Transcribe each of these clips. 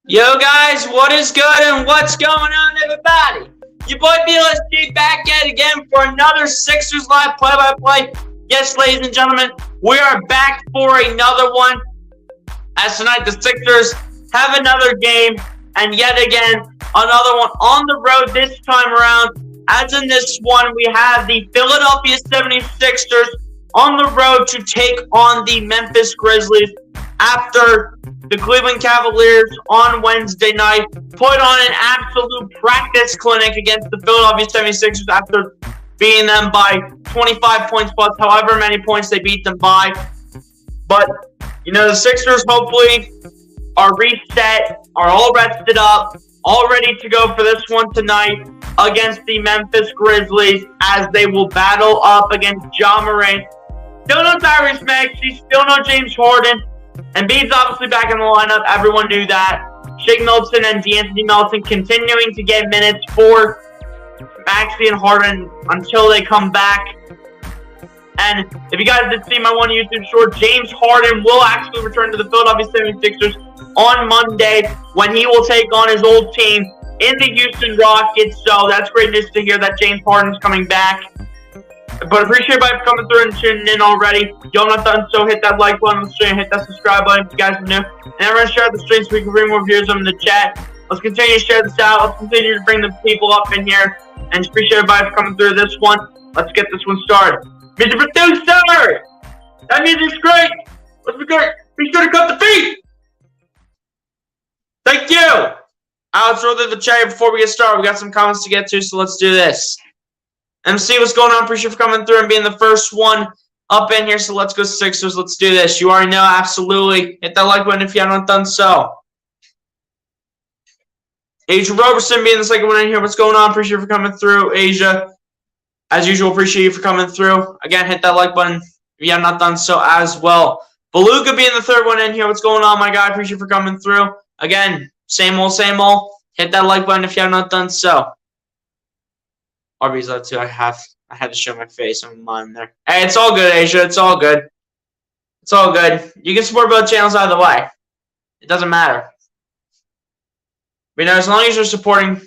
Yo guys, what is good and what's going on, everybody? Your boy BLSG back at again for another Sixers Live play-by-play. Yes, ladies and gentlemen, we are back for another one. As tonight the Sixers have another game, and yet again, another one on the road this time around. As in this one, we have the Philadelphia 76ers on the road to take on the Memphis Grizzlies after the Cleveland Cavaliers on Wednesday night put on an absolute practice clinic against the Philadelphia 76ers after beating them by 25 points plus however many points they beat them by. But, the Sixers hopefully are reset, are all rested up, all ready to go for this one tonight against the Memphis Grizzlies as they will battle up against Ja Morant. Still no Tyrese Maxey, still no James Harden. And Embiid's obviously back in the lineup. Everyone knew that. Shake Milton and D'Anthony Melton continuing to get minutes for Maxey and Harden until they come back. And if you guys did see my one YouTube short, James Harden will actually return to the Philadelphia 76ers on Monday when he will take on his old team in the Houston Rockets. So that's great news to hear that James Harden's coming back. But appreciate everybody for coming through and tuning in already. If y'all not done so, hit that like button on the stream, hit that subscribe button if you guys are new. And everyone share the stream so we can bring more viewers in the chat. Let's continue to share this out. Let's continue to bring the people up in here. And just appreciate everybody for coming through this one. Let's get this one started. Mr. Producer! That music's great! Let's be sure to cut the beat! Thank you! Let's roll through the chat before we get started. We got some comments to get to, so let's do this. MC, what's going on? Appreciate you for coming through and being the first one up in here. So let's go Sixers. Let's do this. You already know, absolutely. Hit that like button if you haven't done so. Asia Roberson being the second one in here. What's going on? Appreciate you for coming through, Asia. As usual, appreciate you for coming through. Again, hit that like button if you have not done so as well. Beluga being the third one in here. What's going on, my guy? Appreciate you for coming through. Again, same old, same old. Hit that like button if you have not done so. RB's left too. I had to show my face on mine there. Hey, it's all good, Asia. It's all good. It's all good. You can support both channels either way. It doesn't matter. But as long as you're supporting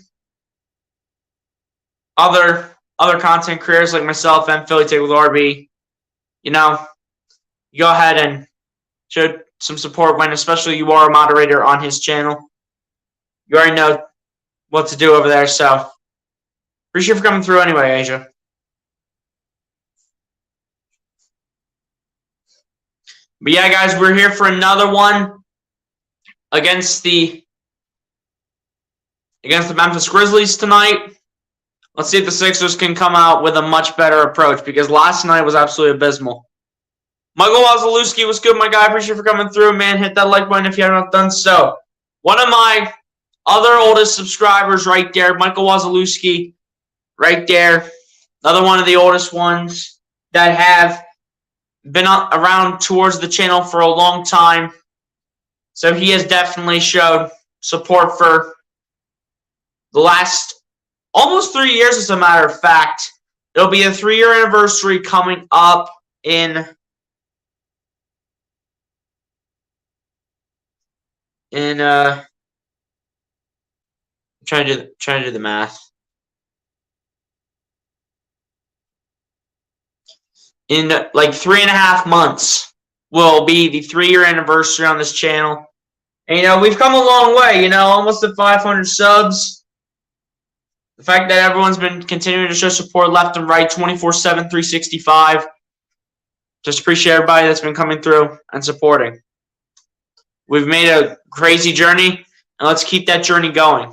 other content creators like myself and Philly Take with RB, you go ahead and show some support when especially you are a moderator on his channel. You already know what to do over there, so appreciate you for coming through anyway, Asia. But yeah, guys, we're here for another one against the Memphis Grizzlies tonight. Let's see if the Sixers can come out with a much better approach because last night was absolutely abysmal. Michael Wazalewski, what's good, my guy? Appreciate you for coming through, man. Hit that like button if you have not done so. One of my other oldest subscribers right there, Michael Wazalewski. Right there, another one of the oldest ones that have been around towards the channel for a long time. So he has definitely showed support for the last almost 3 years, as a matter of fact. It'll be a 3-year anniversary coming up in trying to do the math. In like 3.5 months will be the 3-year anniversary on this channel. And, we've come a long way, almost to 500 subs. The fact that everyone's been continuing to show support left and right, 24/7, 365. Just appreciate everybody that's been coming through and supporting. We've made a crazy journey, and let's keep that journey going.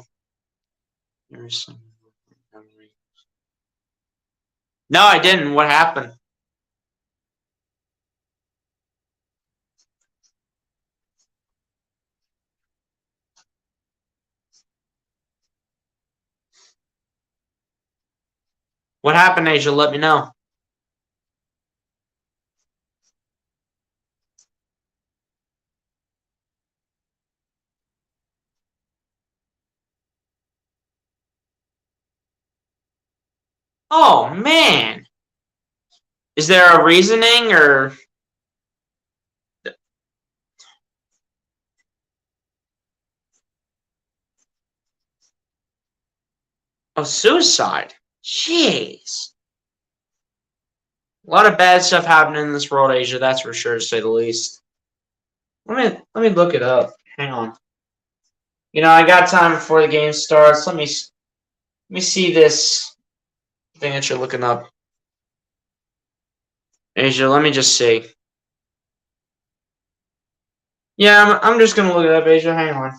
No, I didn't. What happened? What happened, Asia? Let me know. Oh, man. Is there a reasoning or... Oh, suicide. Jeez. A lot of bad stuff happening in this world, Asia, that's for sure, to say the least. Let me look it up. Hang on. I got time before the game starts. Let me see this thing that you're looking up. Asia, let me just see. Yeah, I'm just gonna look it up, Asia. Hang on.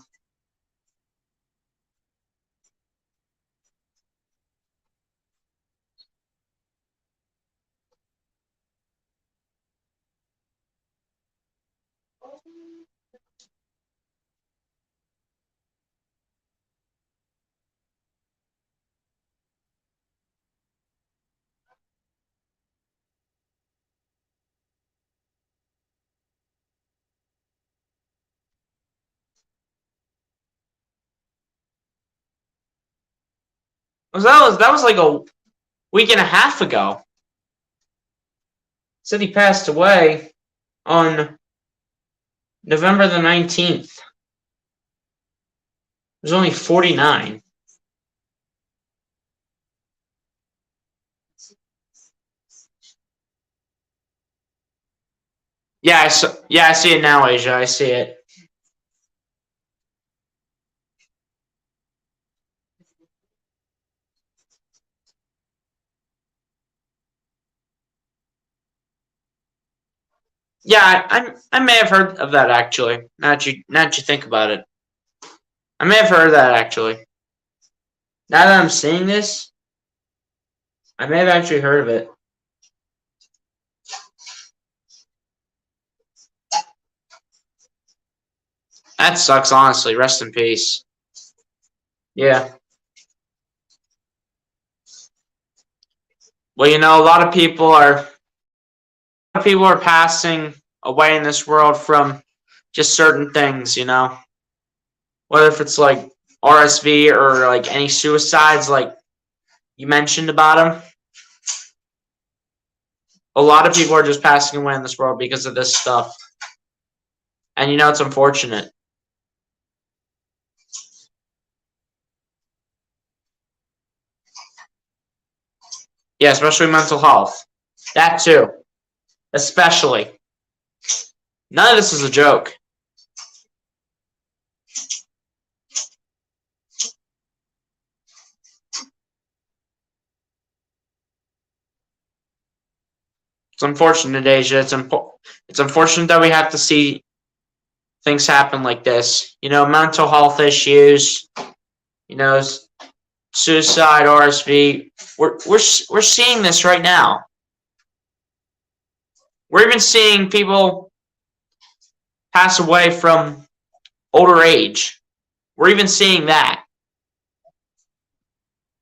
That was like a week and a half ago. Said he passed away on November the 19th. He was only 49. Yeah, I see it now, Asia. I see it. Yeah, I may have heard of that actually. Now that you think about it, I may have heard of that actually. Now that I'm seeing this, I may have actually heard of it. That sucks, honestly. Rest in peace. Yeah. Well, a lot of people are passing away in this world from just certain things, Whether if it's like RSV or like any suicides like you mentioned about them. A lot of people are just passing away in this world because of this stuff. And it's unfortunate. Yeah, especially mental health. That too. Especially. None of this is a joke. It's unfortunate, Asia. It's unfortunate that we have to see things happen like this. Mental health issues, suicide, RSV. We're seeing this right now. We're even seeing people pass away from older age. We're even seeing that.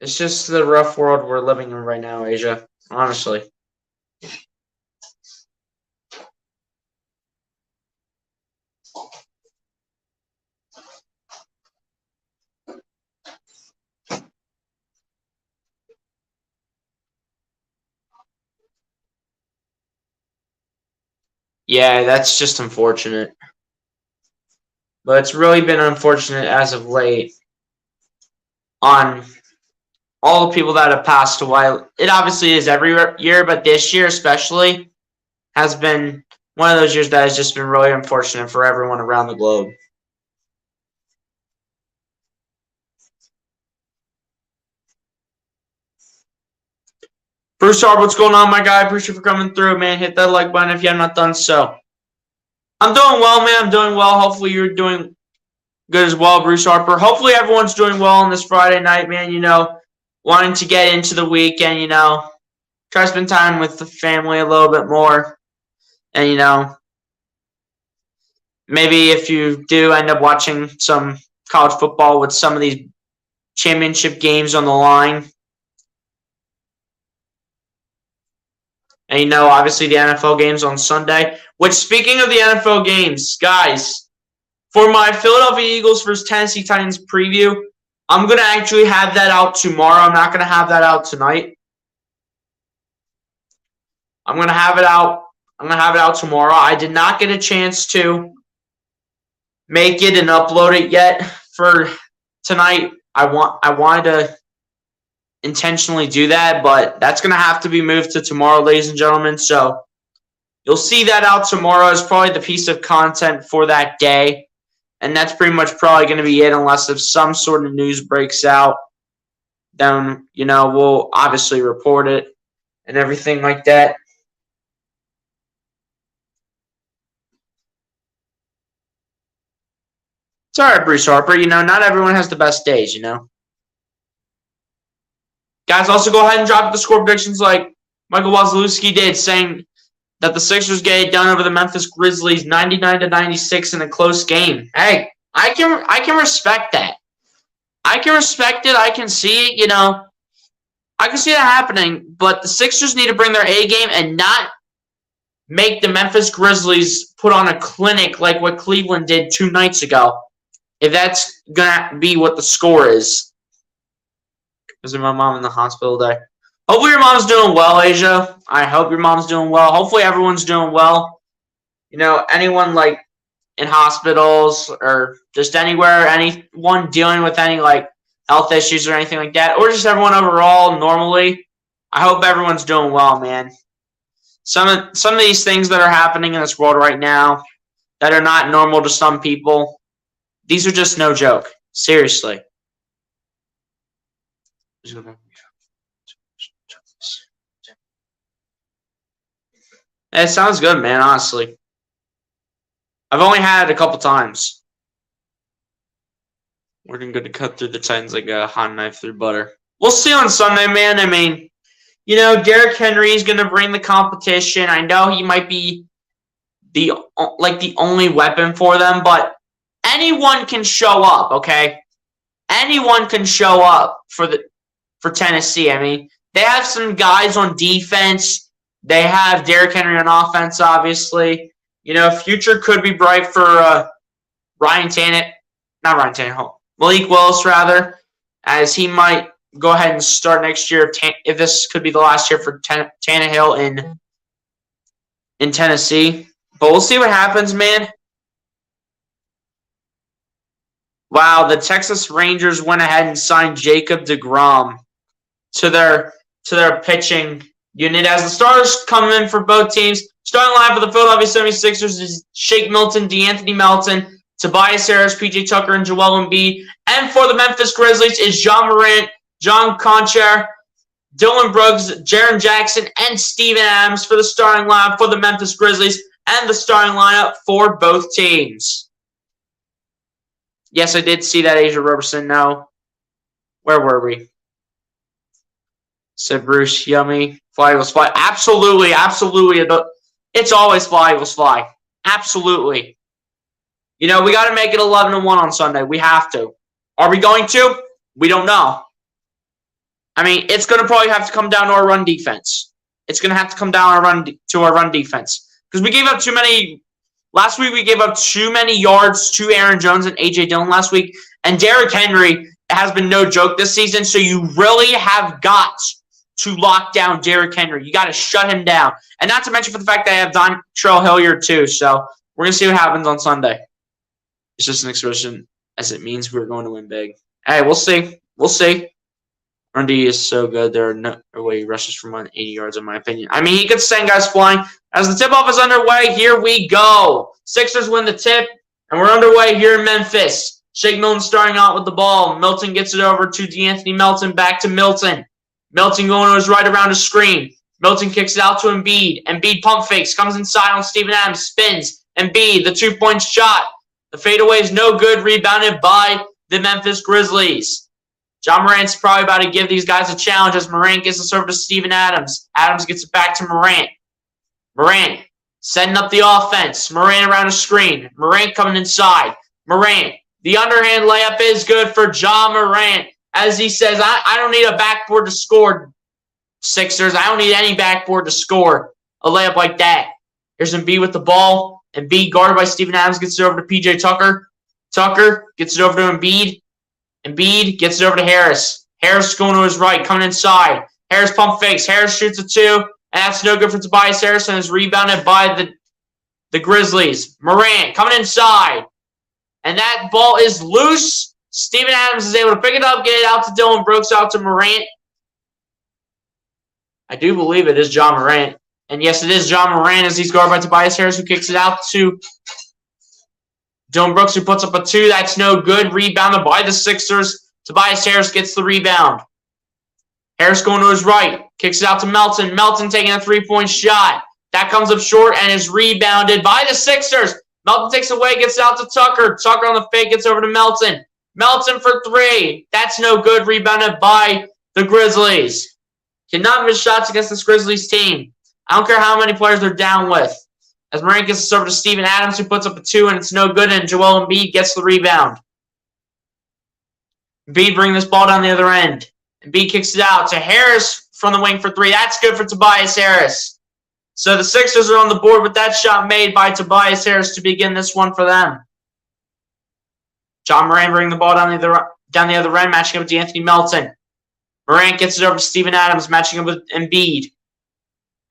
It's just the rough world we're living in right now, Asia. Honestly. Yeah, that's just unfortunate. But it's really been unfortunate as of late on all the people that have passed away. It obviously is every year, but this year especially has been one of those years that has just been really unfortunate for everyone around the globe. Bruce Harp, what's going on, my guy? Appreciate you for coming through, man. Hit that like button if you have not done so. I'm doing well, man. I'm doing well. Hopefully you're doing good as well, Bruce Harper. Hopefully everyone's doing well on this Friday night, man. Wanting to get into the weekend, try to spend time with the family a little bit more. And, maybe if you do end up watching some college football with some of these championship games on the line. And, obviously the NFL games on Sunday. Which, speaking of the NFL games, guys, for my Philadelphia Eagles versus Tennessee Titans preview, I'm going to actually have that out tomorrow. I'm not going to have that out tonight. I'm going to have it out tomorrow. I did not get a chance to make it and upload it yet for tonight. I wanted to intentionally do that, but that's going to have to be moved to tomorrow, ladies and gentlemen. So you'll see that out tomorrow as probably the piece of content for that day. And that's pretty much probably going to be it unless if some sort of news breaks out. Then, we'll obviously report it and everything like that. It's all right, Bruce Harper. Not everyone has the best days, Guys, also go ahead and drop the score predictions like Michael Wazalewski did, saying that the Sixers get it done over the Memphis Grizzlies 99-96 in a close game. Hey, I can respect that. I can respect it. I can see it, I can see that happening, but the Sixers need to bring their A game and not make the Memphis Grizzlies put on a clinic like what Cleveland did 2 nights ago. If that's going to be what the score is. Is my mom in the hospital today? Hopefully your mom's doing well, Asia. I hope your mom's doing well. Hopefully everyone's doing well. Anyone like in hospitals or just anywhere, anyone dealing with any like health issues or anything like that, or just everyone overall normally, I hope everyone's doing well, man. Some of these things that are happening in this world right now that are not normal to some people, these are just no joke. Seriously. It sounds good, man, honestly. I've only had it a couple times. We're going to cut through the Titans like a hot knife through butter. We'll see on Sunday, man. I mean, Derrick Henry is going to bring the competition. I know he might be the only weapon for them, but anyone can show up, okay? Anyone can show up for Tennessee. I mean, they have some guys on defense. They have Derrick Henry on offense, obviously. Future could be bright for Malik Willis, rather, as he might go ahead and start next year if this could be the last year for Tannehill in Tennessee. But we'll see what happens, man. Wow, the Texas Rangers went ahead and signed Jacob deGrom to their pitching unit as the starters come in for both teams. Starting line for the Philadelphia 76ers is Shake Milton, DeAnthony Melton, Tobias Harris, PJ Tucker, and Joel Embiid. And for the Memphis Grizzlies is John Morant, John Concher, Dylan Brooks, Jaren Jackson, and Steven Adams for the starting lineup for the Memphis Grizzlies and the starting lineup for both teams. Yes, I did see that, Asia Roberson. No. Where were we? Said Bruce, yummy. Fly Eagles fly. Absolutely, absolutely. It's always Fly Eagles fly. Absolutely. We got to make it 11-1 on Sunday. We have to. Are we going to? We don't know. I mean, it's going to probably have to come down to our run defense. It's going to have to come down to our run defense. Because we gave up too many. Last week, we gave up too many yards to Aaron Jones and A.J. Dillon last week. And Derrick Henry has been no joke this season. So you really have got to lock down Derrick Henry. You got to shut him down. And not to mention for the fact that I have Dontrell Hilliard too. So we're going to see what happens on Sunday. It's just an expression as it means we're going to win big. Hey, we'll see. We'll see. Run D is so good. There are no way he rushes for more than 80 yards, in my opinion. I mean, he could send guys flying. As the tip-off is underway, here we go. Sixers win the tip, and we're underway here in Memphis. Shake Milton starting out with the ball. Milton gets it over to DeAnthony Melton. Back to Milton. Milton going to his right around the screen. Milton kicks it out to Embiid. Embiid pump fakes. Comes inside on Steven Adams. Spins. Embiid, the 2-point shot. The fadeaway is no good. Rebounded by the Memphis Grizzlies. John Morant's probably about to give these guys a challenge as Morant gets the serve to Steven Adams. Adams gets it back to Morant. Morant setting up the offense. Morant around the screen. Morant coming inside. Morant. The underhand layup is good for John Morant. As he says, I don't need a backboard to score, Sixers. I don't need any backboard to score a layup like that. Here's Embiid with the ball. Embiid guarded by Steven Adams gets it over to PJ Tucker. Tucker gets it over to Embiid. Embiid gets it over to Harris. Harris going to his right, coming inside. Harris pump fakes. Harris shoots a 2, and that's no good for Tobias Harris, and is rebounded by the Grizzlies. Morant coming inside, and that ball is loose. Steven Adams is able to pick it up, get it out to Dylan Brooks, out to Morant. I do believe it is John Morant. And yes, it is John Morant as he's guarded by Tobias Harris, who kicks it out to Dillon Brooks, who puts up a 2. That's no good. Rebounded by the Sixers. Tobias Harris gets the rebound. Harris going to his right. Kicks it out to Melton. Melton taking a 3-point shot. That comes up short and is rebounded by the Sixers. Melton takes away, gets it out to Tucker. Tucker on the fake, gets over to Melton. Melton for 3. That's no good. Rebounded by the Grizzlies. Cannot miss shots against this Grizzlies team. I don't care how many players they're down with. As Morant gets this over to Steven Adams, who puts up a 2, and it's no good, and Joel Embiid gets the rebound. Embiid bringing this ball down the other end. Embiid kicks it out to Harris from the wing for 3. That's good for Tobias Harris. So the Sixers are on the board with that shot made by Tobias Harris to begin this one for them. John Morant bringing the ball down the other end, matching up with D'Anthony Melton. Morant gets it over to Steven Adams, matching up with Embiid.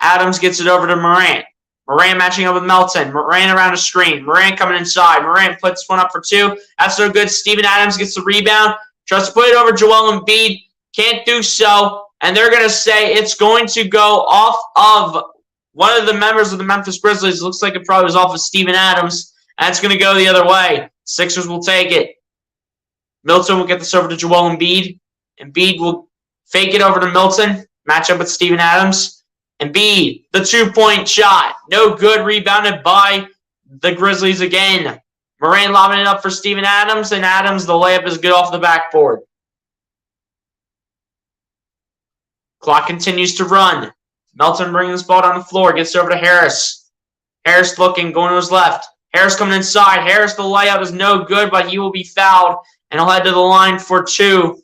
Adams gets it over to Morant. Morant matching up with Melton. Morant around a screen. Morant coming inside. Morant puts one up for 2. That's no good. Steven Adams gets the rebound. Tries to put it over Joel Embiid. Can't do so. And they're going to say it's going to go off of one of the members of the Memphis Grizzlies. Looks like it probably was off of Steven Adams. And it's going to go the other way. Sixers will take it. Milton will get this over to Joel Embiid. Embiid will fake it over to Milton. Match up with Steven Adams. Embiid, the 2-point shot. No good. Rebounded by the Grizzlies again. Morant lobbing it up for Steven Adams. And Adams, the layup is good off the backboard. Clock continues to run. Melton bringing this ball down the floor. Gets over to Harris. Harris looking, going to his left. Harris coming inside. Harris, the layup is no good, but he will be fouled. And he'll head to the line for 2.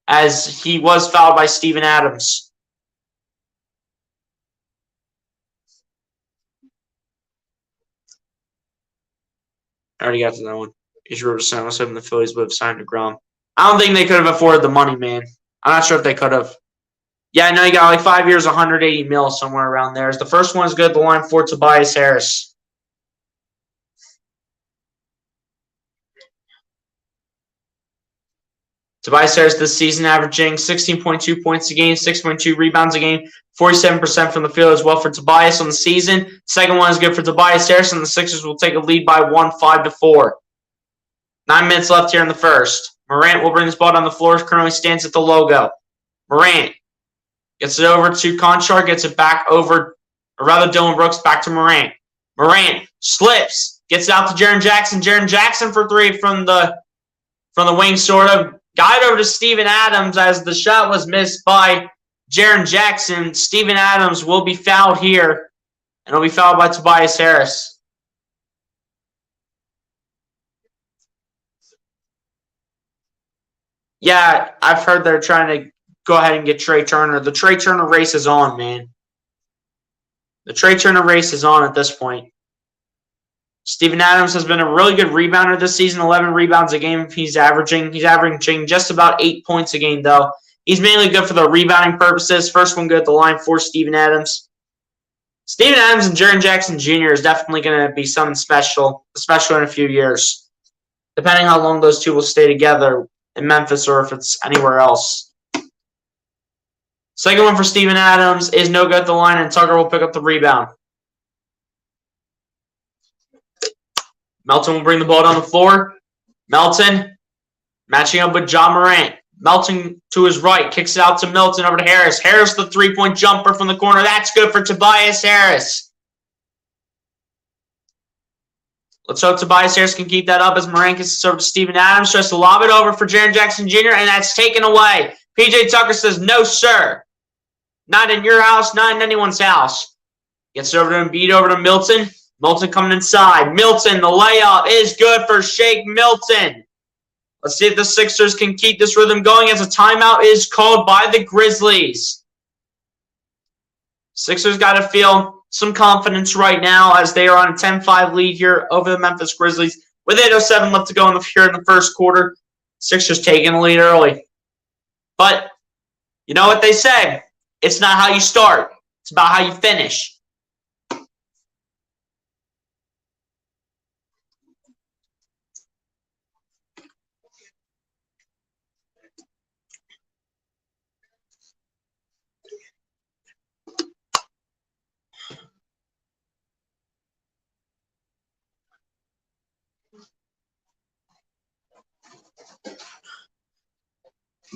As he was fouled by Steven Adams. I already got to that one. He wrote a sign. I was hoping the Phillies would have signed DeGrom. I don't think they could have afforded the money, man. I'm not sure if they could have. Yeah, I know he got like 5 years, 180 mil, somewhere around there. The first one is good. The line for Tobias Harris. Tobias Harris this season averaging 16.2 points a game, 6.2 rebounds a game, 47% from the field as well for Tobias on the season. Second one is good for Tobias Harris, and the Sixers will take a lead by 1, 5-4. 9 minutes left here in the first. Morant will bring this ball down the floor. Currently stands at the logo. Morant gets it over to Conchar, gets it back over, or rather Dillon Brooks back to Morant. Morant slips, gets it out to Jaren Jackson. Jaren Jackson for 3 from the wing, sort of. Got it over to Steven Adams as the shot was missed by Jaren Jackson. Steven Adams will be fouled here, and he'll be fouled by Tobias Harris. Yeah, I've heard they're trying to go ahead and get Trey Turner. The Trey Turner race is on, man. The Trey Turner race is on at this point. Steven Adams has been a really good rebounder this season, 11 rebounds a game he's averaging. He's averaging just about 8 points a game, though. He's mainly good for the rebounding purposes. First one good at the line for Steven Adams. Steven Adams and Jaren Jackson Jr. is definitely going to be something special, especially in a few years, depending how long those two will stay together in Memphis or if it's anywhere else. Second one for Steven Adams is no good at the line, and Tucker will pick up the rebound. Melton will bring the ball down the floor. Melton matching up with John Morant. Melton to his right, kicks it out to Milton over to Harris. Harris, the 3-point jumper from the corner. That's good for Tobias Harris. Let's hope Tobias Harris can keep that up as Morant gets to serve to Steven Adams. Tries to lob it over for Jaren Jackson Jr., and that's taken away. PJ Tucker says, no, sir. Not in your house, not in anyone's house. Gets it over to Embiid, over to Milton. Milton coming inside. Milton, the layup is good for Shake Milton. Let's see if the Sixers can keep this rhythm going as a timeout is called by the Grizzlies. Sixers got to feel some confidence right now as they are on a 10-5 lead here over the Memphis Grizzlies. With 8:07 left to go in the first quarter, Sixers taking the lead early. But you know what they say. It's not how you start. It's about how you finish.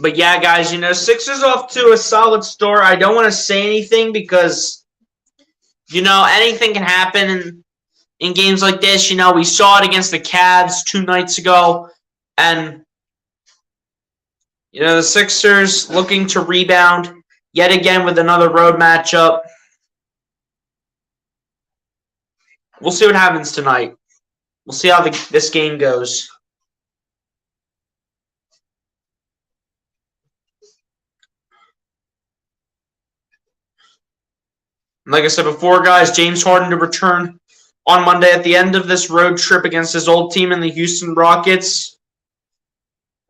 But yeah, guys, Sixers off to a solid start. I don't want to say anything because, anything can happen in games like this. We saw it against the Cavs 2 nights ago. And, the Sixers looking to rebound yet again with another road matchup. We'll see what happens tonight. We'll see how this game goes. Like I said before, guys, James Harden to return on Monday at the end of this road trip against his old team in the Houston Rockets.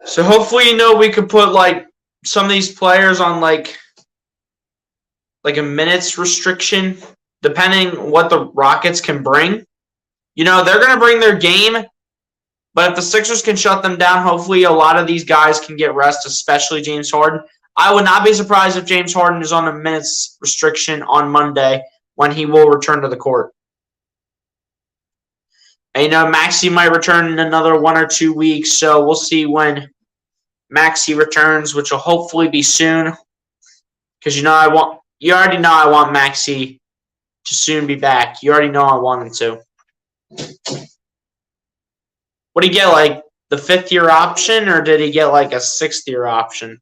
So hopefully, we could put some of these players on like a minutes restriction, depending what the Rockets can bring. They're going to bring their game, but if the Sixers can shut them down, hopefully a lot of these guys can get rest, especially James Harden. I would not be surprised if James Harden is on a minutes restriction on Monday when he will return to the court. And, Maxey might return in another 1 or 2 weeks, so we'll see when Maxey returns, which will hopefully be soon. Because you already know I want Maxey to soon be back. You already know I want him to. What did he get, the 5th-year option, or did he get a 6th-year option?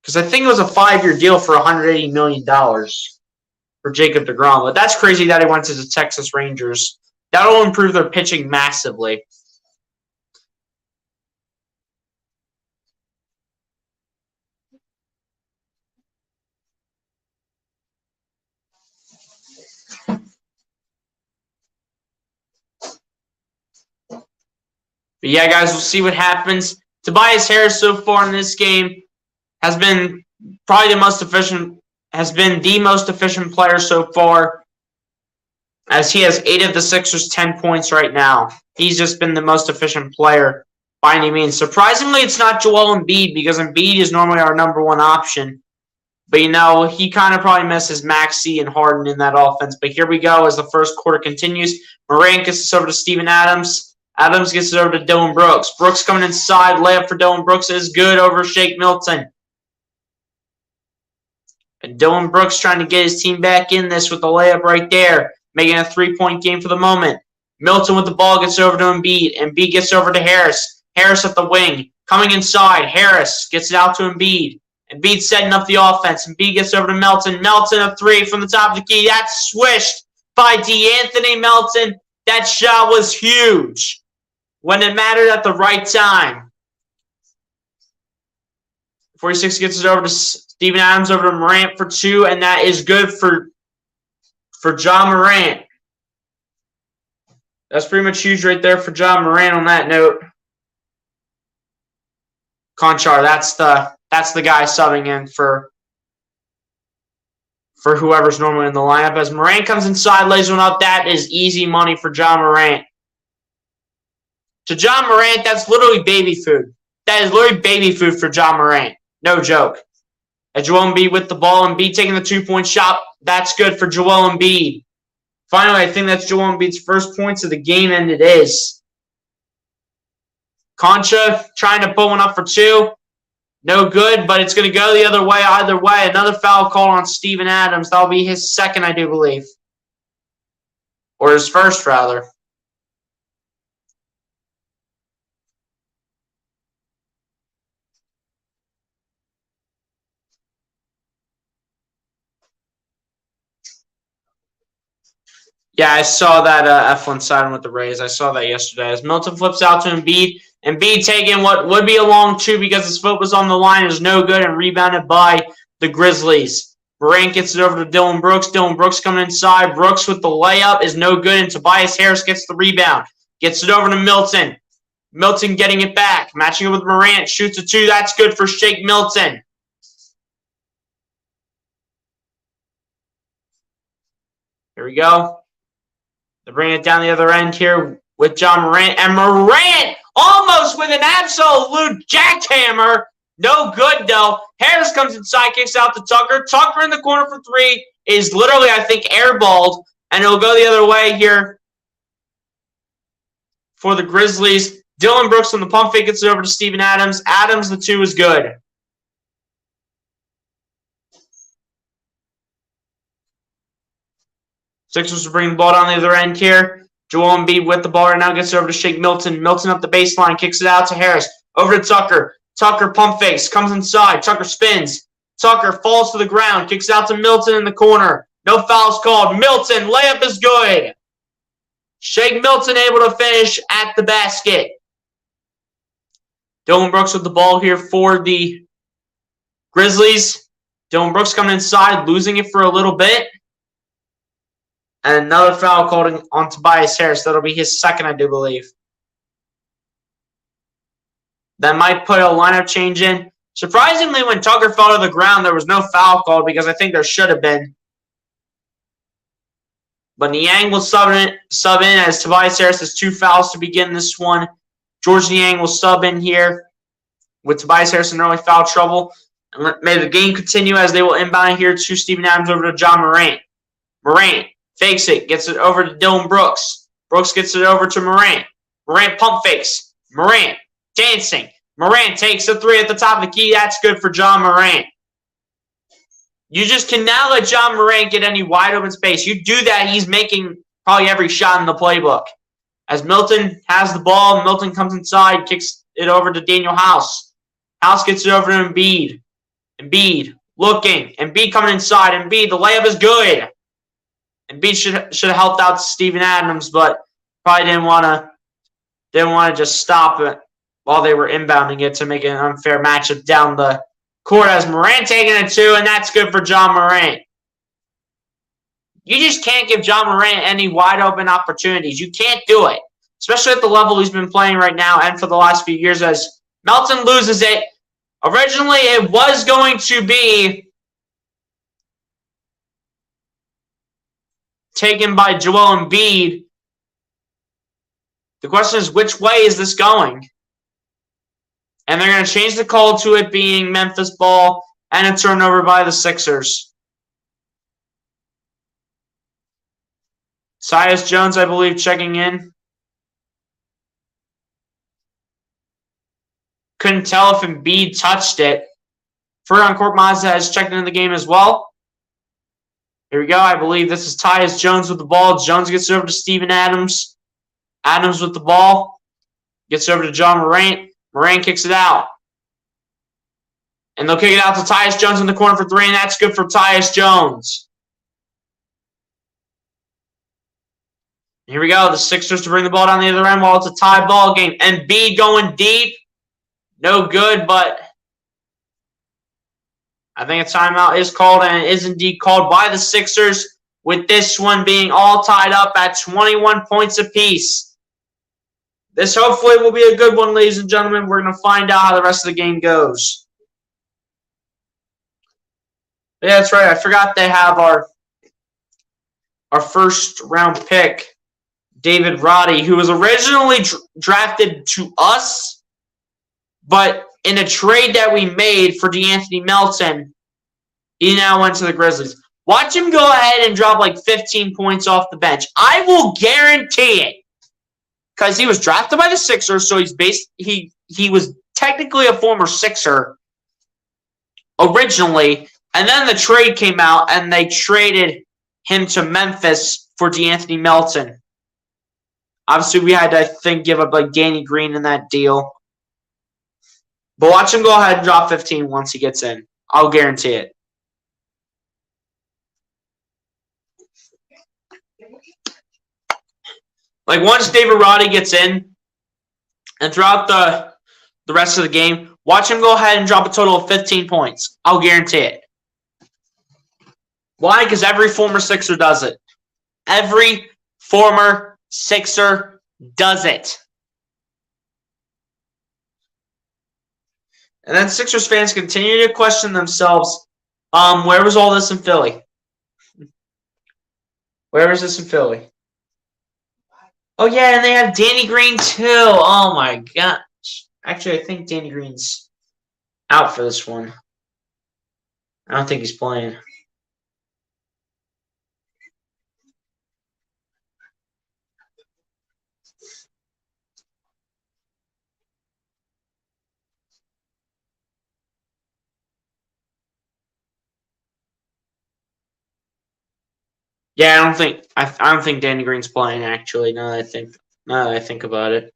Because I think it was a 5-year deal for $180 million for Jacob deGrom. But that's crazy that he went to the Texas Rangers. That'll improve their pitching massively. But yeah, guys, we'll see what happens. Tobias Harris so far in this game has been probably the most efficient player so far, as he has 8 of the Sixers' 10 points right now. He's just been the most efficient player by any means. Surprisingly, it's not Joel Embiid, because Embiid is normally our number 1 option. But, he kind of probably misses Maxey and Harden in that offense. But here we go as the first quarter continues. Morant gets this over to Steven Adams. Adams gets it over to Dillon Brooks. Brooks coming inside. Layup for Dillon Brooks is good over Shake Milton. And Dillon Brooks trying to get his team back in this with the layup right there. Making a 3-point game for the moment. Milton with the ball gets over to Embiid. Embiid gets over to Harris. Harris at the wing. Coming inside. Harris gets it out to Embiid. Embiid setting up the offense. Embiid gets over to Melton. Melton a 3 from the top of the key. That's swished by DeAnthony Melton. That shot was huge when it mattered at the right time. 46 gets it over to Steven Adams, over to Morant for 2, and that is good for John Morant. That's pretty much huge right there for John Morant on that note. Conchar, that's the guy subbing in for whoever's normally in the lineup. As Morant comes inside, lays one up, that is easy money for John Morant. To John Morant, that's literally baby food. That is literally baby food for John Morant. No joke. And Joel Embiid with the ball. Embiid taking the 2-point shot. That's good for Joel Embiid. Finally, I think that's Joel Embiid's first points of the game, and it is. Concha trying to put one up for 2. No good, but it's going to go the other way either way. Another foul call on Steven Adams. That'll be his second, I do believe. Or his first, rather. Yeah, I saw that Eflin signing with the Rays. I saw that yesterday. As Milton flips out to Embiid, Embiid taking what would be a long 2 because his foot was on the line, is no good, and rebounded by the Grizzlies. Morant gets it over to Dillon Brooks. Dillon Brooks coming inside. Brooks with the layup is no good, and Tobias Harris gets the rebound. Gets it over to Milton. Milton getting it back. Matching it with Morant. Shoots a 2. That's good for Shake Milton. Here we go. They bring it down the other end here with John Morant. And Morant almost with an absolute jackhammer. No good, though. Harris comes inside, kicks out to Tucker. Tucker in the corner for 3 is literally, I think, airballed. And it'll go the other way here for the Grizzlies. Dillon Brooks on the pump fake gets it over to Steven Adams. Adams, the 2 is good. Sixers will bring the ball down the other end here. Joel Embiid with the ball right now. Gets it over to Shake Milton. Milton up the baseline. Kicks it out to Harris. Over to Tucker. Tucker pump fakes. Comes inside. Tucker spins. Tucker falls to the ground. Kicks out to Milton in the corner. No fouls called. Milton. Layup is good. Shake Milton able to finish at the basket. Dylan Brooks with the ball here for the Grizzlies. Dylan Brooks coming inside, losing it for a little bit. And another foul called on Tobias Harris. That'll be his second, I do believe. That might put a lineup change in. Surprisingly, when Tucker fell to the ground, there was no foul called because I think there should have been. But Niang will sub in as Tobias Harris has 2 fouls to begin this one. George Niang will sub in here with Tobias Harris in early foul trouble. And may the game continue as they will inbound here to Steven Adams over to John Morant. Morant fakes it, gets it over to Dylan Brooks. Brooks gets it over to Morant. Morant pump fakes. Morant dancing. Morant takes a 3 at the top of the key. That's good for John Morant. You just cannot let John Morant get any wide open space. You do that, he's making probably every shot in the playbook. As Milton has the ball, Milton comes inside, kicks it over to Daniel House. House gets it over to Embiid. Embiid looking. Embiid coming inside. Embiid, the layup is good. Embiid should have helped out Steven Adams, but probably didn't want to just stop it while they were inbounding it to make it an unfair matchup down the court as Morant taking it 2, and that's good for John Morant. You just can't give John Morant any wide open opportunities. You can't do it, especially at the level he's been playing right now and for the last few years as Melton loses it. Originally, it was going to be taken by Joel Embiid. The question is, which way is this going? And they're going to change the call to it being Memphis ball and a turnover by the Sixers. Tyus Jones, I believe, checking in. Couldn't tell if Embiid touched it. Furkan Korkmaz has checked into the game as well. Here we go. I believe this is Tyus Jones with the ball. Jones gets it over to Steven Adams. Adams with the ball. Gets it over to John Morant. Morant kicks it out. And they'll kick it out to Tyus Jones in the corner for 3, and that's good for Tyus Jones. Here we go. The Sixers to bring the ball down the other end while it's a tie ball game. Embiid going deep. No good, but I think a timeout is called, and it is indeed called by the Sixers, with this one being all tied up at 21 points apiece. This hopefully will be a good one, ladies and gentlemen. We're going to find out how the rest of the game goes. Yeah, that's right. I forgot they have our first round pick, David Roddy, who was originally drafted to us, but in a trade that we made for DeAnthony Melton, he now went to the Grizzlies. Watch him go ahead and drop like 15 points off the bench. I will guarantee it. Because he was drafted by the Sixers, so he was technically a former Sixer originally, and then the trade came out, and they traded him to Memphis for DeAnthony Melton. Obviously, we had to, I think, give up like Danny Green in that deal. But watch him go ahead and drop 15 once he gets in. I'll guarantee it. Like, once David Roddy gets in, and throughout the rest of the game, watch him go ahead and drop a total of 15 points. I'll guarantee it. Why? Because every former Sixer does it. Every former Sixer does it. And then Sixers fans continue to question themselves, where was all this in Philly? Where was this in Philly? Oh, yeah, and they have Danny Green, too. Oh, my gosh. Actually, I think Danny Green's out for this one. I don't think he's playing. Yeah, I don't think Danny Green's playing actually. Now that I think about it.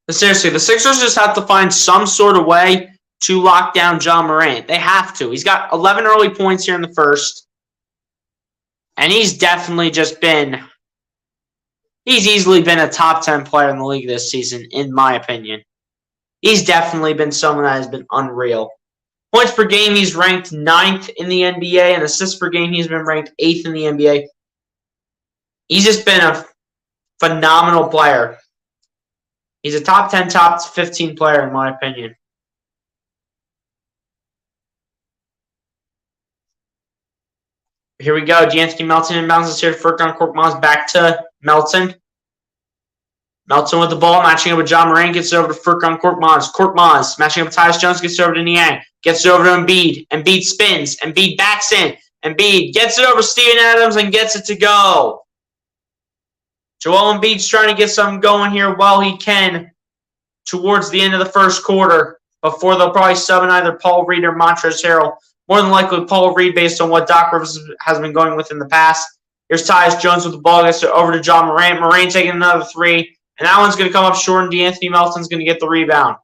But seriously, the Sixers just have to find some sort of way to lock down John Morant. They have to. He's got 11 early points here in the first, and he's easily been a top 10 player in the league this season, in my opinion. He's definitely been someone that has been unreal. Points per game, he's ranked 9th in the NBA, and assists per game, he's been ranked 8th in the NBA. He's just been a phenomenal player. He's a top 10, top 15 player, in my opinion. Here we go. D'Anthony Melton inbounds us here to Furkan Korkmaz. Back to Melton. Melton with the ball, matching up with John Morant, gets it over to Furkan Korkmaz. Korkmaz matching up with Tyus Jones, gets it over to Niang. Gets it over to Embiid. Embiid spins. Embiid backs in. Embiid gets it over to Steven Adams and gets it to go. Joel Embiid's trying to get something going here while he can towards the end of the first quarter before they'll probably sub in either Paul Reed or Montrezl Harrell. More than likely Paul Reed based on what Doc Rivers has been going with in the past. Here's Tyus Jones with the ball, gets it over to John Morant. Morant taking another three, and that one's going to come up short, and D'Anthony Melton's going to get the rebound.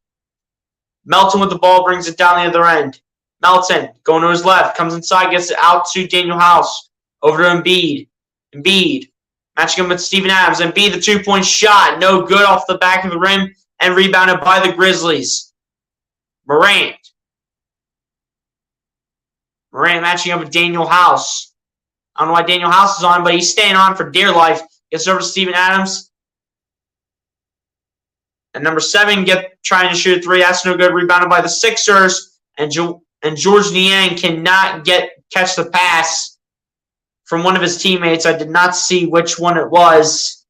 Melton with the ball brings it down the other end. Melton going to his left, comes inside, gets it out to Daniel House. Over to Embiid. Embiid matching him with Steven Adams. Embiid, the two-point shot, no good off the back of the rim, and rebounded by the Grizzlies. Morant matching up with Daniel House. I don't know why Daniel House is on, but he's staying on for dear life. Gets over to Steven Adams. And number 7 trying to shoot a three. That's no good. Rebounded by the Sixers. And George Niang cannot catch the pass from one of his teammates. I did not see which one it was.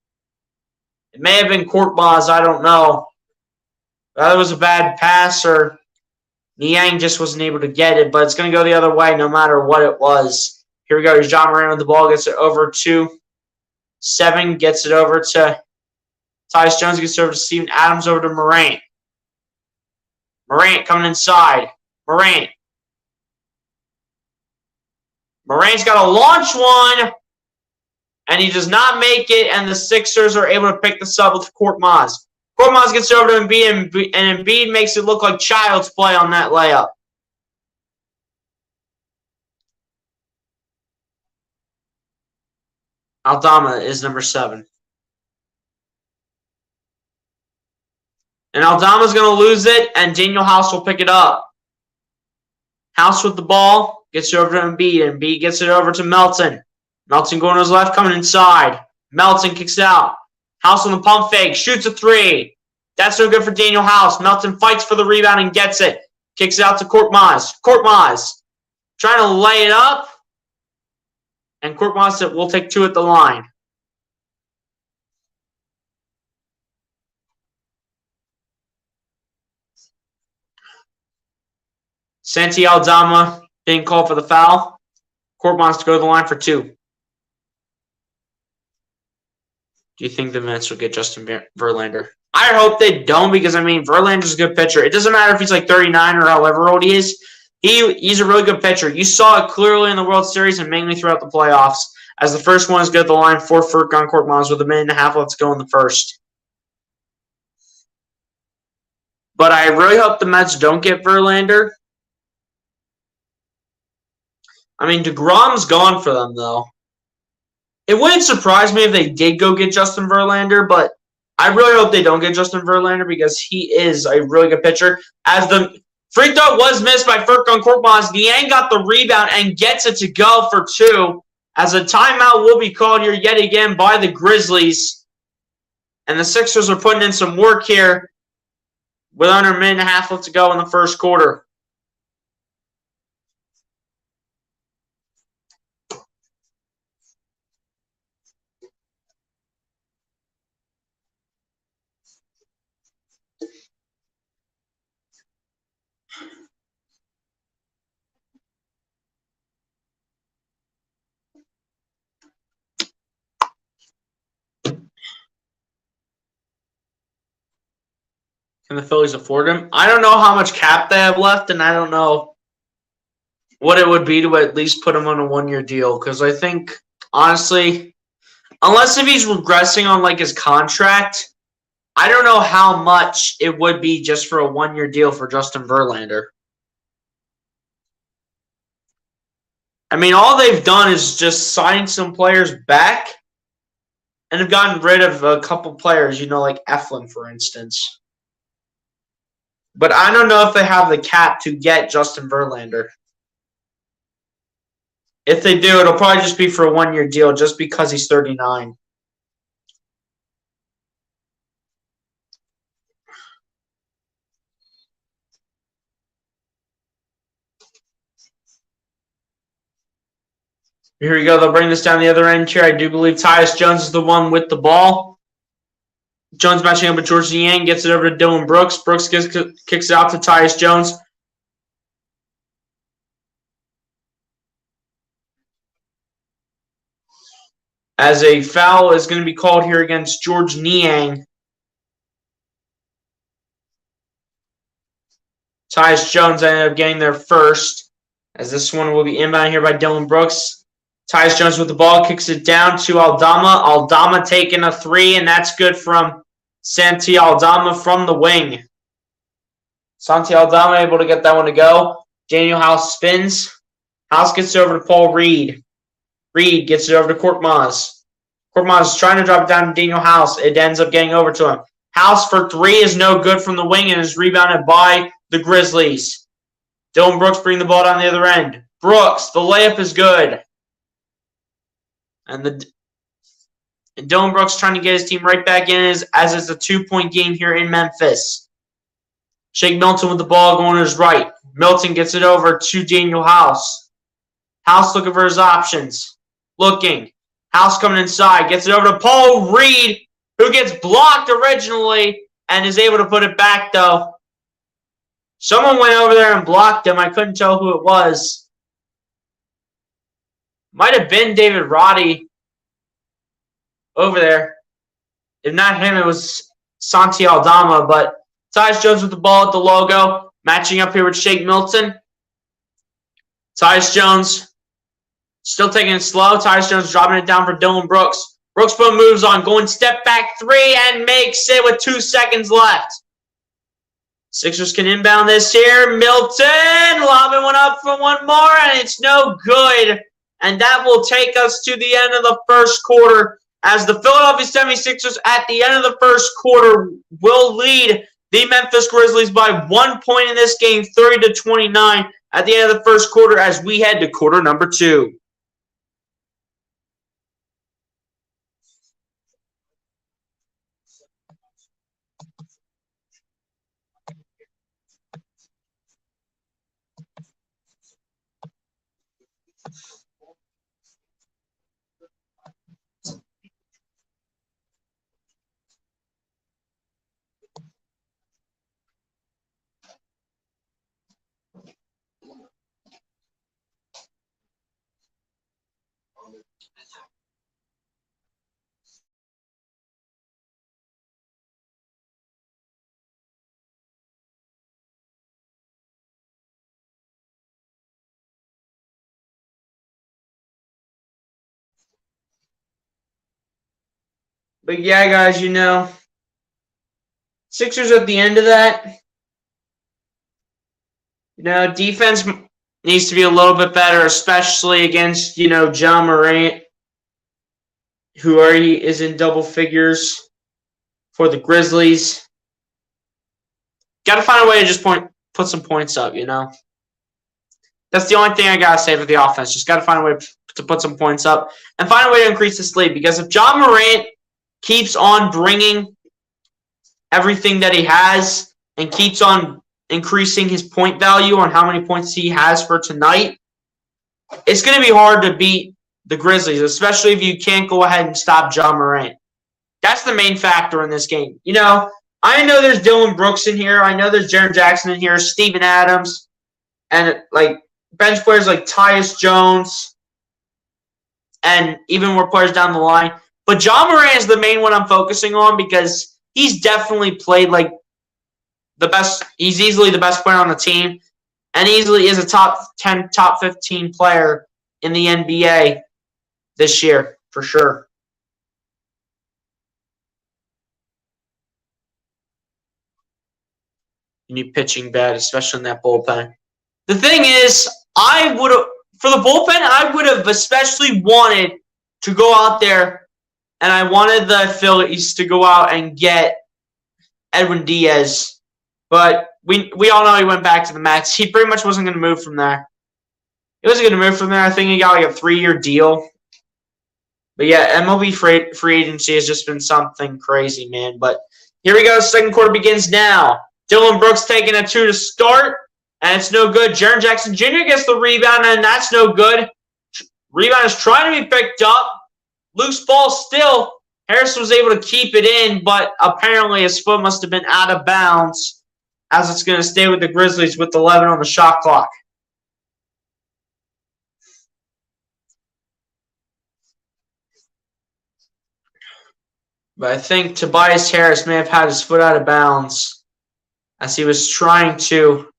It may have been Korkmaz. I don't know. That was a bad pass, or Niang just wasn't able to get it, but it's going to go the other way no matter what it was. Here we go. Here's John Morant with the ball. Gets it over to 7. Gets it over to Tyus Jones. Gets it over to Steven Adams. Over to Morant. Morant coming inside. Morant's got to launch one, and he does not make it, and the Sixers are able to pick this up with Korkmaz. Korkmaz gets over to Embiid, and Embiid makes it look like child's play on that layup. Aldama is number 7. And Aldama's going to lose it, and Daniel House will pick it up. House with the ball, gets it over to Embiid. Embiid gets it over to Melton. Melton going to his left, coming inside. Melton kicks out. House on the pump fake, shoots a three. That's no good for Daniel House. Melton fights for the rebound and gets it. Kicks it out to Korkmaz. Korkmaz trying to lay it up. And Korkmaz will take 2 at the line. Santi Aldama being called for the foul. Korkmaz to go to the line for 2. Do you think the Mets will get Justin Verlander? I hope they don't, because, Verlander's a good pitcher. It doesn't matter if he's like 39 or however old he is. He's a really good pitcher. You saw it clearly in the World Series and mainly throughout the playoffs, as the first one is good at the line for Furkan Korkmaz with a minute and a half left to go in the first. But I really hope the Mets don't get Verlander. DeGrom's gone for them, though. It wouldn't surprise me if they did go get Justin Verlander, but I really hope they don't get Justin Verlander, because he is a really good pitcher. As the free throw was missed by Furkan Korkmaz, Niang got the rebound and gets it to go for 2, as a timeout will be called here yet again by the Grizzlies. And the Sixers are putting in some work here with under a minute and a half left to go in the first quarter. Can the Phillies afford him? I don't know how much cap they have left, and I don't know what it would be to at least put him on a one-year deal. Because I think, honestly, unless if he's regressing on like his contract, I don't know how much it would be just for a one-year deal for Justin Verlander. I mean, all they've done is just sign some players back and have gotten rid of a couple players, like Eflin, for instance. But I don't know if they have the cap to get Justin Verlander. If they do, it'll probably just be for a one-year deal just because he's 39. Here we go. They'll bring this down the other end here. I do believe Tyus Jones is the one with the ball. Jones matching up with George Niang, gets it over to Dylan Brooks. Brooks kicks it out to Tyus Jones. As a foul is going to be called here against George Niang. Tyus Jones ended up getting there first, as this one will be inbound here by Dylan Brooks. Tyus Jones with the ball, kicks it down to Aldama. Aldama taking a three, and that's good from Santi Aldama from the wing. Santi Aldama able to get that one to go. Daniel House spins. House gets it over to Paul Reed. Reed gets it over to Korkmaz. Korkmaz is trying to drop it down to Daniel House. It ends up getting over to him. House for three is no good from the wing and is rebounded by the Grizzlies. Dylan Brooks bringing the ball down the other end. Brooks, the layup is good. And Dylan Brooks trying to get his team right back in as it's a 2-point game here in Memphis. Shake Milton with the ball going to his right. Milton gets it over to Daniel House. House looking for his options. Looking. House coming inside. Gets it over to Paul Reed, who gets blocked originally and is able to put it back, though. Someone went over there and blocked him. I couldn't tell who it was. Might have been David Roddy over there. If not him, it was Santi Aldama. But Tyus Jones with the ball at the logo. Matching up here with Shake Milton. Tyus Jones still taking it slow. Tyus Jones dropping it down for Dylan Brooks. Brooks moves on. Going step back three and makes it with 2 seconds left. Sixers can inbound this here. Milton lobbing one up for one more, and it's no good. And that will take us to the end of the first quarter, as the Philadelphia 76ers at the end of the first quarter will lead the Memphis Grizzlies by 1 point in this game, 30-29 at the end of the first quarter, as we head to quarter number 2. But yeah, guys, Sixers at the end of that, defense needs to be a little bit better, especially against, Ja Morant, who already is in double figures for the Grizzlies. Got to find a way to just put some points up, That's the only thing I got to say for the offense. Just got to find a way to put some points up and find a way to increase this lead. Because if Ja Morant keeps on bringing everything that he has and keeps on increasing his point value on how many points he has for tonight, it's going to be hard to beat the Grizzlies, especially if you can't go ahead and stop Ja Morant. That's the main factor in this game. I know there's Dylan Brooks in here. I know there's Jaren Jackson in here, Steven Adams, and bench players like Tyus Jones, and even more players down the line. But Ja Morant is the main one I'm focusing on because he's definitely played the best. He's easily the best player on the team, and easily is a top 10, top 15 player in the NBA this year for sure. You need pitching bad, especially in that bullpen. The thing is, I would have for the bullpen. I would have especially wanted to go out there, and I wanted the Phillies to go out and get Edwin Diaz, but we all know he went back to the Mets. He pretty much wasn't going to move from there. He wasn't going to move from there. I think he got like a 3-year deal. But yeah, MLB free agency has just been something crazy, man. But here we go. Second quarter begins now. Dylan Brooks taking a 2 to start, and it's no good. Jaren Jackson Jr. gets the rebound, and that's no good. Rebound is trying to be picked up. Loose ball still. Harris was able to keep it in, but apparently his foot must have been out of bounds, as it's going to stay with the Grizzlies with 11 on the shot clock. But I think Tobias Harris may have had his foot out of bounds as he was trying to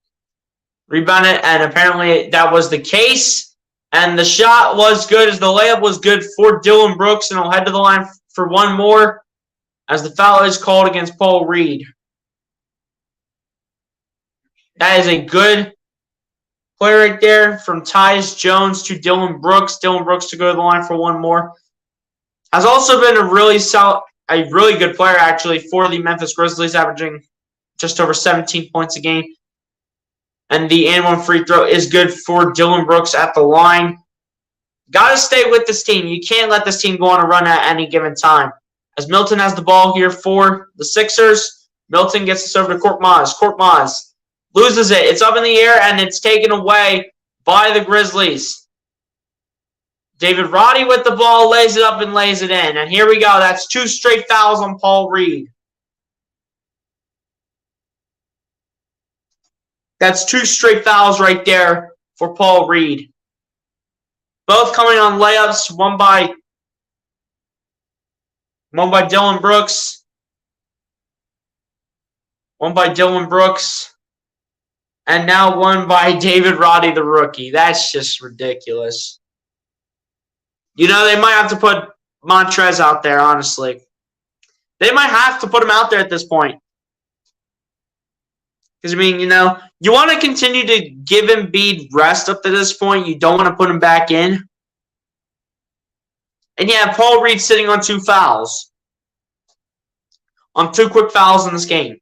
rebound it, and apparently that was the case. And the shot was good as the layup was good for Dylan Brooks, and he'll head to the line for one more as the foul is called against Paul Reed. That is a good play right there from Tyus Jones to Dylan Brooks. Dylan Brooks to go to the line for one more. Has also been a really good player actually for the Memphis Grizzlies, averaging just over 17 points a game. And the and one free throw is good for Dylan Brooks at the line. Got to stay with this team. You can't let this team go on a run at any given time. As Milton has the ball here for the Sixers, Milton gets this over to Korkmaz. Korkmaz loses it. It's up in the air, and it's taken away by the Grizzlies. David Roddy with the ball, lays it up and lays it in. And here we go. That's 2 straight fouls on Paul Reed. That's 2 straight fouls right there for Paul Reed. Both coming on layups, one by Dylan Brooks. One by Dylan Brooks. And now one by David Roddy, the rookie. That's just ridiculous. You know, they might have to put Montrez out there, honestly. They might have to put him out there at this point. Because, I mean, you know, you want to continue to give Embiid rest up to this point. You don't want to put him back in. And yeah, Paul Reed sitting on 2 fouls. On 2 quick fouls in this game.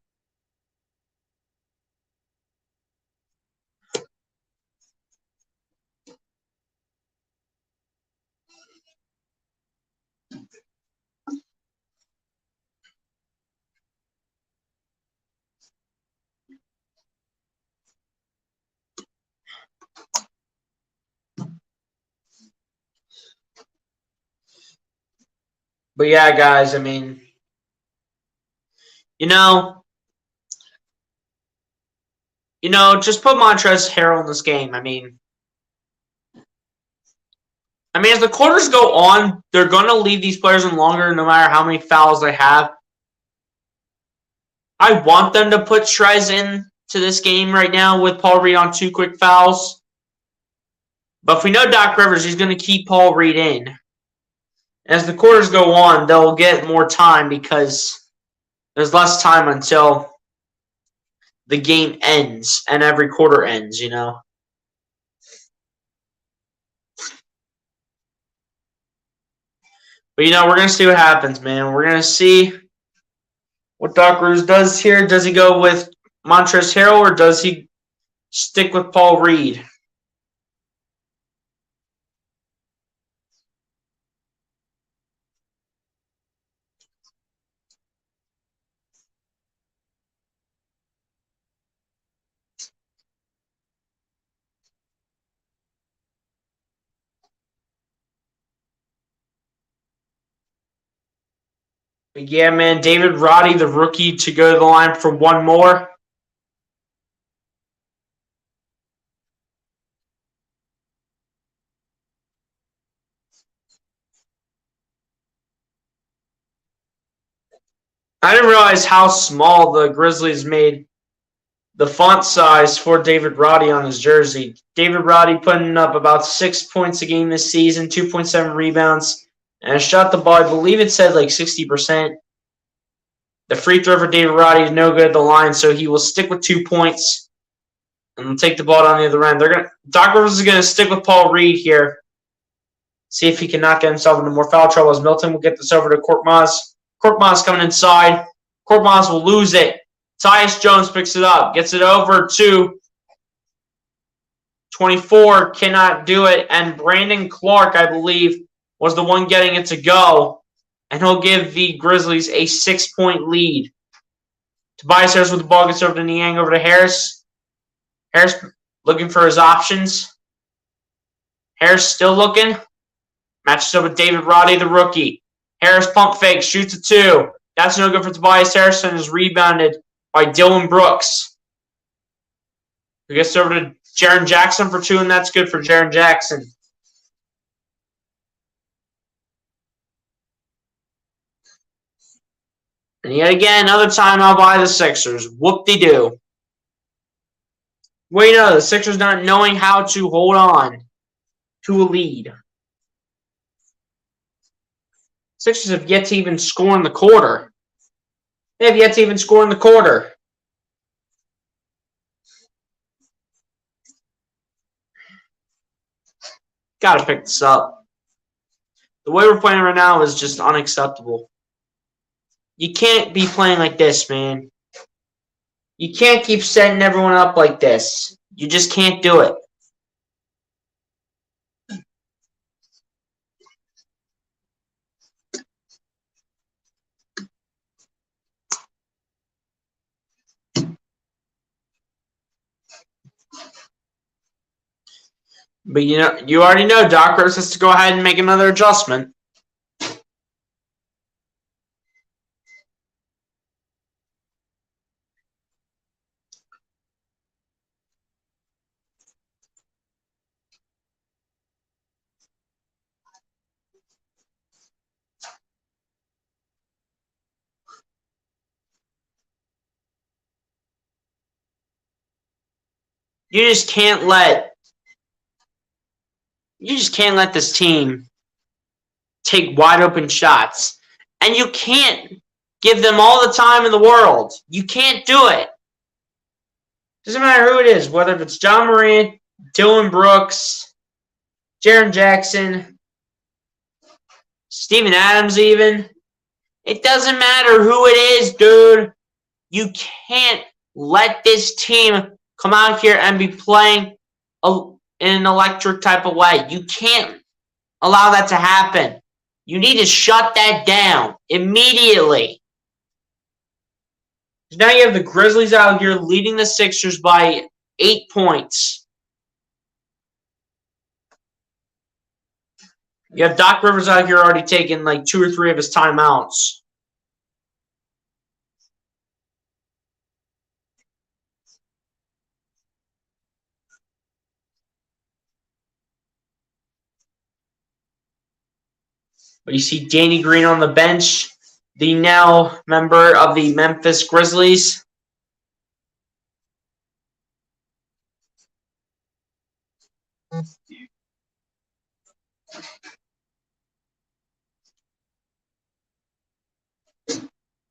But yeah, guys, I mean, you know, just put Montrezl Harrell in this game. I mean, as the quarters go on, they're going to leave these players in longer no matter how many fouls they have. I want them to put Trez in to this game right now with Paul Reed on 2 quick fouls. But if we know Doc Rivers, he's going to keep Paul Reed in. As the quarters go on, they'll get more time because there's less time until the game ends and every quarter ends, you know. But, you know, we're going to see what happens, man. We're going to see what Doc Rivers does here. Does he go with Montrezl Harrell or does he stick with Paul Reed? But yeah, man, David Roddy, the rookie, to go to the line for one more. I didn't realize how small the Grizzlies made the font size for David Roddy on his jersey. David Roddy putting up about 6 points a game this season, 2.7 rebounds, and shot the ball. I believe it said like 60%. The free throw for David Roddy is no good at the line, so he will stick with 2 points and take the ball down the other end. Doc Rivers is going to stick with Paul Reed here. See if he can not get himself into more foul trouble as Milton will get this over to Korkmaz. Korkmaz coming inside. Korkmaz will lose it. Tyus Jones picks it up. Gets it over to 24. Cannot do it. And Brandon Clark, I believe, was the one getting it to go. And he'll give the Grizzlies a 6-point lead. Tobias Harris with the ball gets over to Niang, over to Harris. Harris looking for his options. Harris still looking. Matches up with David Roddy, the rookie. Harris pump fake, shoots a 2. That's no good for Tobias Harris and is rebounded by Dylan Brooks. Who gets over to Jaren Jackson for 2, and that's good for Jaren Jackson. And yet again, another timeout by the Sixers. Whoop-de-doo. Well, you know, the Sixers not knowing how to hold on to a lead. Sixers have yet to even score in the quarter. They have yet to even score in the quarter. Got to pick this up. The way we're playing right now is just unacceptable. You can't be playing like this, man. You can't keep setting everyone up like this. You just can't do it. But you already know Doc Rivers has to go ahead and make another adjustment. You just can't let this team take wide open shots. And you can't give them all the time in the world. You can't do it. Doesn't matter who it is, whether it's John Morant, Dylan Brooks, Jaren Jackson, Steven Adams even. It doesn't matter who it is, dude. You can't let this team come out here and be playing in an electric type of way. You can't allow that to happen. You need to shut that down immediately. Now you have the Grizzlies out here leading the Sixers by 8 points. You have Doc Rivers out here already taking like 2 or 3 of his timeouts. But you see Danny Green on the bench, the now member of the Memphis Grizzlies.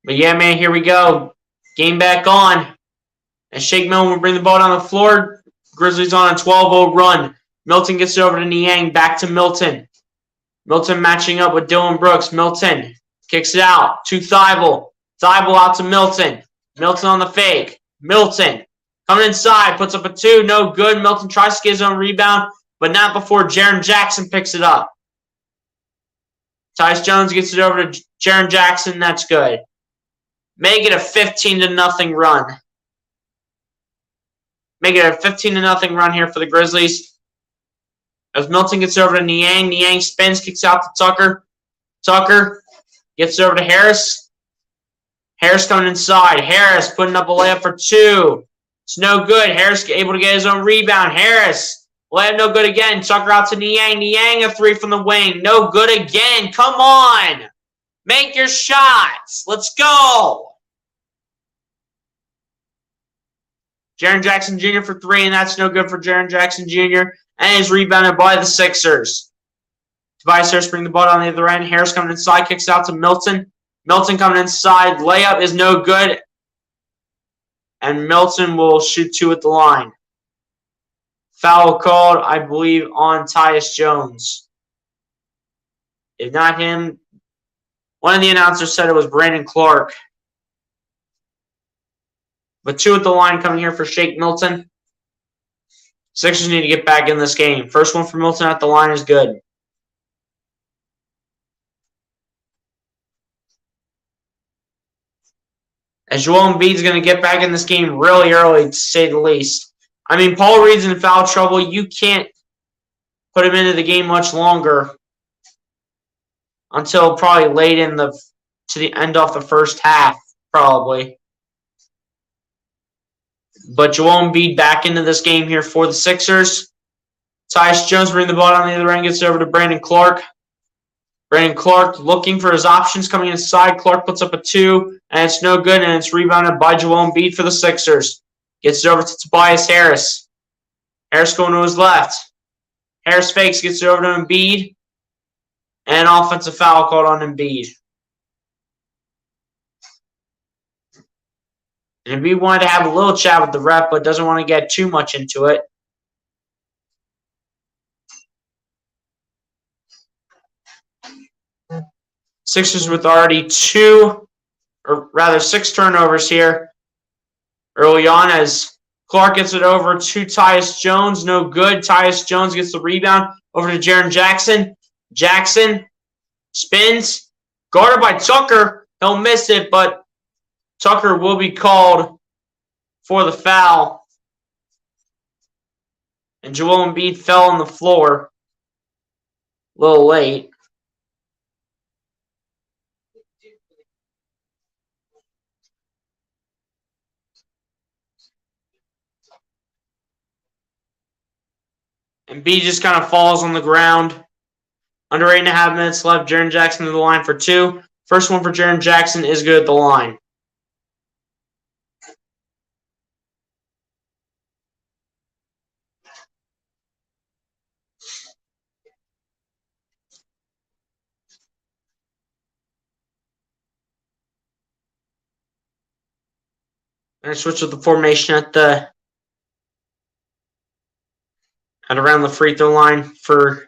But yeah, man, here we go. Game back on. And Shake Milton will bring the ball down the floor. Grizzlies on a 12-0 run. Milton gets it over to Niang. Back to Milton. Milton matching up with Dylan Brooks. Milton kicks it out to Thibault. Thibault out to Milton. Milton on the fake. Milton coming inside. Puts up a 2. No good. Milton tries to get his own rebound, but not before Jaren Jackson picks it up. Tyus Jones gets it over to Jaren Jackson. That's good. Make it a 15-0 run. Make it a 15-0 run here for the Grizzlies. As Milton gets over to Niang. Niang spins, kicks out to Tucker. Tucker gets over to Harris. Harris coming inside. Harris putting up a layup for 2. It's no good. Harris able to get his own rebound. Harris, layup no good again. Tucker out to Niang. Niang a 3 from the wing. No good again. Come on. Make your shots. Let's go. Jaren Jackson Jr. for 3, and that's no good for Jaren Jackson Jr. And is rebounded by the Sixers. Tobias Harris bring the ball on the other end. Harris coming inside, kicks out to Milton. Milton coming inside. Layup is no good. And Milton will shoot 2 at the line. Foul called, I believe, on Tyus Jones. If not him, one of the announcers said it was Brandon Clark. But 2 at the line coming here for Shake Milton. Sixers need to get back in this game. First one for Milton at the line is good. As Joel Embiid's going to get back in this game really early, to say the least. I mean, Paul Reed's in foul trouble. You can't put him into the game much longer until probably late to the end of the first half, probably. But Joel Embiid back into this game here for the Sixers. Tyus Jones bring the ball on the other end, gets it over to Brandon Clark. Brandon Clark looking for his options coming inside. Clark puts up a 2, and it's no good, and it's rebounded by Joel Embiid for the Sixers. Gets it over to Tobias Harris. Harris going to his left. Harris fakes, gets it over to Embiid. And offensive foul called on Embiid. And Embiid wanted to have a little chat with the ref, but doesn't want to get too much into it. Sixers with already 6 turnovers here early on as Clark gets it over to Tyus Jones. No good. Tyus Jones gets the rebound over to Jaren Jackson. Jackson spins. Guarded by Tucker. He'll miss it, but Tucker will be called for the foul. And Joel Embiid fell on the floor a little late. Embiid just kind of falls on the ground. Under 8.5 minutes left. Jaren Jackson to the line for 2. First one for Jaren Jackson is good at the line. They're going to switch with the formation at around the free throw line for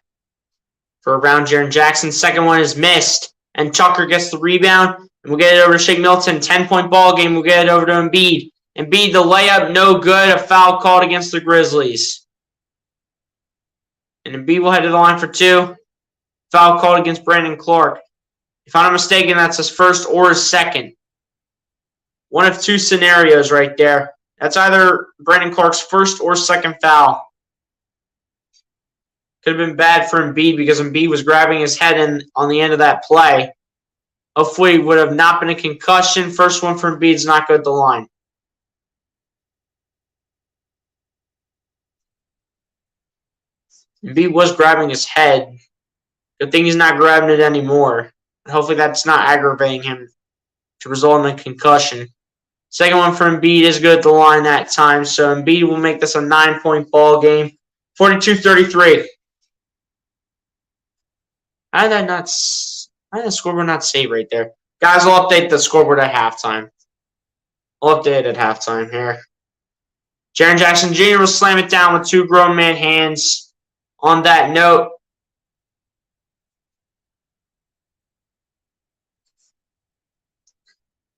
around Jaren Jackson. Second one is missed, and Tucker gets the rebound, and we'll get it over to Shake Milton. 10-point ball game. We'll get it over to Embiid. Embiid, the layup, no good. A foul called against the Grizzlies. And Embiid will head to the line for 2. Foul called against Brandon Clark. If I'm not mistaken, that's his first or his second. One of 2 scenarios right there. That's either Brandon Clark's first or second foul. Could have been bad for Embiid because Embiid was grabbing his head on the end of that play. Hopefully it would have not been a concussion. First one for Embiid's not good at the line. Embiid was grabbing his head. Good thing he's not grabbing it anymore. Hopefully that's not aggravating him to result in a concussion. Second one for Embiid is good at the line that time. So Embiid will make this a 9-point ball game. 42-33. How did the scoreboard not say right there? Guys, I'll update the scoreboard at halftime. I'll update it at halftime here. Jaren Jackson Jr. will slam it down with 2 grown man hands. On that note,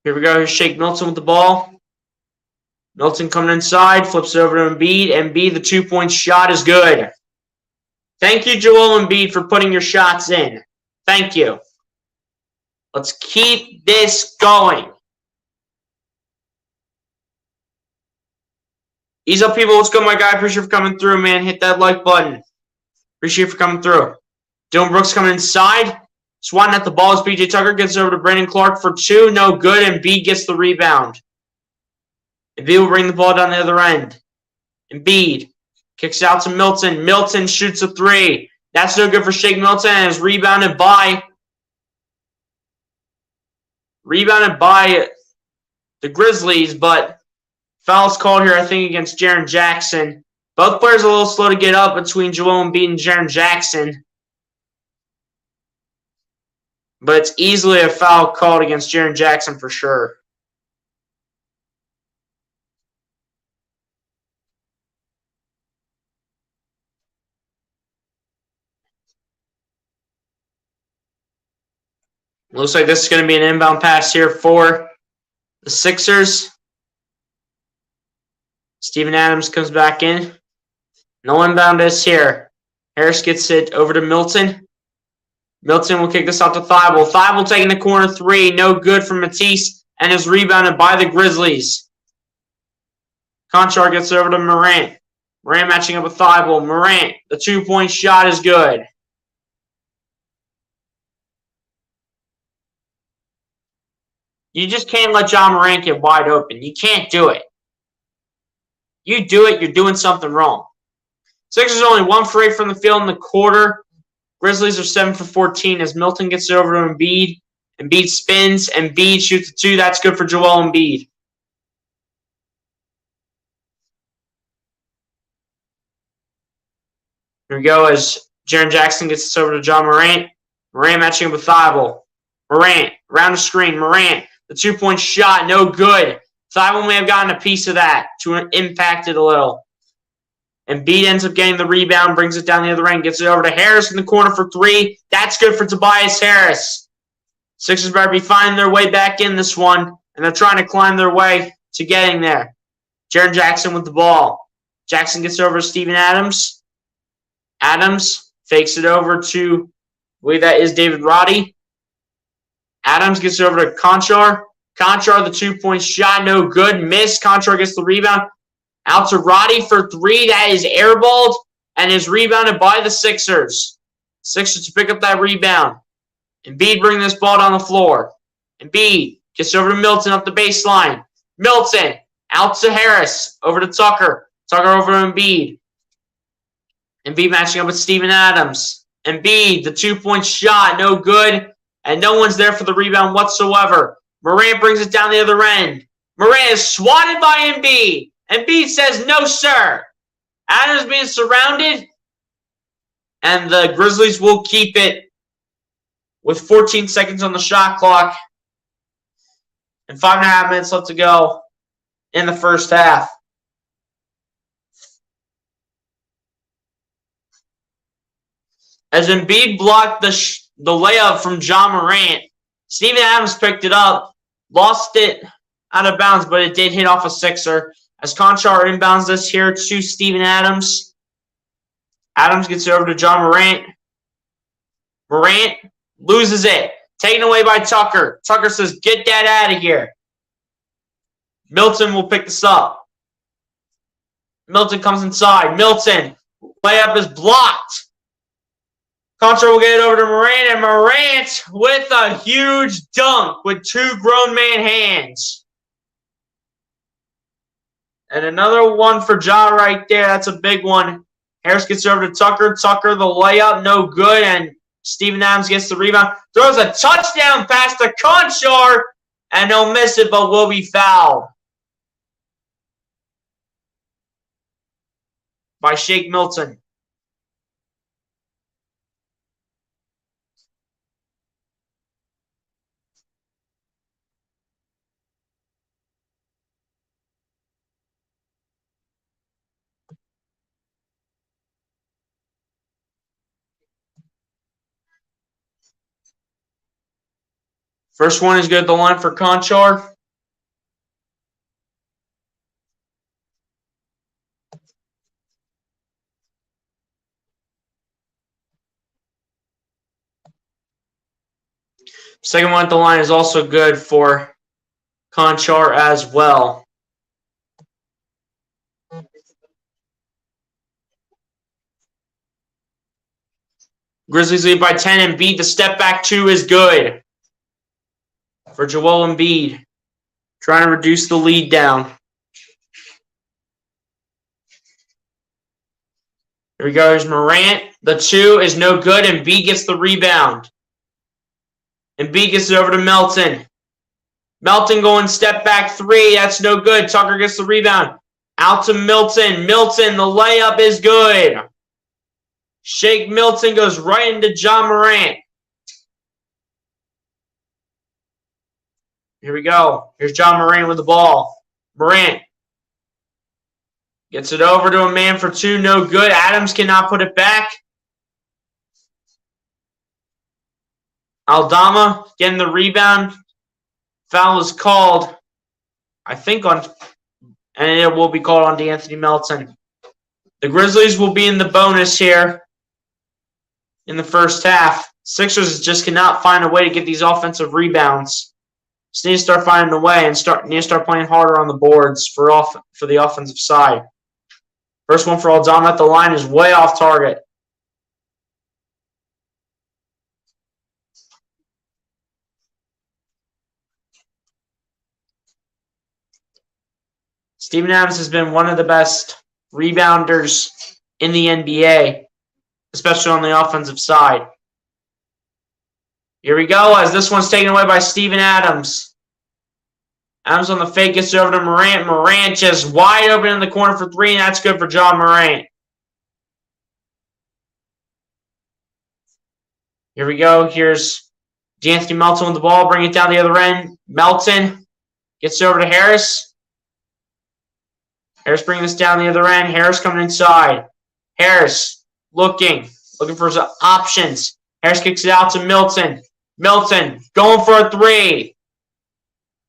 here we go. Here's Shake Milton with the ball. Milton coming inside, flips it over to Embiid. Embiid, the 2-point shot is good. Thank you, Joel Embiid, for putting your shots in. Thank you. Let's keep this going. Ease up, people. Let's go, my guy. Appreciate you for coming through, man. Hit that like button. Appreciate you for coming through. Dylan Brooks coming inside. Swatting at the ball as PJ Tucker gets over to Brandon Clark for 2. No good. Embiid gets the rebound. Embiid will bring the ball down the other end. Embiid kicks out to Milton. Milton shoots a 3. That's no good for Shake Milton and is rebounded by the Grizzlies, but Foul's called here, I think, against Jaren Jackson. Both players are a little slow to get up between Joel Embiid and Jaren Jackson. But it's easily a foul called against Jaren Jackson for sure. Looks like this is going to be an inbound pass here for the Sixers. Steven Adams comes back in. No inbound is here. Harris gets it over to Milton. Milton will kick this out to Thibault. Thibault taking the corner three. No good from Matisse, and is rebounded by the Grizzlies. Conchar gets it over to Morant. Morant matching up with Thibault. Morant, the two-point shot is good. You just can't let John Morant get wide open. You can't do it. You do it, you're doing something wrong. Sixers are only 1 for 8 from the field in the quarter. Grizzlies are 7 for 14 as Milton gets it over to Embiid. Embiid spins. Embiid shoots a 2. That's good for Joel Embiid. Here we go as Jaren Jackson gets this over to John Morant. Morant matching up with Thibault. Morant, around the screen. Morant, the two-point shot, no good. Thibault may have gotten a piece of that to impact it a little. Embiid ends up getting the rebound, brings it down the other end, gets it over to Harris in the corner for 3. That's good for Tobias Harris. Sixers better be finding their way back in this one, and they're trying to climb their way to getting there. Jaren Jackson with the ball. Jackson gets over to Steven Adams. Adams fakes it over to, I believe that is David Roddy. Adams gets it over to Conchar. Conchar, the two-point shot, no good. Miss. Conchar gets the rebound. Out to Roddy for 3. That is airballed and is rebounded by the Sixers. Sixers to pick up that rebound. Embiid bringing this ball down the floor. Embiid gets over to Milton up the baseline. Milton out to Harris. Over to Tucker. Tucker over to Embiid. Embiid matching up with Steven Adams. Embiid, the two-point shot, no good. And no one's there for the rebound whatsoever. Morant brings it down the other end. Morant is swatted by Embiid. Embiid says, no, sir. Adams being surrounded. And the Grizzlies will keep it with 14 seconds on the shot clock. And 5.5 minutes left to go in the first half. As Embiid blocked the layup from John Morant, Steven Adams picked it up, lost it out of bounds, but it did hit off a Sixer. As Conchar inbounds this here to Steven Adams. Adams gets it over to John Morant. Morant loses it. Taken away by Tucker. Tucker says, get that out of here. Milton will pick this up. Milton comes inside. Milton, layup is blocked. Conchar will get it over to Morant, and Morant with a huge dunk with 2 grown man hands. And another one for Ja right there. That's a big one. Harris gets it over to Tucker. Tucker, the layup, no good. And Steven Adams gets the rebound. Throws a touchdown pass to Conchar. And he'll miss it, but will be fouled by Shake Milton. First one is good at the line for Conchar. Second one at the line is also good for Conchar as well. Grizzlies lead by 10. Embiid, the step back 2 is good for Joel Embiid. Trying to reduce the lead down. Here we go. Here's Morant. The 2 is no good. Embiid gets the rebound. Embiid gets it over to Milton. Melton going step back three. That's no good. Tucker gets the rebound. Out to Milton. Milton, the layup is good. Shake Milton goes right into John Morant. Here we go. Here's John Morant with the ball. Morant gets it over to a man for two. No good. Adams cannot put it back. Aldama getting the rebound. Foul is called, I think, and it will be called on DeAnthony Melton. The Grizzlies will be in the bonus here in the first half. Sixers just cannot find a way to get these offensive rebounds. Just need to start finding a way and need to start playing harder on the boards for the offensive side. First one for Aldama at the line is way off target. Steven Adams has been one of the best rebounders in the NBA, especially on the offensive side. Here we go as this one's taken away by Steven Adams. Adams on the fake gets over to Morant. Morant just wide open in the corner for three, and that's good for John Morant. Here we go. Here's DeAnthony Melton with the ball. Bring it down the other end. Melton gets over to Harris. Harris bringing this down the other end. Harris coming inside. Harris looking for his options. Harris kicks it out to Milton. Milton going for a three.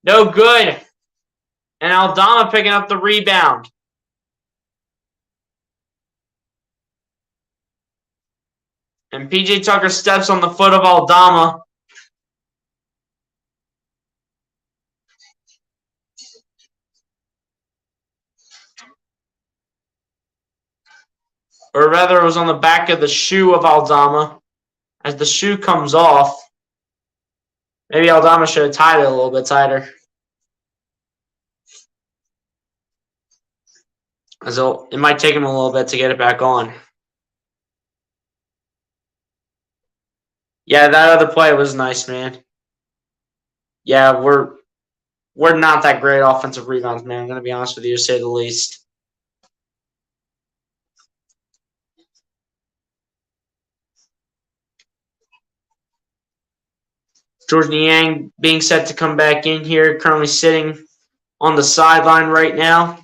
No good. And Aldama picking up the rebound. And P.J. Tucker steps on the foot of Aldama. Or rather, it was on the back of the shoe of Aldama. As the shoe comes off, maybe Aldama should have tied it a little bit tighter. As it might take him a little bit to get it back on. Yeah, that other play was nice, man. Yeah, we're not that great offensive rebounds, man. I'm going to be honest with you, to say the least. George Niang being set to come back in here, currently sitting on the sideline right now.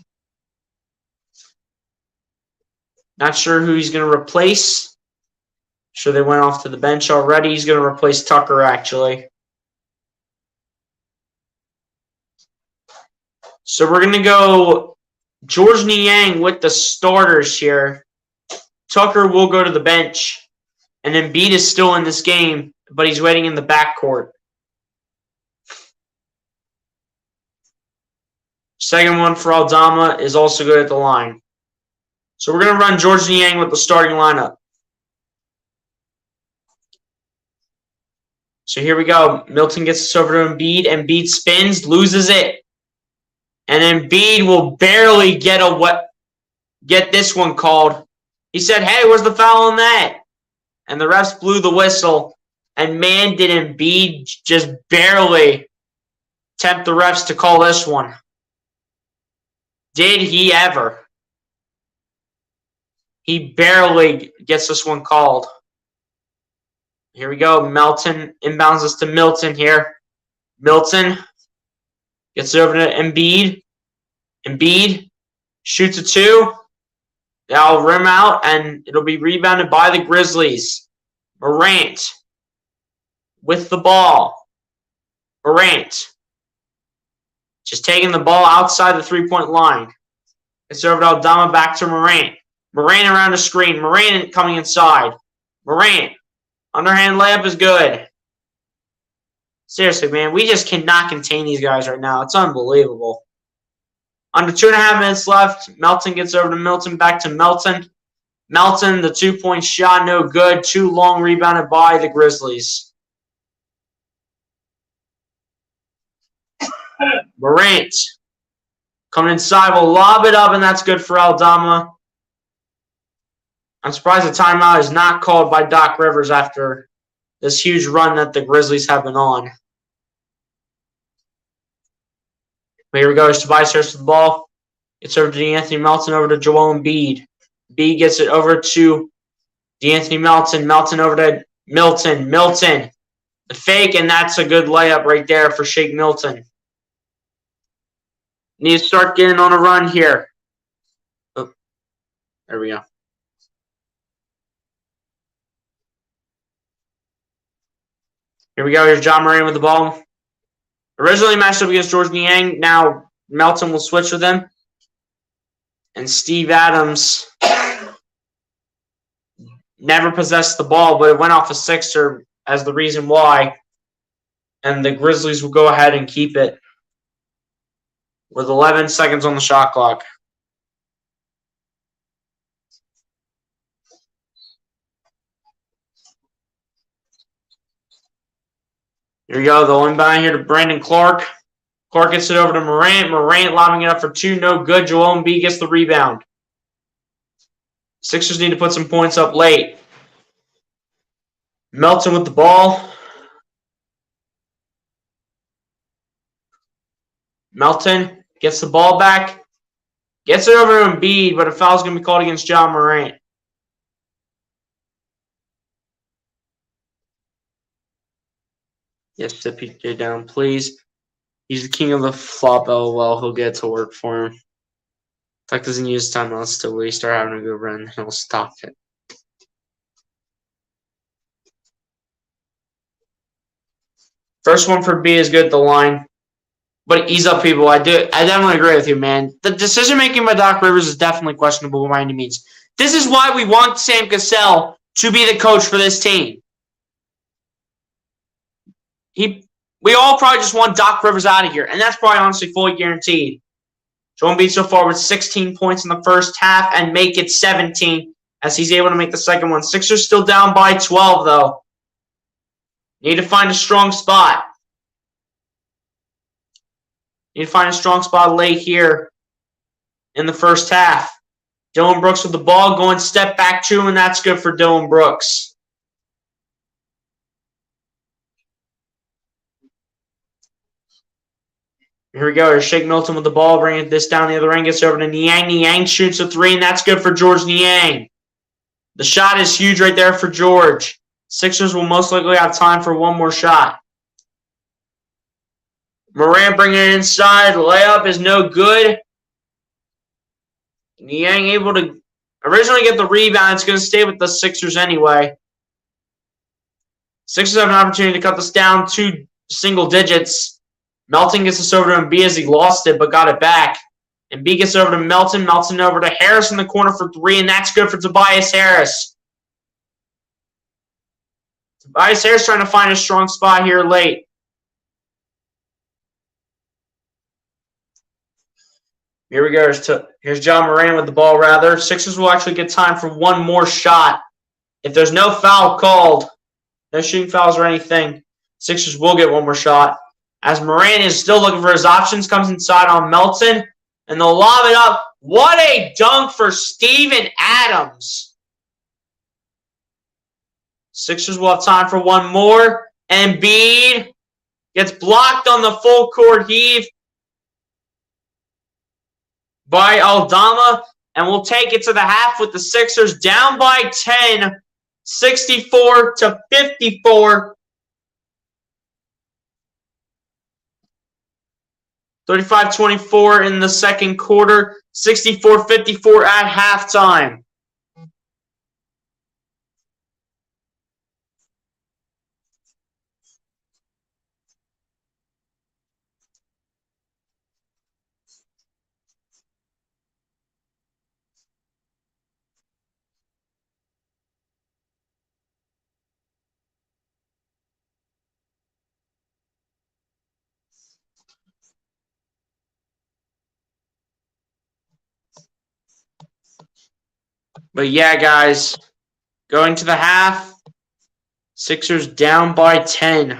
Not sure who he's going to replace. Sure they went off to the bench already. He's going to replace Tucker, actually. So we're going to go George Niang with the starters here. Tucker will go to the bench. And Embiid is still in this game, but he's waiting in the backcourt. Second one for Aldama is also good at the line. So we're going to run George Niang with the starting lineup. So here we go. Milton gets this over to Embiid. Embiid spins, loses it. And Embiid will barely get this one called. He said, hey, where's the foul on that? And the refs blew the whistle. And man, did Embiid just barely tempt the refs to call this one. Did he ever? He barely gets this one called. Here we go. Melton inbounds us to Milton here. Milton gets it over to Embiid. Embiid shoots a two. That'll rim out, and it'll be rebounded by the Grizzlies. Morant with the ball. Morant just taking the ball outside the three-point line. It's over to Aldama, back to Morant. Morant around the screen. Morant coming inside. Morant. Underhand layup is good. Seriously, man, we just cannot contain these guys right now. It's unbelievable. Under 2.5 minutes left, Melton gets over to Milton, back to Melton. Melton, the two-point shot, no good. Too long, rebounded by the Grizzlies. Morant coming inside, will lob it up, and that's good for Aldama. I'm surprised the timeout is not called by Doc Rivers after this huge run that the Grizzlies have been on. Here we go. There's Tobias Harris with the ball. It's over to DeAnthony Melton, over to Joel Embiid. Embiid gets it over to DeAnthony Melton. Melton over to Milton. Milton. The fake, and that's a good layup right there for Shake Milton. Need to start getting on a run here. Oh, there we go. Here we go. Here's John Moran with the ball. Originally matched up against George Niang. Now Melton will switch with him. And Steve Adams never possessed the ball, but it went off a Sixer as the reason why. And the Grizzlies will go ahead and keep it with 11 seconds on the shot clock. Here we go. The inbound here to Brandon Clark. Clark gets it over to Morant. Morant lobbing it up for two. No good. Joel Embiid gets the rebound. Sixers need to put some points up late. Melton with the ball. Melton gets the ball back. Gets it over to Embiid, but a foul's going to be called against John Morant. Yes, sit PJ down, please. He's the king of the flop. LOL. He'll get to work for him. Tuck doesn't use timeouts till we start having a good run. He'll stop it. First one for B is good at the line. But ease up, people. I definitely agree with you, man. The decision making by Doc Rivers is definitely questionable by any means. This is why we want Sam Cassell to be the coach for this team. We all probably just want Doc Rivers out of here, and that's probably honestly fully guaranteed. Joel Embiid so far with 16 points in the first half and make it 17 as he's able to make the second one. Sixers still down by 12, though. Need to find a strong spot. Need to find a strong spot late here in the first half. Dylan Brooks with the ball, going step back two, and that's good for Dylan Brooks. Here we go. Here's Shake Milton with the ball, bringing this down the other end, gets over to Niang. Niang shoots a three, and that's good for George Niang. The shot is huge right there for George. Sixers will most likely have time for one more shot. Morant bringing it inside. Layup is no good. Niang able to originally get the rebound. It's going to stay with the Sixers anyway. Sixers have an opportunity to cut this down to single digits. Melton gets this over to Embiid as he lost it but got it back. Embiid gets over to Melton. Melton over to Harris in the corner for three, and that's good for Tobias Harris. Tobias Harris trying to find a strong spot here late. Here we go. Here's John Moran with the ball, rather. Sixers will actually get time for one more shot. If there's no foul called, no shooting fouls or anything, Sixers will get one more shot. As Moran is still looking for his options, comes inside on Melton, and they'll lob it up. What a dunk for Steven Adams. Sixers will have time for one more. Embiid gets blocked on the full court heave by Aldama, and we'll take it to the half with the Sixers down by 10, 64-54. 35-24 in the second quarter, 64-54 at halftime. But yeah, guys, going to the half, Sixers down by 10.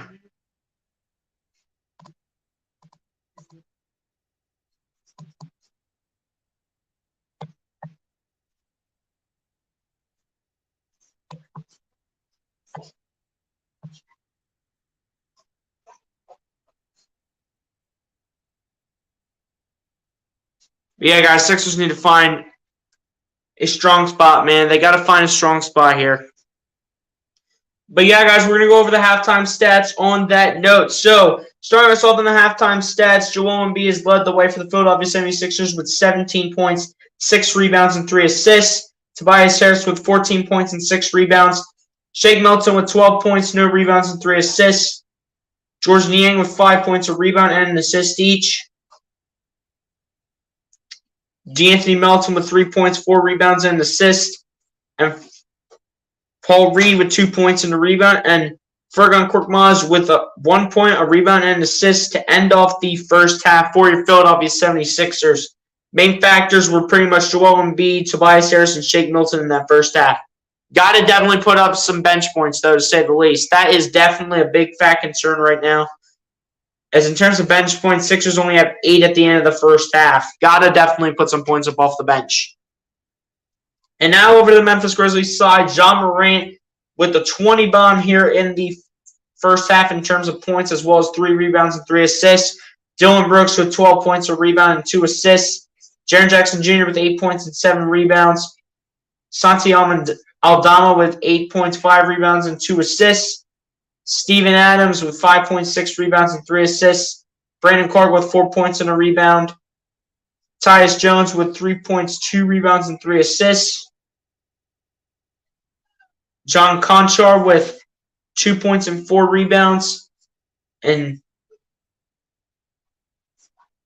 But yeah, guys, Sixers need to find a strong spot, man. They got to find a strong spot here. But yeah, guys, we're going to go over the halftime stats on that note. So, starting us off in the halftime stats, Joel Embiid has led the way for the Philadelphia 76ers with 17 points, 6 rebounds, and 3 assists. Tobias Harris with 14 points and 6 rebounds. Shake Milton with 12 points, no rebounds, and 3 assists. George Niang with 5 points, a rebound, and an assist each. D'Anthony Melton with 3 points, 4 rebounds, and an assist. And Paul Reed with 2 points and a rebound. And Furkan Korkmaz with 1 point, a rebound, and an assist to end off the first half for your Philadelphia 76ers. Main factors were pretty much Joel Embiid, Tobias Harris, and Shake Milton in that first half. Got to definitely put up some bench points, though, to say the least. That is definitely a big fat concern right now. As in terms of bench points, Sixers only have 8 at the end of the first half. Got to definitely put some points up off the bench. And now over to the Memphis Grizzlies side, Ja Morant with the 20 bomb here in the first half in terms of points, as well as 3 rebounds and 3 assists. Dylan Brooks with 12 points, a rebound, and 2 assists. Jaren Jackson Jr. with 8 points and 7 rebounds. Santi Aldama with 8 points, 5 rebounds, and 2 assists. Steven Adams with 5.6 rebounds and 3 assists. Brandon Clark with 4 points and a rebound. Tyus Jones with 3 points, 2 rebounds, and 3 assists. John Conchar with 2 points and 4 rebounds. And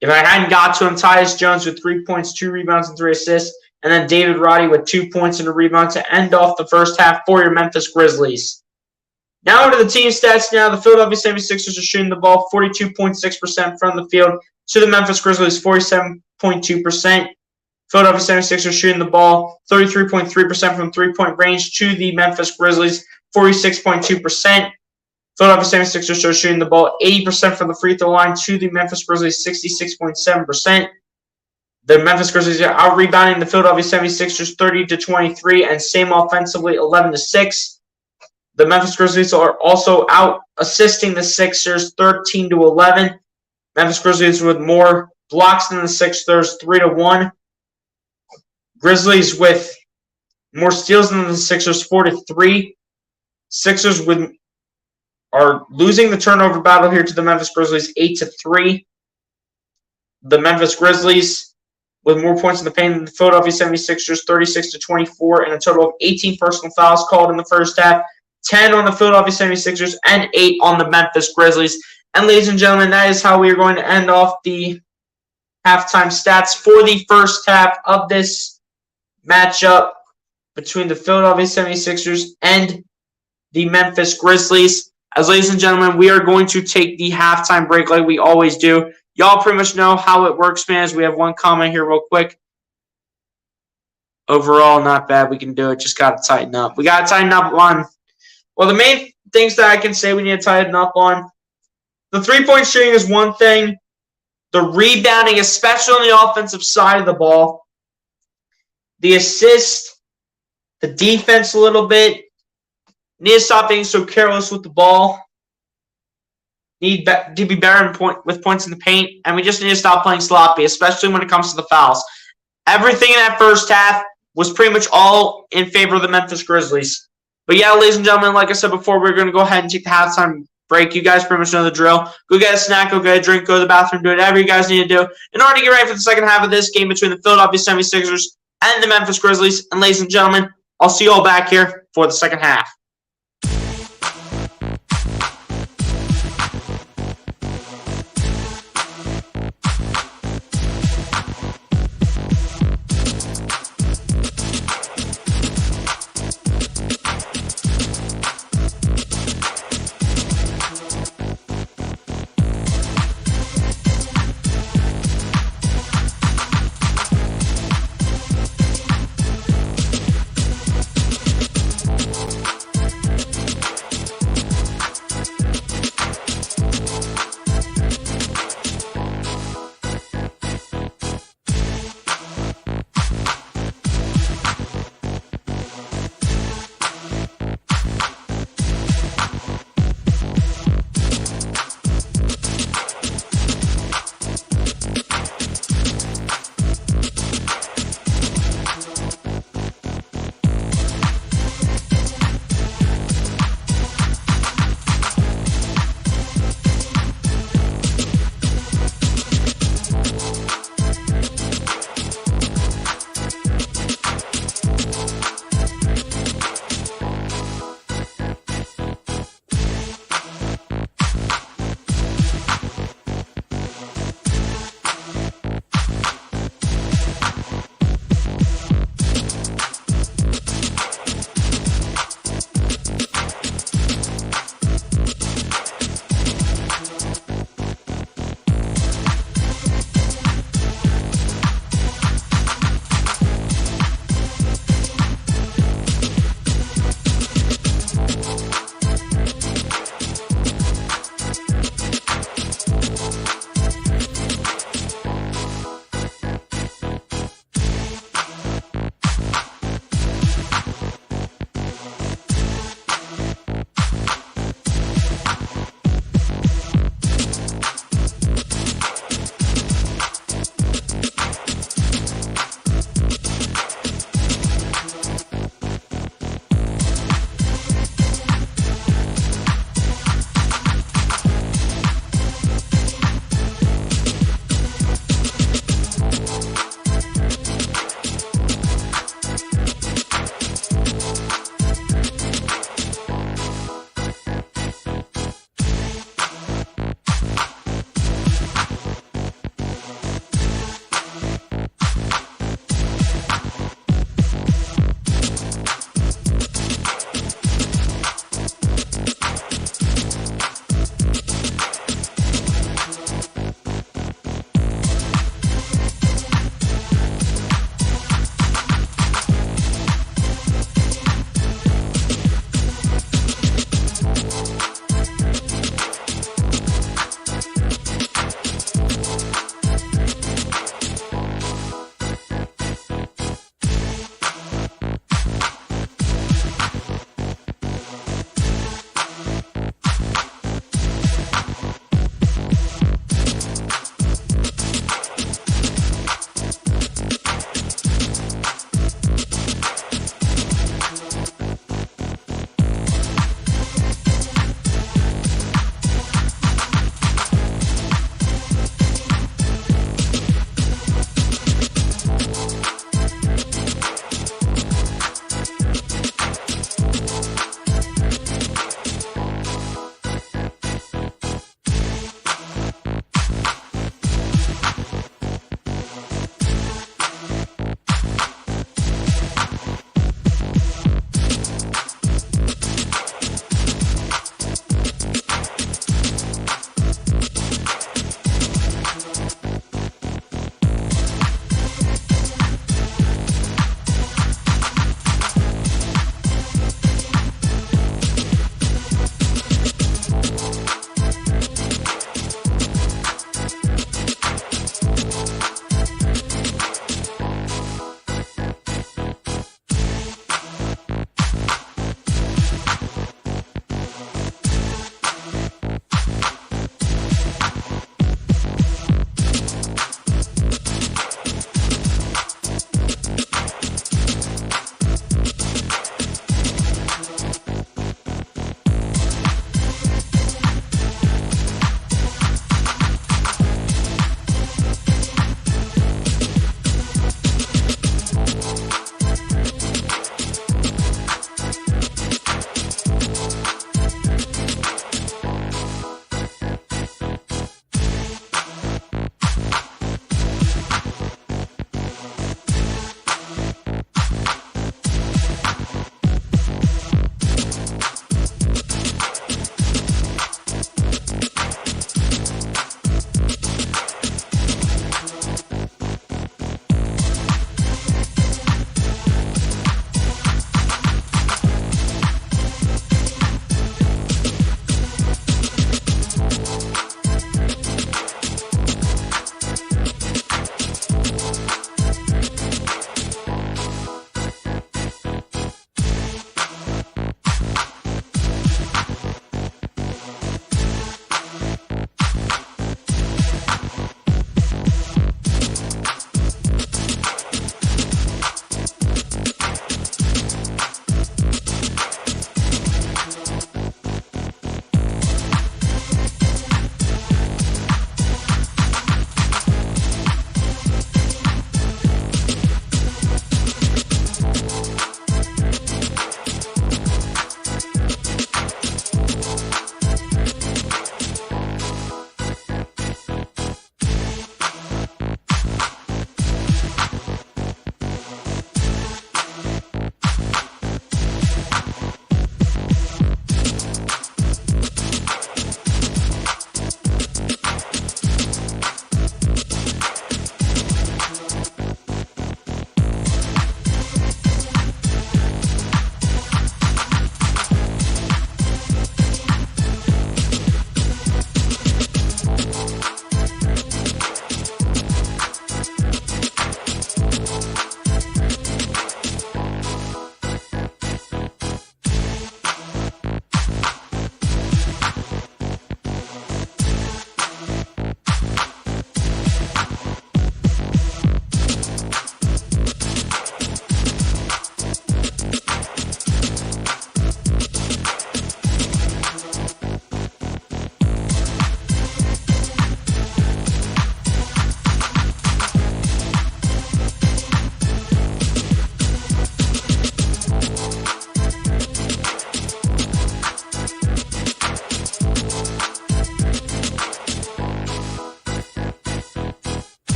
if I hadn't got to him, Tyus Jones with 3 points, 2 rebounds, and 3 assists. And then David Roddy with 2 points and a rebound to end off the first half for your Memphis Grizzlies. Now over to the team stats now. The Philadelphia 76ers are shooting the ball 42.6% from the field to the Memphis Grizzlies 47.2%. Philadelphia 76ers shooting the ball 33.3% from three-point range to the Memphis Grizzlies 46.2%. Philadelphia 76ers are shooting the ball 80% from the free throw line to the Memphis Grizzlies 66.7%. The Memphis Grizzlies are out-rebounding the Philadelphia 76ers 30-23 and same offensively 11-6. The Memphis Grizzlies are also out-assisting the Sixers 13-11. Memphis Grizzlies with more blocks than the Sixers 3-1. Grizzlies with more steals than the Sixers 4-3. Sixers are losing the turnover battle here to the Memphis Grizzlies 8-3. The Memphis Grizzlies with more points in the paint than the Philadelphia 76ers, 36-24, and a total of 18 personal fouls called in the first half, 10 on the Philadelphia 76ers, and 8 on the Memphis Grizzlies. And ladies and gentlemen, that is how we are going to end off the halftime stats for the first half of this matchup between the Philadelphia 76ers and the Memphis Grizzlies. As ladies and gentlemen, we are going to take the halftime break like we always do. Y'all pretty much know how it works, man. As we have one comment here real quick. Overall, not bad. We can do it. Just got to tighten up. We got to tighten up on, well, the main things that I can say we need to tighten up on. The three-point shooting is one thing. The rebounding, especially on the offensive side of the ball. The assist, the defense a little bit. Need to stop being so careless with the ball. Need to be better with points in the paint. And we just need to stop playing sloppy, especially when it comes to the fouls. Everything in that first half was pretty much all in favor of the Memphis Grizzlies. But yeah, ladies and gentlemen, like I said before, we're going to go ahead and take the halftime break. You guys pretty much know the drill. Go get a snack, go get a drink, go to the bathroom, do whatever you guys need to do in order to get ready for the second half of this game between the Philadelphia 76ers and the Memphis Grizzlies. And ladies and gentlemen, I'll see you all back here for the second half.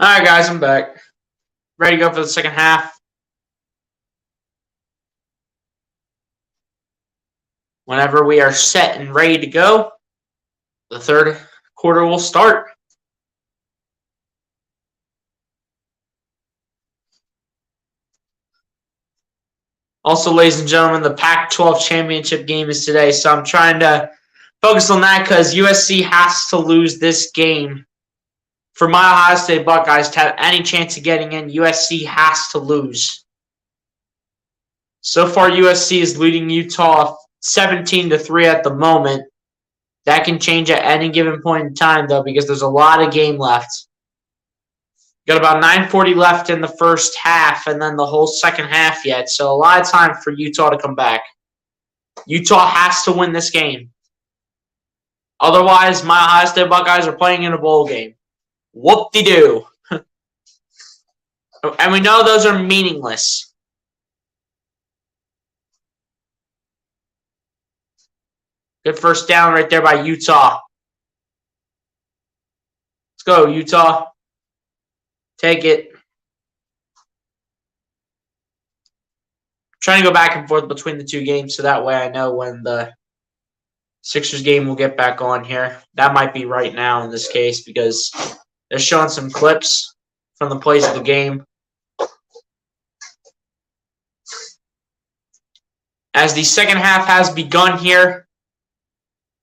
Alright, guys, I'm back. Ready to go for the second half. Whenever we are set and ready to go, the third quarter will start. Also, ladies and gentlemen, the Pac-12 championship game is today, so I'm trying to focus on that because USC has to lose this game. For my Ohio State Buckeyes to have any chance of getting in, USC has to lose. So far, USC is leading Utah 17-3 at the moment. That can change at any given point in time, though, because there's a lot of game left. Got about 9:40 left in the first half, and then the whole second half yet. So a lot of time for Utah to come back. Utah has to win this game. Otherwise, my Ohio State Buckeyes are playing in a bowl game. Whoop-de-doo. And we know those are meaningless. Good first down right there by Utah. Let's go, Utah. Take it. Trying to go back and forth between the two games so that way I know when the Sixers game will get back on here. That might be right now in this case because they're showing some clips from the plays of the game. As the second half has begun here,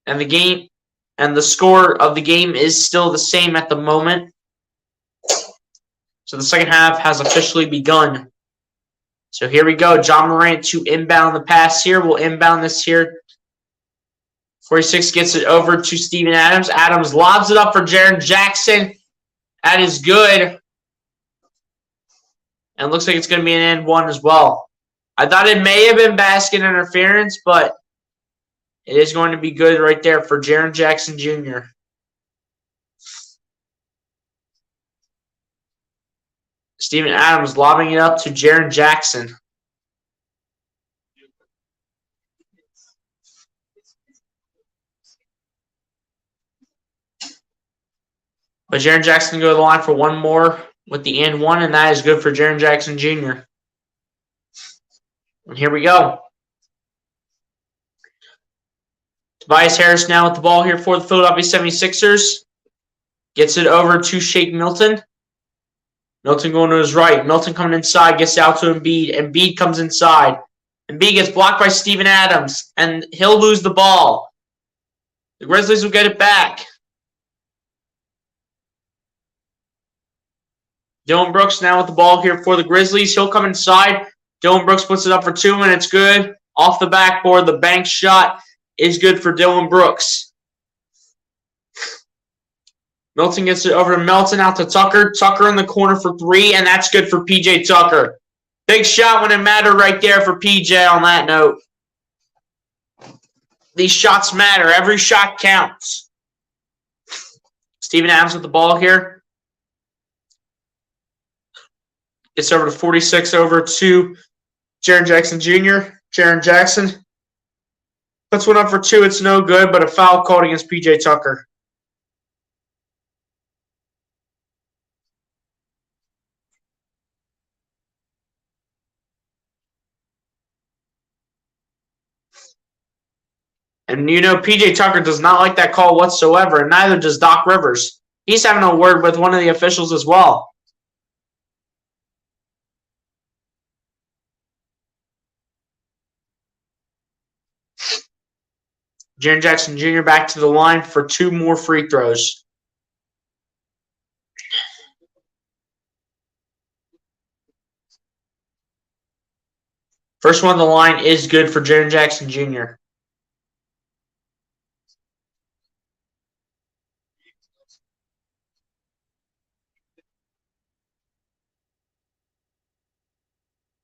and the score of the game is still the same at the moment. So the second half has officially begun. So here we go. John Morant to inbound the pass here. We'll inbound this here. 46 gets it over to Steven Adams. Adams lobs it up for Jaren Jackson. That is good. And it looks like it's going to be an and one as well. I thought it may have been basket interference, but it is going to be good right there for Jaren Jackson Jr. Steven Adams lobbing it up to Jaren Jackson. But Jaren Jackson go to the line for one more with the and one, and that is good for Jaren Jackson Jr. And here we go. Tobias Harris now with the ball here for the Philadelphia 76ers. Gets it over to Shake Milton. Milton going to his right. Milton coming inside, gets out to Embiid. Embiid comes inside. Embiid gets blocked by Steven Adams, and he'll lose the ball. The Grizzlies will get it back. Dylan Brooks now with the ball here for the Grizzlies. He'll come inside. Dylan Brooks puts it up for two, and it's good. Off the backboard, the bank shot is good for Dylan Brooks. Milton gets it over to Melton, out to Tucker. Tucker in the corner for three, and that's good for P.J. Tucker. Big shot when it mattered right there for P.J. on that note. These shots matter. Every shot counts. Steven Adams with the ball here. Gets over to 46, over to Jaren Jackson Jr. Jaren Jackson puts one up for two. It's no good, but a foul called against P.J. Tucker. And you know, P.J. Tucker does not like that call whatsoever, and neither does Doc Rivers. He's having a word with one of the officials as well. Jaren Jackson Jr. back to the line for two more free throws. First one on the line is good for Jaren Jackson Jr.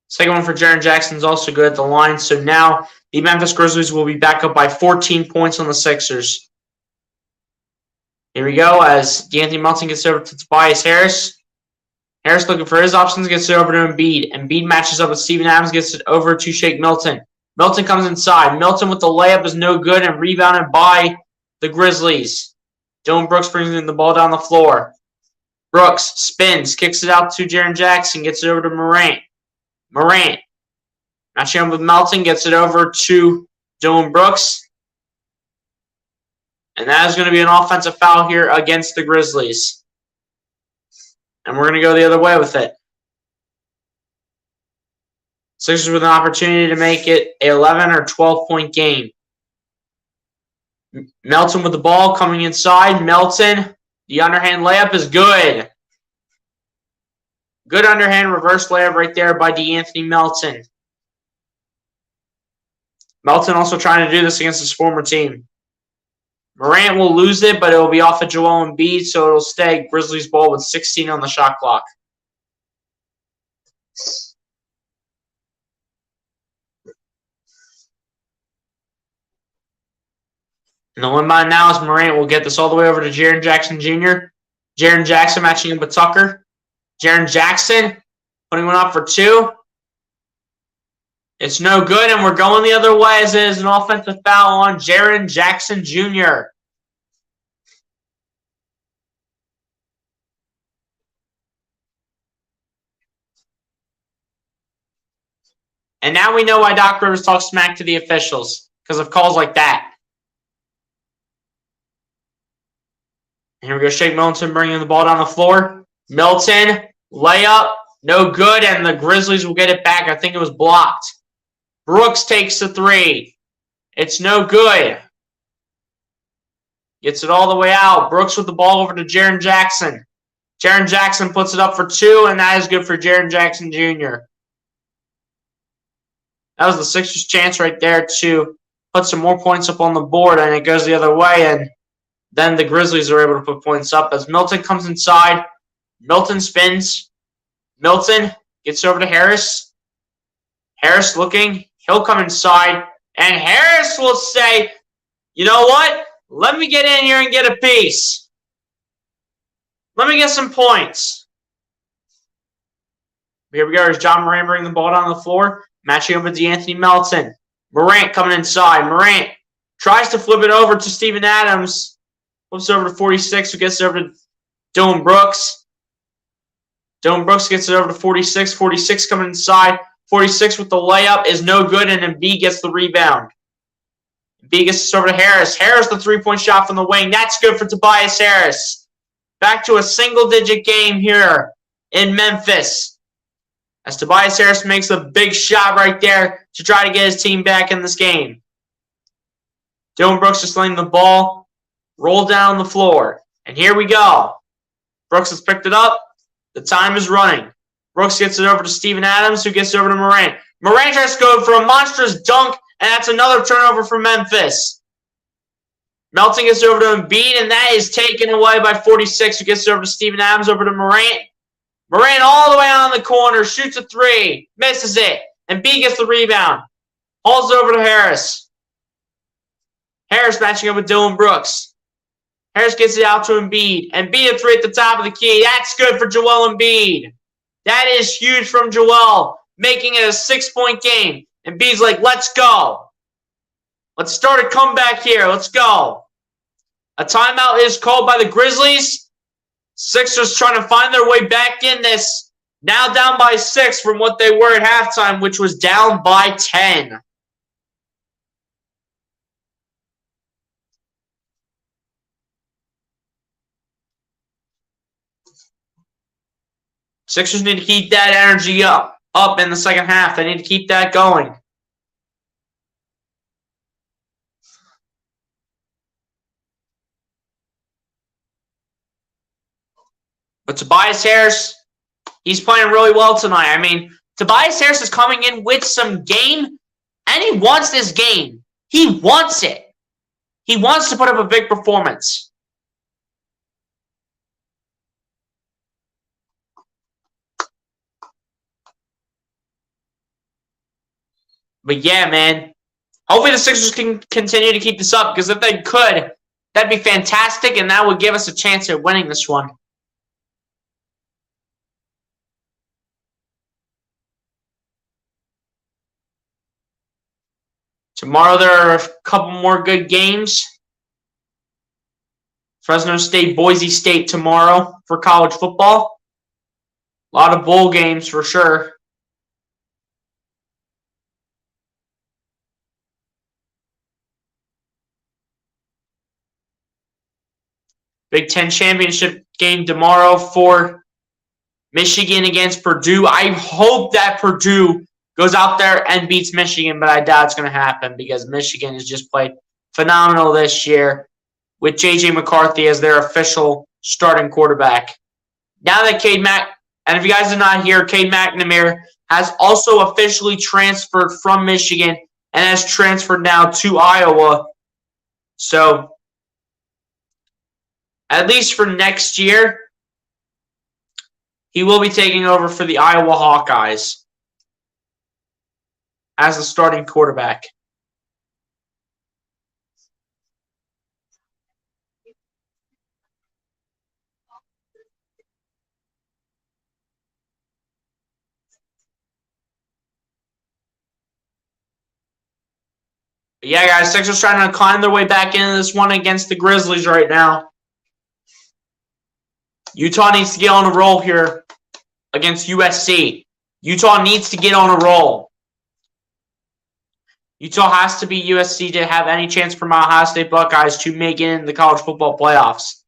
Second one for Jaren Jackson is also good at the line. So now the Memphis Grizzlies will be back up by 14 points on the Sixers. Here we go as D'Anthony Melton gets over to Tobias Harris. Harris looking for his options, gets it over to Embiid. Embiid matches up with Steven Adams, gets it over to Shake Milton. Milton comes inside. Milton with the layup is no good and rebounded by the Grizzlies. Dylan Brooks brings in the ball down the floor. Brooks spins, kicks it out to Jaren Jackson, gets it over to Morant. Morant, matching up with Melton, gets it over to Dillon Brooks. And that is going to be an offensive foul here against the Grizzlies. And we're going to go the other way with it. Sixers with an opportunity to make it an 11 or 12-point game. Melton with the ball coming inside. Melton, the underhand layup is good. Good underhand reverse layup right there by DeAnthony Melton. Melton also trying to do this against his former team. Morant will lose it, but it will be off of Joel Embiid, so it will stay Grizzlies ball with 16 on the shot clock. And the win by now is Morant will get this all the way over to Jaren Jackson Jr. Jaren Jackson matching up with Tucker. Jaren Jackson putting one up for two. It's no good, and we're going the other way as it is an offensive foul on Jaren Jackson Jr. And now we know why Doc Rivers talks smack to the officials, because of calls like that. And here we go, Shake Milton bringing the ball down the floor. Milton, layup, no good, and the Grizzlies will get it back. I think it was blocked. Brooks takes the three. It's no good. Gets it all the way out. Brooks with the ball over to Jaren Jackson. Jaren Jackson puts it up for two, and that is good for Jaren Jackson Jr. That was the Sixers' chance right there to put some more points up on the board, and it goes the other way, and then the Grizzlies are able to put points up as Milton comes inside. Milton spins. Milton gets over to Harris. Harris looking. He'll come inside, and Harris will say, you know what? Let me get in here and get a piece. Let me get some points. Here we go. There's John Morant bringing the ball down the floor, matching up with DeAnthony Melton. Morant coming inside. Morant tries to flip it over to Steven Adams. Flips over to 46, who gets it over to Dillon Brooks. Dillon Brooks gets it over to 46. 46 coming inside. 46 with the layup is no good, and Embiid gets the rebound. Embiid gets this over to Harris. Harris, the three-point shot from the wing. That's good for Tobias Harris. Back to a single-digit game here in Memphis, as Tobias Harris makes a big shot right there to try to get his team back in this game. Dillon Brooks just letting the ball roll down the floor. And here we go. Brooks has picked it up. The time is running. Brooks gets it over to Steven Adams, who gets it over to Morant. Morant tries to go for a monstrous dunk, and that's another turnover for Memphis. Melton gets it over to Embiid, and that is taken away by 46, who gets it over to Steven Adams, over to Morant. Morant all the way on the corner, shoots a three, misses it. Embiid gets the rebound. Hauls it over to Harris. Harris matching up with Dillon Brooks. Harris gets it out to Embiid. Embiid a three at the top of the key. That's good for Joel Embiid. That is huge from Joel, making it a 6-point game. Embiid's like, let's go. Let's start a comeback here. Let's go. A timeout is called by the Grizzlies. Sixers trying to find their way back in this. Now down by 6 from what they were at halftime, which was down by 10. Sixers need to keep that energy up in the second half. They need to keep that going. But Tobias Harris, he's playing really well tonight. I mean, Tobias Harris is coming in with some game, and he wants this game. He wants it. He wants to put up a big performance. But yeah, man, hopefully the Sixers can continue to keep this up, because if they could, that'd be fantastic, and that would give us a chance at winning this one. Tomorrow there are a couple more good games. Fresno State, Boise State tomorrow for college football. A lot of bowl games for sure. Big Ten championship game tomorrow for Michigan against Purdue. I hope that Purdue goes out there and beats Michigan, but I doubt it's going to happen because Michigan has just played phenomenal this year with J.J. McCarthy as their official starting quarterback. Now that and if you guys are not here, Cade McNamara has also officially transferred from Michigan and has transferred now to Iowa. So, at least for next year, he will be taking over for the Iowa Hawkeyes as the starting quarterback. But yeah, guys, Sixers trying to climb their way back into this one against the Grizzlies right now. Utah needs to get on a roll here against USC. Utah needs to get on a roll. Utah has to beat USC to have any chance for my Ohio State Buckeyes to make it in the college football playoffs.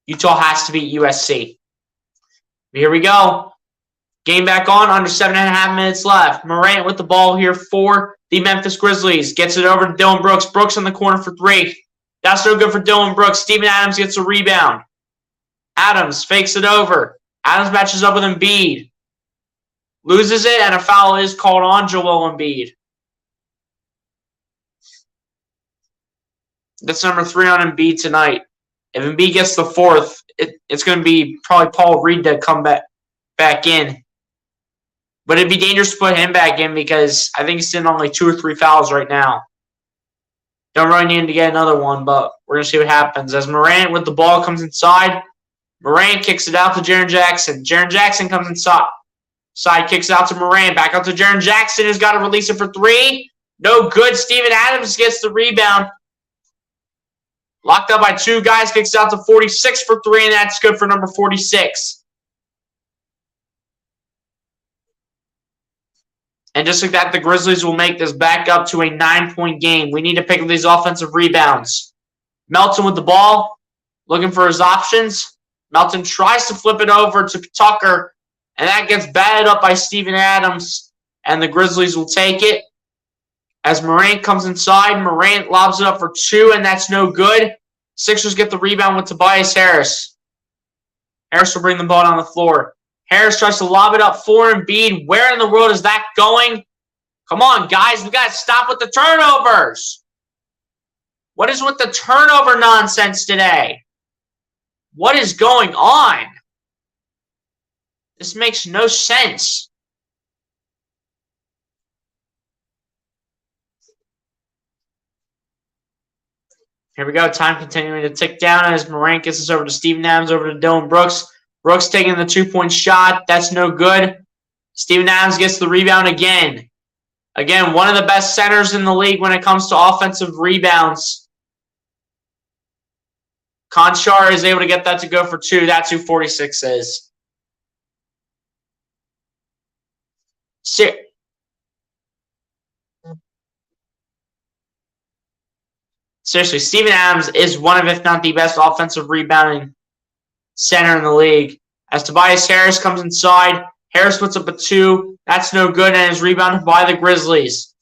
Utah has to beat USC. Here we go. Game back on, under 7.5 minutes left. Morant with the ball here for the Memphis Grizzlies. Gets it over to Dylan Brooks. Brooks in the corner for 3. That's no good for Dylan Brooks. Steven Adams gets a rebound. Adams fakes it over. Adams matches up with Embiid. Loses it, and a foul is called on Joel Embiid. That's number 3 on Embiid tonight. If Embiid gets the 4th, it's going to be probably Paul Reed to come back in. But it'd be dangerous to put him back in because I think he's sitting on like 2 or 3 fouls right now. Don't really need him to get another one, but we're going to see what happens. As Morant with the ball comes inside, Morant kicks it out to Jaren Jackson. Jaren Jackson comes inside. Kicks it out to Morant. Back out to Jaren Jackson, who's got to release it for 3. No good. Steven Adams gets the rebound. Locked up by 2 guys. Kicks it out to 46 for 3, and that's good for number 46. And just like that, the Grizzlies will make this back up to a 9-point game. We need to pick up these offensive rebounds. Melton with the ball, looking for his options. Melton tries to flip it over to Tucker, and that gets batted up by Steven Adams, and the Grizzlies will take it. As Morant comes inside, Morant lobs it up for 2, and that's no good. Sixers get the rebound with Tobias Harris. Harris will bring the ball down the floor. Harris tries to lob it up for Embiid. Where in the world is that going? Come on, guys. We got to stop with the turnovers. What is with the turnover nonsense today? What is going on? This makes no sense. Here we go. Time continuing to tick down as Morant gets this over to Steven Adams, over to Dylan Brooks. Brooks taking the 2-point shot. That's no good. Steven Adams gets the rebound again. Again, one of the best centers in the league when it comes to offensive rebounds. Conchar is able to get that to go for 2. That's who 46 is. Seriously, Steven Adams is one of, if not the best offensive rebounding center in the league. As Tobias Harris comes inside, Harris puts up a 2. That's no good and is rebounded by the Grizzlies.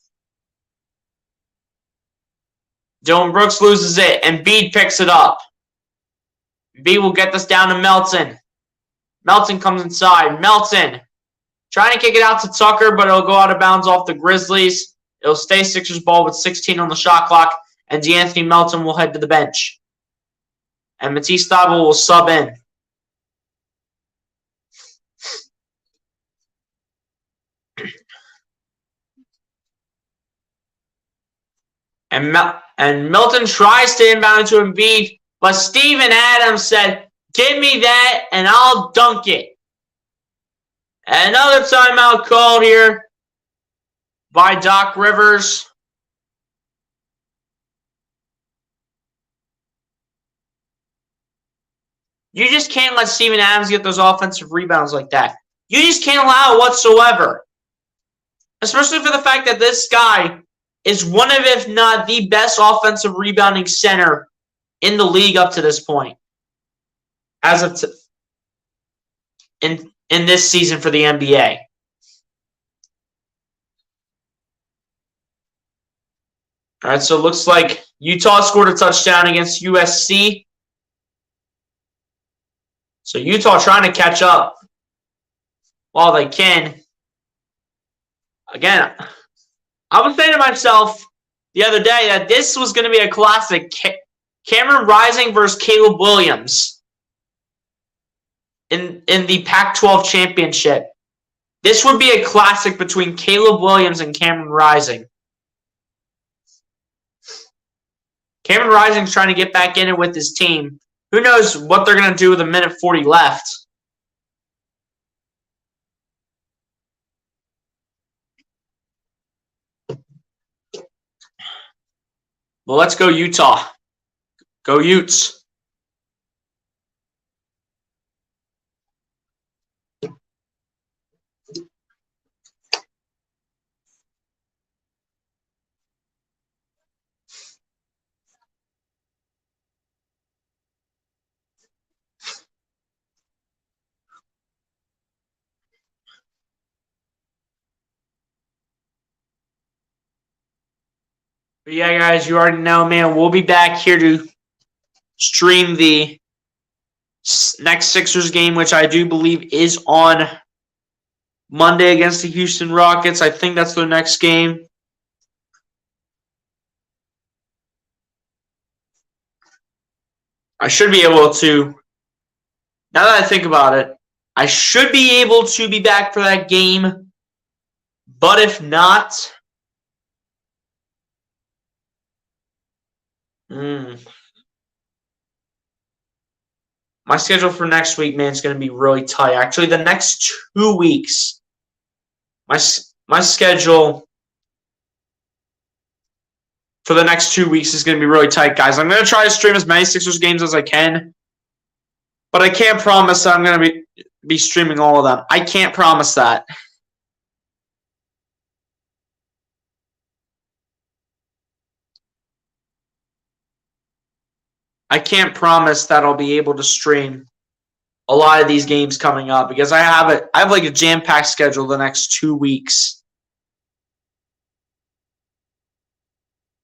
Dylan Brooks loses it, and Embiid picks it up. Embiid will get this down to Melton. Melton comes inside. Melton trying to kick it out to Tucker, but it'll go out of bounds off the Grizzlies. It'll stay Sixers ball with 16 on the shot clock, and DeAnthony Melton will head to the bench. And Matisse Thybulle will sub in. And Milton tries to inbound into Embiid, but Steven Adams said, "Give me that, and I'll dunk it." Another timeout called here by Doc Rivers. You just can't let Steven Adams get those offensive rebounds like that. You just can't allow it whatsoever. Especially for the fact that this guy is one of, if not the best offensive rebounding center in the league up to this point. As of in this season for the NBA. All right, so it looks like Utah scored a touchdown against USC. So Utah trying to catch up while they can. Again, I was saying to myself the other day that this was going to be a classic. Cameron Rising versus Caleb Williams in the Pac-12 championship. This would be a classic between Caleb Williams and Cameron Rising. Cameron Rising's trying to get back in it with his team. Who knows what they're going to do with a minute 40 left. Well, let's go Utah. Go Utes. But yeah, guys, you already know, man. We'll be back here to stream the next Sixers game, which I do believe is on Monday against the Houston Rockets. I think that's their next game. I should be able to, now that I think about it, I should be able to be back for that game. But if not, my schedule for next week, man, is going to be really tight. Actually, the next 2 weeks, my schedule for the next 2 weeks is going to be really tight, guys. I'm going to try to stream as many Sixers games as I can, but I can't promise that I'm going to be streaming all of them. I can't promise that. I can't promise that I'll be able to stream a lot of these games coming up because I have like a jam-packed schedule the next 2 weeks.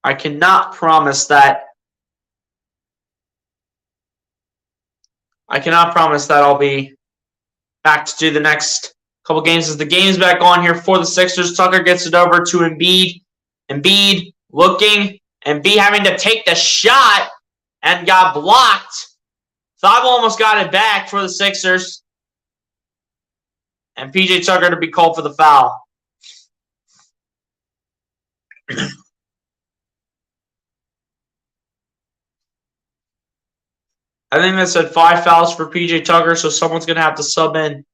I cannot promise that. I cannot promise that I'll be back to do the next couple games. As the game's back on here for the Sixers, Tucker gets it over to Embiid. Embiid looking. Embiid having to take the shot and got blocked. Thibault almost got it back for the Sixers. And PJ Tucker to be called for the foul. I think that said 5 fouls for PJ Tucker, so someone's going to have to sub in.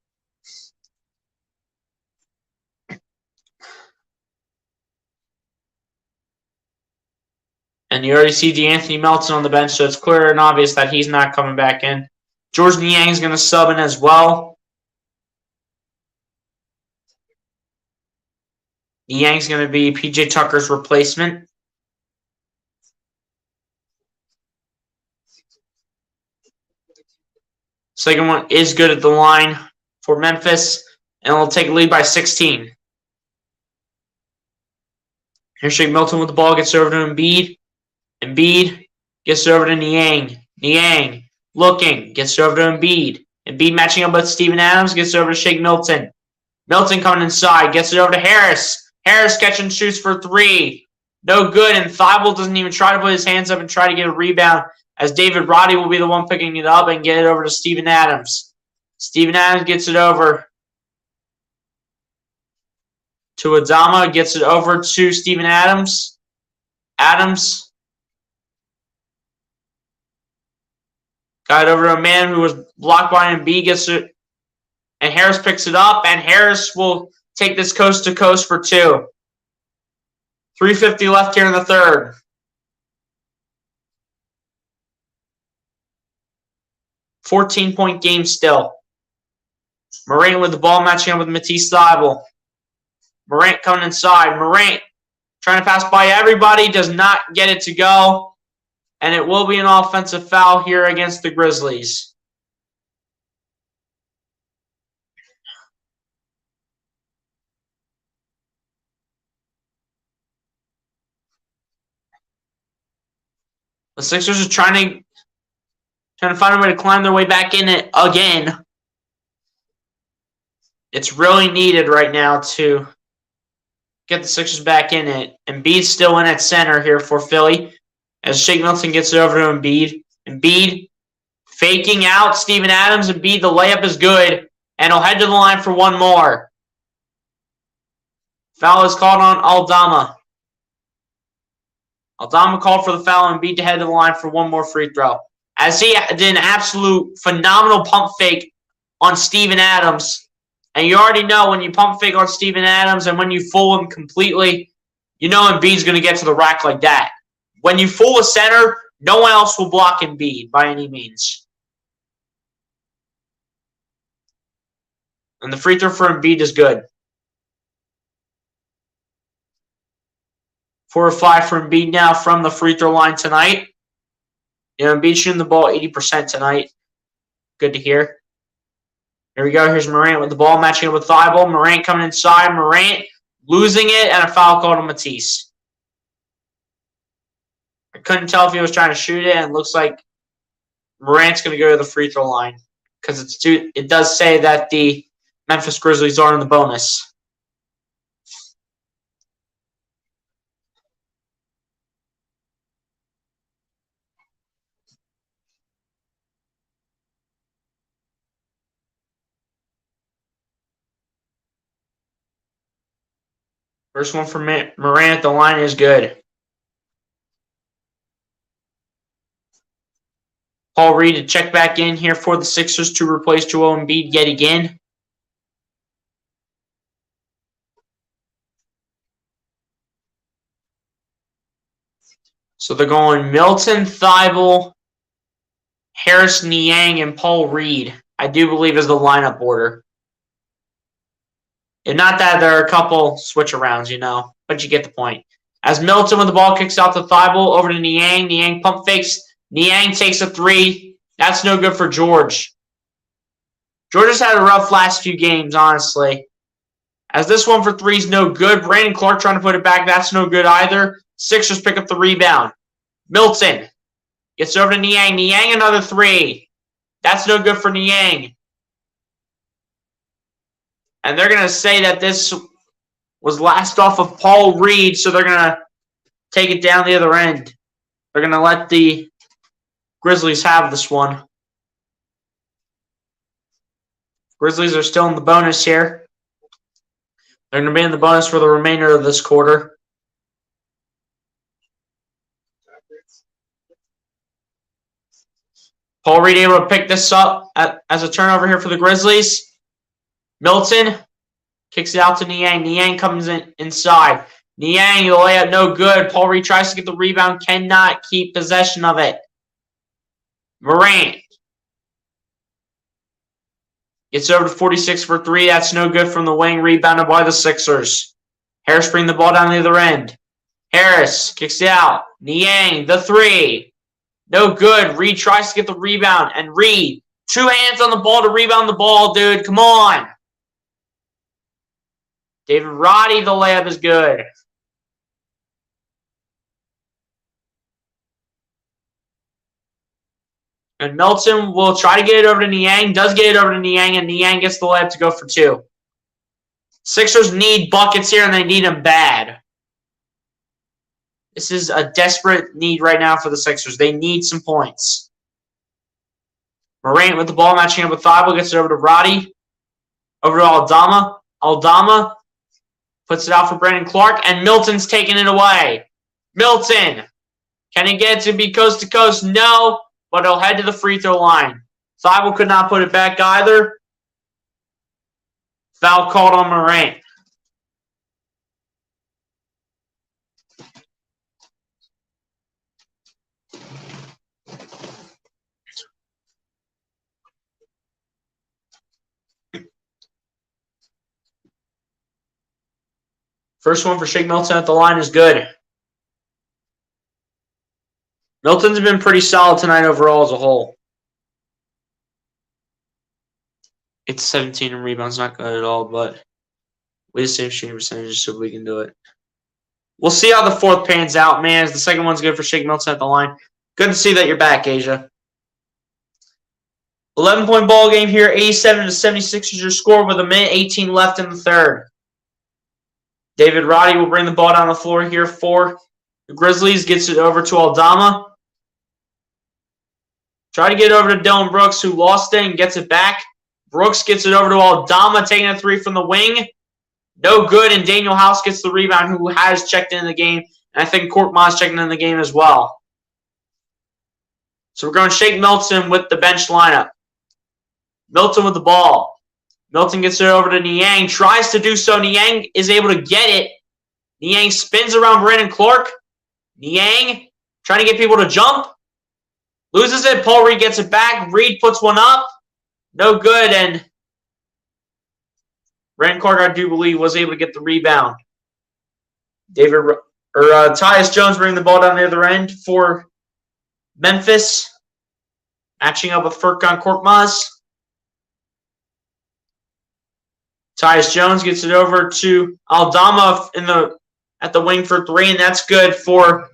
And you already see DeAnthony Melton on the bench, so it's clear and obvious that he's not coming back in. Jordan Niang's going to sub in as well. Niang's going to be PJ Tucker's replacement. Second one is good at the line for Memphis, and it'll take a lead by 16. Here's Shake Milton with the ball, gets over to Embiid. Embiid gets over to Niang. Niang looking, gets over to Embiid. Embiid matching up with Steven Adams, gets over to Shake Milton. Milton coming inside, gets it over to Harris. Harris catch and shoots for 3. No good, and Thibault doesn't even try to put his hands up and try to get a rebound, as David Roddy will be the one picking it up and get it over to Steven Adams. Steven Adams gets it over to Adama, gets it over to Steven Adams. Adams got it over to a man who was blocked by Embiid, gets it, and Harris picks it up, and Harris will take this coast to coast for 2. 3:50 left here in the third. 14-point game still. Morant with the ball, matching up with Matisse Thybulle. Morant coming inside. Morant trying to pass by everybody, does not get it to go. And it will be an offensive foul here against the Grizzlies. The Sixers are trying to find a way to climb their way back in it again. It's really needed right now to get the Sixers back in it. Embiid's still in at center here for Philly as Shake Milton gets it over to Embiid. Embiid faking out Steven Adams. Embiid, the layup is good, and he'll head to the line for one more. Foul is called on Aldama. Aldama called for the foul and Embiid to head to the line for one more free throw. As he did an absolute phenomenal pump fake on Steven Adams. And you already know when you pump fake on Steven Adams and when you fool him completely, you know Embiid's going to get to the rack like that. When you fool a center, no one else will block Embiid by any means. And the free throw for Embiid is good. 4 of 5 for Embiid now from the free throw line tonight. You know, Embiid shooting the ball 80% tonight. Good to hear. Here we go. Here's Morant with the ball, matching up with Thybulle. Morant coming inside. Morant losing it, and a foul called on Matisse. I couldn't tell if he was trying to shoot it, and it looks like Morant's going to go to the free throw line because it does say that the Memphis Grizzlies are in the bonus. First one for Morant. The line is good. Paul Reed to check back in here for the Sixers to replace Joel Embiid yet again. So they're going Milton, Thybulle, Harris, Niang, and Paul Reed, I do believe is the lineup order. And not that there are a couple switch-arounds, you know, but you get the point. As Milton with the ball kicks out to Thybulle, over to Niang. Niang pump fakes. Niang takes a three. That's no good for George. George has had a rough last few games, honestly. As this one for three is no good. Brandon Clark trying to put it back. That's no good either. Sixers pick up the rebound. Milton gets over to Niang. Niang another three. That's no good for Niang. And they're going to say that this was last off of Paul Reed, so they're going to take it down the other end. They're going to let the Grizzlies have this one. Grizzlies are still in the bonus here. They're going to be in the bonus for the remainder of this quarter. Paul Reed able to pick this up as a turnover here for the Grizzlies. Milton kicks it out to Niang. Niang comes inside. Niang, the layup no good. Paul Reed tries to get the rebound, cannot keep possession of it. Morant gets over to 46 for three. That's no good from the wing. Rebounded by the Sixers. Harris bring the ball down the other end. Harris kicks it out. Niang, the three. No good. Reed tries to get the rebound. And Reed, two hands on the ball to rebound the ball, dude. Come on. David Roddy, the layup is good. And Milton will try to get it over to Niang. Does get it over to Niang, and Niang gets the layup to go for two. Sixers need buckets here, and they need them bad. This is a desperate need right now for the Sixers. They need some points. Morant with the ball, matching up with Thybulle, gets it over to Roddy. Over to Aldama. Aldama puts it out for Brandon Clark, and Milton's taking it away. Milton. Can he get it to be coast to coast? No, but he'll head to the free throw line. Thybulle could not put it back either. Foul called on Morant. First one for Shake Milton at the line is good. Milton's been pretty solid tonight overall as a whole. It's 17 in rebounds, not good at all, but we have the same shooting percentage, so we can do it. We'll see how the fourth pans out, man. The second one's good for Shake Milton at the line. Good to see that you're back, Asia. 11-point ball game here, 87-76 is your score with 1:18 left in the third. David Roddy will bring the ball down the floor here for the Grizzlies. Gets it over to Aldama. Try to get over to Dylan Brooks, who lost it and gets it back. Brooks gets it over to Aldama, taking a three from the wing. No good, and Daniel House gets the rebound, who has checked in the game. And I think Korkmaz checking in the game as well. So we're going Shake Milton with the bench lineup. Milton with the ball. Milton gets it over to Niang. Tries to do so. Niang is able to get it. Niang spins around Brandon Clark. Niang trying to get people to jump. Loses it. Paul Reed gets it back. Reed puts one up. No good. And Brandon Clark, I do believe, was able to get the rebound. Tyus Jones bringing the ball down the other end for Memphis. Matching up with Furkan Korkmaz. Tyus Jones gets it over to Aldama at the wing for three, and that's good for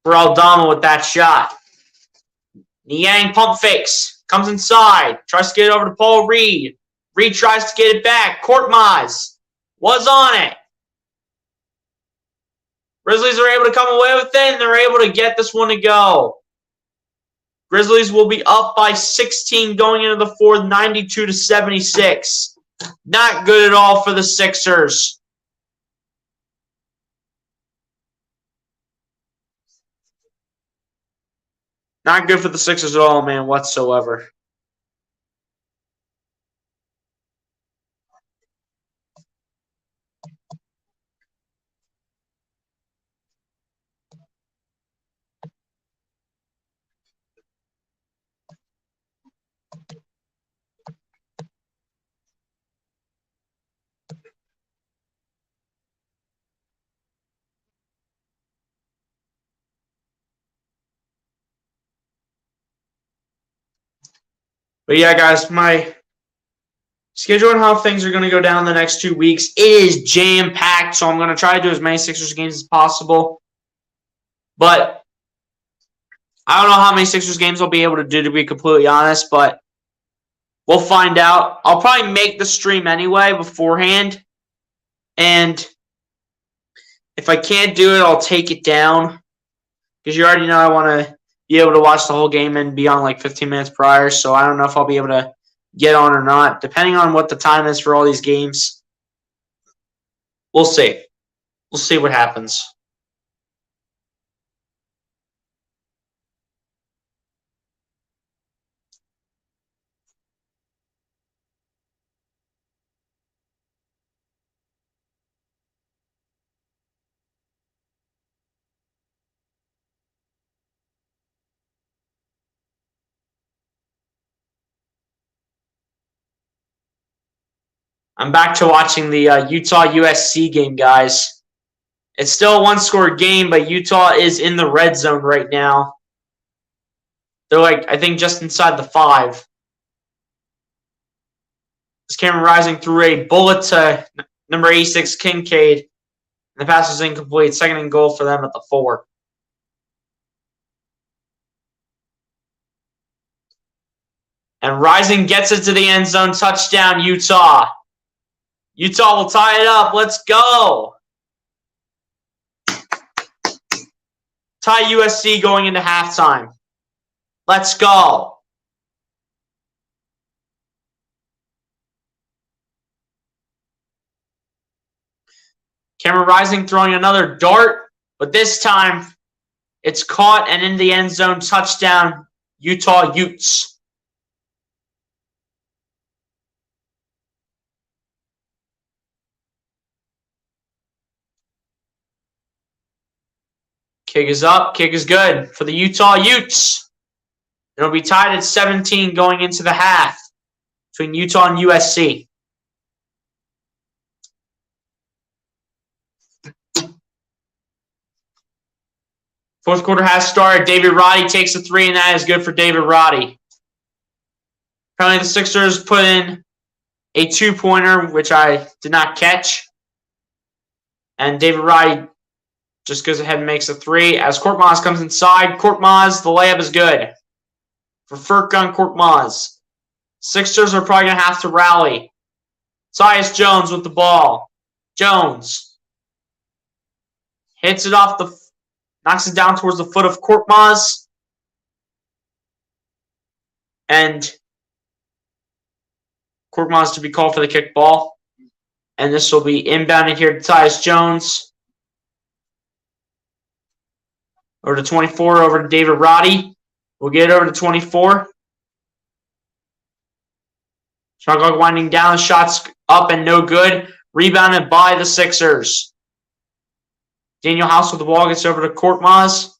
Aldama with that shot. Niang pump fakes, comes inside, tries to get it over to Paul Reed. Reed tries to get it back. Korkmaz was on it. Grizzlies are able to come away with it, and they're able to get this one to go. Grizzlies will be up by 16 going into the fourth, 92-76. Not good at all for the Sixers. Not good for the Sixers at all, man, whatsoever. But yeah, guys, my schedule and how things are going to go down the next 2 weeks is jam-packed, so I'm going to try to do as many Sixers games as possible. But I don't know how many Sixers games I'll be able to do, to be completely honest, but we'll find out. I'll probably make the stream anyway beforehand, and if I can't do it, I'll take it down, because you already know I want to be able to watch the whole game and be on like 15 minutes prior, so I don't know if I'll be able to get on or not, depending on what the time is for all these games. We'll see. We'll see what happens. I'm back to watching the Utah-USC game, guys. It's still a one-score game, but Utah is in the red zone right now. They're I think, just inside the 5. This Cameron Rising threw a bullet to number 86, Kincaid. And the pass was incomplete. Second and goal for them at the 4. And Rising gets it to the end zone. Touchdown, Utah. Utah will tie it up. Let's go. Tie USC going into halftime. Let's go. Cameron Rising throwing another dart, but this time it's caught and in the end zone. Touchdown, Utah Utes. Kick is up. Kick is good for the Utah Utes. It'll be tied at 17 going into the half between Utah and USC. Fourth quarter has started. David Roddy takes a three, and that is good for David Roddy. Apparently, the Sixers put in a two-pointer, which I did not catch. And David Roddy just goes ahead and makes a three. As Korkmaz comes inside, Korkmaz, the layup is good for Furkan Korkmaz. Sixers are probably going to have to rally. Tyus Jones with the ball. Jones hits it off the, knocks it down towards the foot of Korkmaz. And Korkmaz to be called for the kick ball. And this will be inbounded here to Tyus Jones. Over to 24, over to David Roddy. We'll get it over to 24. Shot clock winding down. Shots up and no good. Rebounded by the Sixers. Daniel House with the ball gets over to Korkmaz.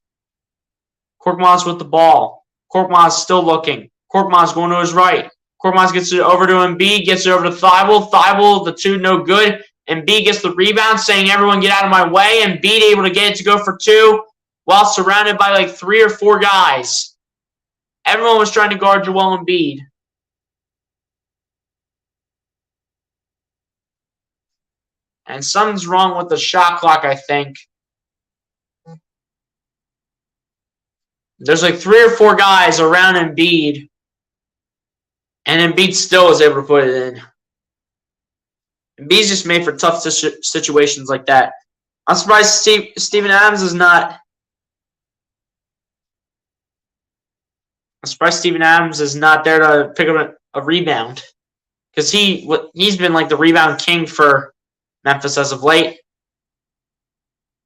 Korkmaz with the ball. Korkmaz still looking. Korkmaz going to his right. Korkmaz gets it over to Embiid. Gets it over to Thibault. Thibault, the two, no good. Embiid gets the rebound, saying, everyone get out of my way. Embiid able to get it to go for two while surrounded by like 3 or 4 guys. Everyone was trying to guard Joel Embiid. And something's wrong with the shot clock, I think. There's like 3 or 4 guys around Embiid. And Embiid still was able to put it in. Embiid's just made for tough situations like that. I'm surprised Steven Adams is not. I'm surprised Steven Adams is not there to pick up a rebound. Because he's been like the rebound king for Memphis as of late.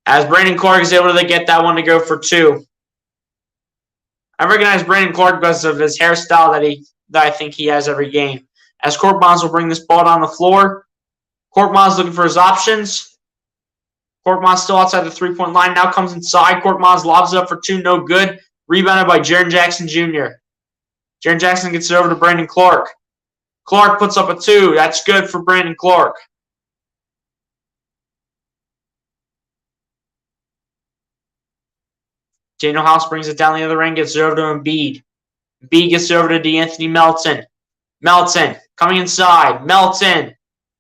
As Brandon Clark is able to get that one to go for 2. I recognize Brandon Clark because of his hairstyle that I think he has every game. As Korkmaz will bring this ball down the floor. Korkmaz looking for his options. Korkmaz still outside the 3-point line. Now comes inside. Korkmaz lobs it up for 2. No good. Rebounded by Jaren Jackson Jr. Jaren Jackson gets it over to Brandon Clark. Clark puts up a 2. That's good for Brandon Clark. Daniel House brings it down the other end, gets it over to Embiid. Embiid gets it over to DeAnthony Melton. Melton coming inside. Melton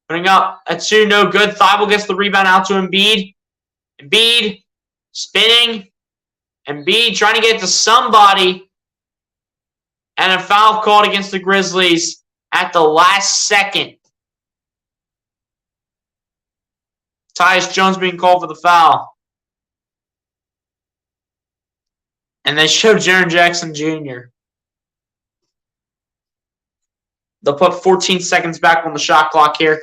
putting up a 2, no good. Thibault gets the rebound out to Embiid. Embiid spinning. Embiid trying to get to somebody. And a foul called against the Grizzlies at the last second. Tyus Jones being called for the foul. And they showed Jaren Jackson Jr. They'll put 14 seconds back on the shot clock here.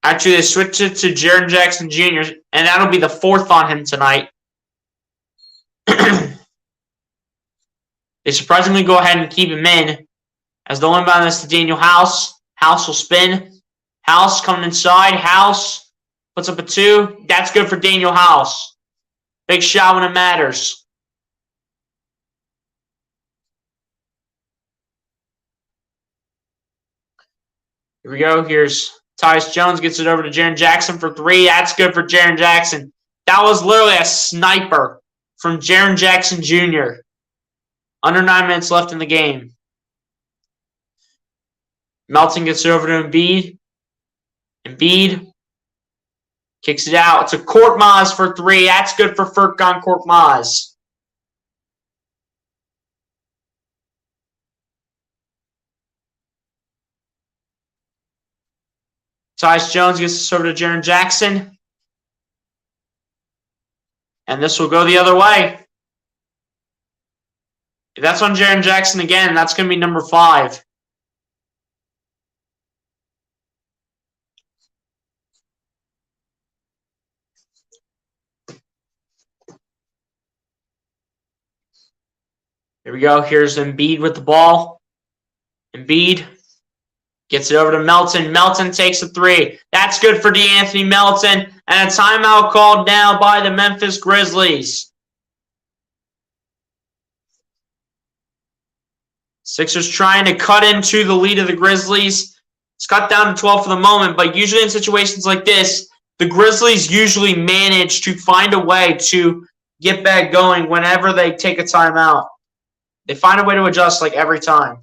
Actually, they switched it to Jaren Jackson Jr., and that'll be the 4th on him tonight. They surprisingly go ahead and keep him in. As the inbound is to Daniel House. House will spin. House coming inside. House puts up a 2. That's good for Daniel House. Big shot when it matters. Here we go. Here's Tyus Jones gets it over to Jaren Jackson for 3. That's good for Jaren Jackson. That was literally a sniper from Jaren Jackson Jr. Under 9 minutes left in the game. Melton gets it over to Embiid. Embiid kicks it out to Korkmaz for 3. That's good for Furkan Korkmaz. Tyus Jones gets this over to Jaren Jackson. And this will go the other way. If that's on Jaren Jackson again, that's going to be number 5. Here we go. Here's Embiid with the ball. Embiid gets it over to Melton. Melton takes a 3. That's good for DeAnthony Melton. And a timeout called now by the Memphis Grizzlies. Sixers trying to cut into the lead of the Grizzlies. It's cut down to 12 for the moment, but usually in situations like this, the Grizzlies usually manage to find a way to get back going whenever they take a timeout. They find a way to adjust like every time.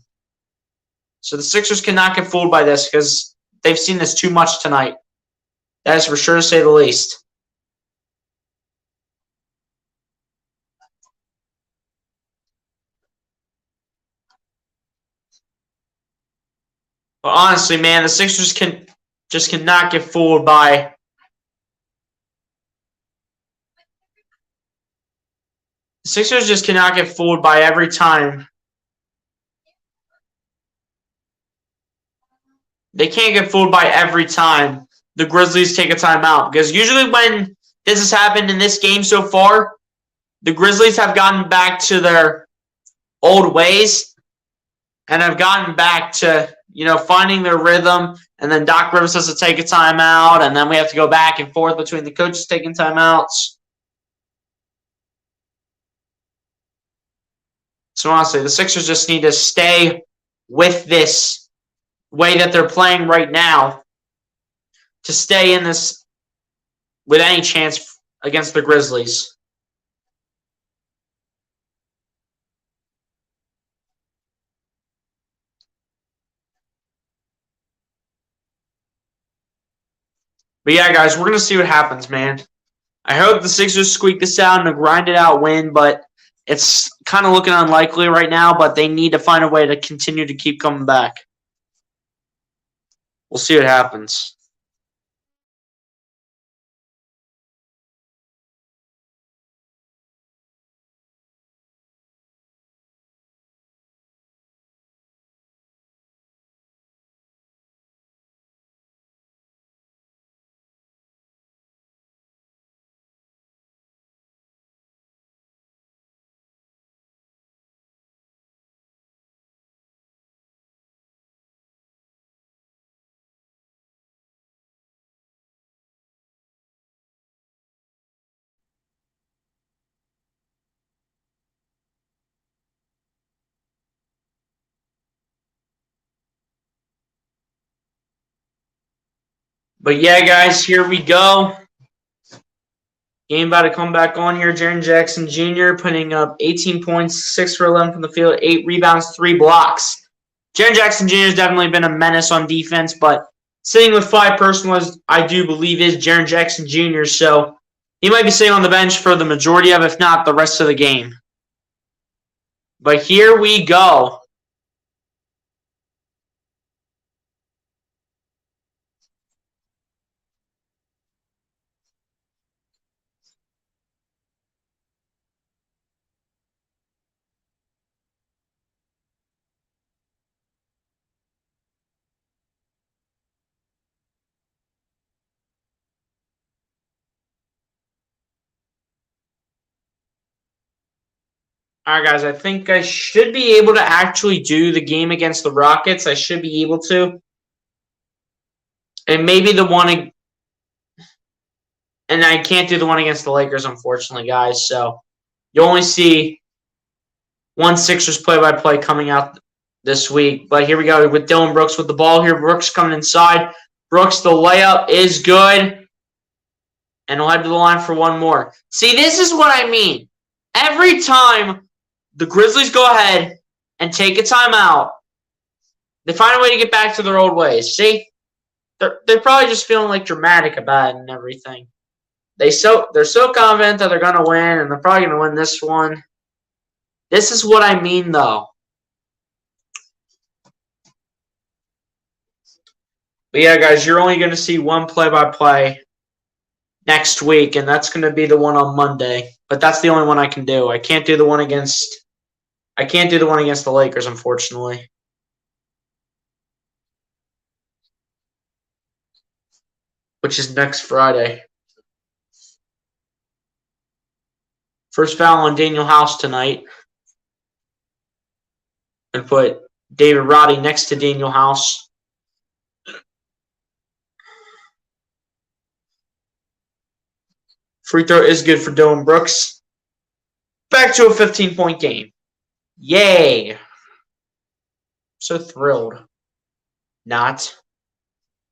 So the Sixers cannot get fooled by this because they've seen this too much tonight. That is for sure to say the least. But honestly, man, the Sixers cannot get fooled by the Sixers just cannot get fooled by every time. They can't get fooled by every time the Grizzlies take a timeout. Because usually when this has happened in this game so far, the Grizzlies have gotten back to their old ways and have gotten back to, finding their rhythm. And then Doc Rivers has to take a timeout, and then we have to go back and forth between the coaches taking timeouts. So honestly, the Sixers just need to stay with this way that they're playing right now to stay in this with any chance against the Grizzlies. But yeah, guys, we're going to see what happens, man. I hope the Sixers squeak this out and a grinded-out win, but it's kind of looking unlikely right now, but they need to find a way to continue to keep coming back. We'll see what happens. But yeah, guys, here we go. Game about to come back on here. Jaren Jackson Jr. putting up 18 points, 6 for 11 from the field, 8 rebounds, 3 blocks. Jaren Jackson Jr. has definitely been a menace on defense, but sitting with 5 personals, I do believe, is Jaren Jackson Jr., so he might be sitting on the bench for the majority of, if not the rest of the game. But here we go. All right, guys, I think I should be able to actually do the game against the Rockets. I should be able to. And maybe the one... And I can't do the one against the Lakers, unfortunately, guys. So you only see one Sixers play-by-play coming out this week. But here we go with Dylan Brooks with the ball here. Brooks coming inside. Brooks, the layup is good. And he'll head to the line for one more. See, this is what I mean. Every time the Grizzlies go ahead and take a timeout, they find a way to get back to their old ways. See? They're probably just feeling like dramatic about it and everything. They're so confident that they're going to win, and they're probably going to win this one. This is what I mean, though. But yeah, guys, you're only going to see one play-by-play next week, and that's going to be the one on Monday. But that's the only one I can do. I can't do the one against the Lakers, unfortunately. Which is next Friday. First foul on Daniel House tonight. And put David Roddy next to Daniel House. Free throw is good for Dylan Brooks. Back to a 15-point game. Yay. So thrilled. Not.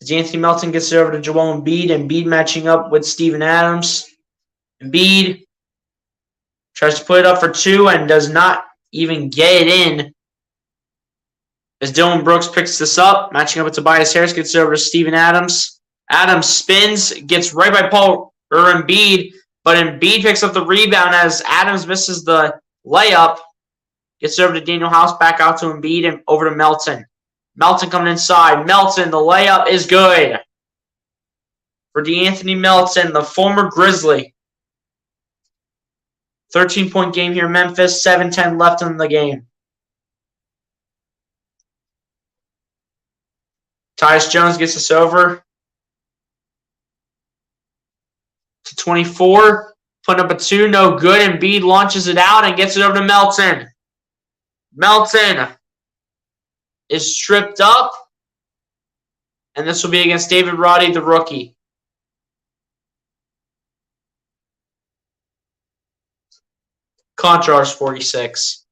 As Anthony Melton gets it over to Joel Embiid. Embiid matching up with Steven Adams. Embiid tries to put it up for two and does not even get it in. As Dylan Brooks picks this up, matching up with Tobias Harris, gets it over to Steven Adams. Adams spins, gets right by Embiid, but Embiid picks up the rebound as Adams misses the layup. Gets it over to Daniel House, back out to Embiid, and over to Melton. Melton coming inside. Melton, the layup is good. For DeAnthony Melton, the former Grizzly. 13-point game here in Memphis, 7:10 left in the game. Tyus Jones gets us over to 24. Putting up a two, no good. Embiid launches it out and gets it over to Melton. Melton is stripped up, and this will be against David Roddy, the rookie. Contrast 46.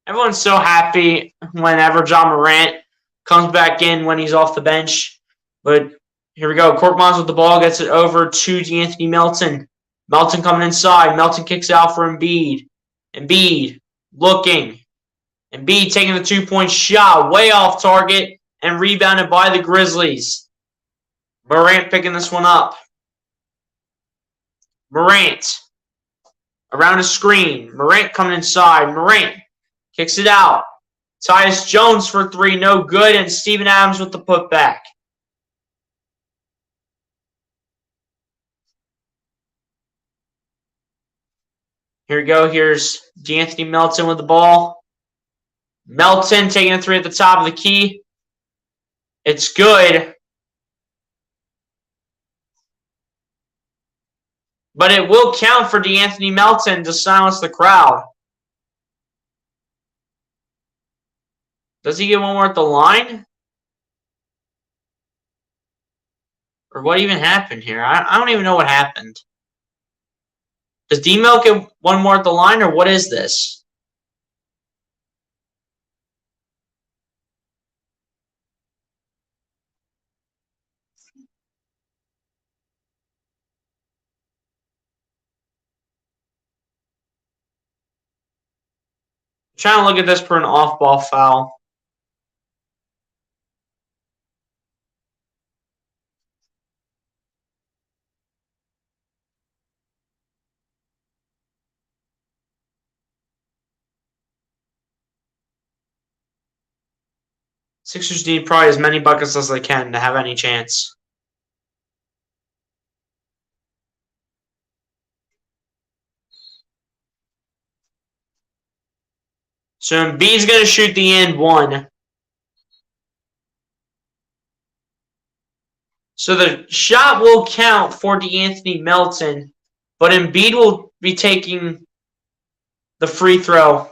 Everyone's so happy whenever John Morant comes back in when he's off the bench. But here we go. Korkmaz with the ball, gets it over to DeAnthony Melton. Melton coming inside. Melton kicks out for Embiid. Embiid looking. Embiid taking the two-point shot, way off target, and rebounded by the Grizzlies. Morant picking this one up. Morant around a screen. Morant coming inside. Morant kicks it out. Tyus Jones for three, no good, and Steven Adams with the putback. Here we go. Here's DeAnthony Melton with the ball. Melton taking a three at the top of the key. It's good. But it will count for DeAnthony Melton to silence the crowd. Does he get one more at the line? Or what even happened here? I don't even know what happened. Does D-Mel get one more at the line, or what is this? I'm trying to look at this for an off-ball foul. Sixers need probably as many buckets as they can to have any chance. So Embiid's going to shoot the end one. So the shot will count for DeAnthony Melton, but Embiid will be taking the free throw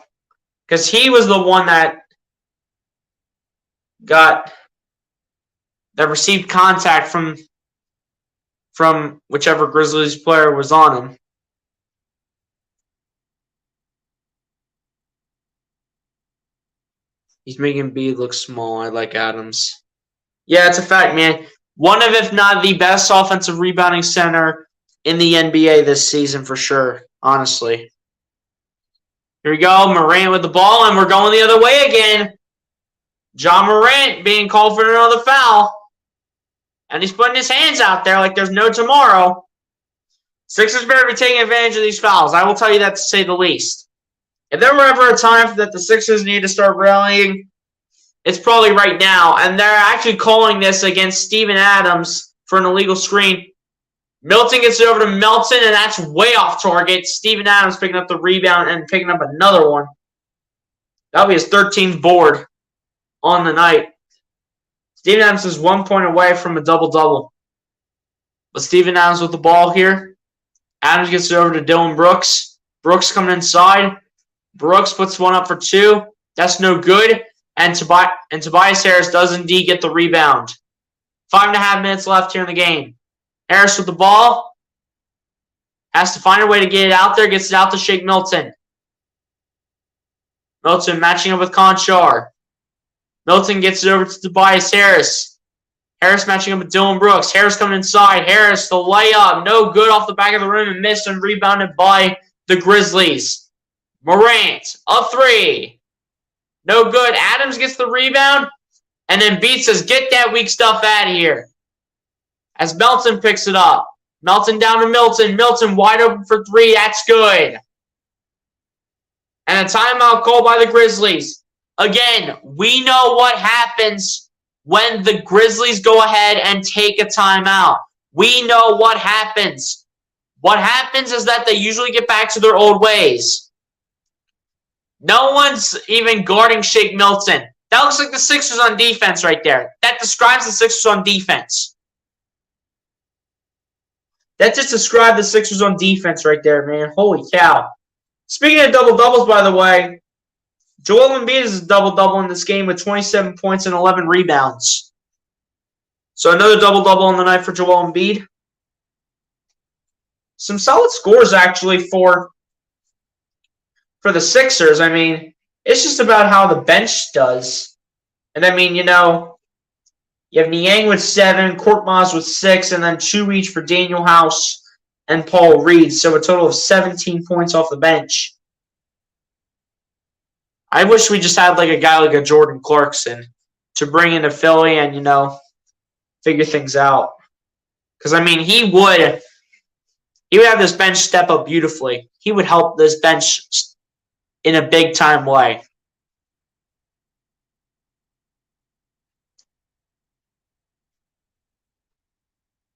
because he was the one that received contact from whichever Grizzlies player was on him. He's making Embiid look small. I like Adams. Yeah, it's a fact, man. One of, if not the best offensive rebounding center in the NBA this season for sure, honestly. Here we go. Morant with the ball, and we're going the other way again. John Morant being called for another foul. And he's putting his hands out there like there's no tomorrow. Sixers better be taking advantage of these fouls. I will tell you that to say the least. If there were ever a time that the Sixers need to start rallying, it's probably right now. And they're actually calling this against Steven Adams for an illegal screen. Milton gets it over to Melton, and that's way off target. Steven Adams picking up the rebound and picking up another one. That'll be his 13th board on the night. Steven Adams is 1 point away from a double-double. But Steven Adams with the ball here. Adams gets it over to Dylan Brooks. Brooks coming inside. Brooks puts one up for two. That's no good. And Tobias Harris does indeed get the rebound. 5.5 minutes left here in the game. Harris with the ball. Has to find a way to get it out there. Gets it out to Shake Milton. Milton matching up with Conchar. Milton gets it over to Tobias Harris. Harris matching up with Dylan Brooks. Harris coming inside. Harris, the layup. No good off the back of the rim and missed and rebounded by the Grizzlies. Morant, a three. No good. Adams gets the rebound. And then Beat says, get that weak stuff out of here. As Melton picks it up. Melton down to Milton. Milton wide open for three. That's good. And a timeout called by the Grizzlies. Again, we know what happens when the Grizzlies go ahead and take a timeout. We know what happens. What happens is that they usually get back to their old ways. No one's even guarding Shake Milton. That looks like the Sixers on defense right there. That describes the Sixers on defense. That just described the Sixers on defense right there, man. Holy cow. Speaking of double-doubles, by the way, Joel Embiid is a double-double in this game with 27 points and 11 rebounds. So another double-double on the night for Joel Embiid. Some solid scores, actually, for the Sixers. I mean, it's just about how the bench does. And, I mean, you know, you have Niang with 7, Korkmaz with 6, and then 2 each for Daniel House and Paul Reed. So a total of 17 points off the bench. I wish we just had like a guy like a Jordan Clarkson to bring into Philly and, you know, figure things out. Because, I mean, he would have this bench step up beautifully. He would help this bench in a big-time way.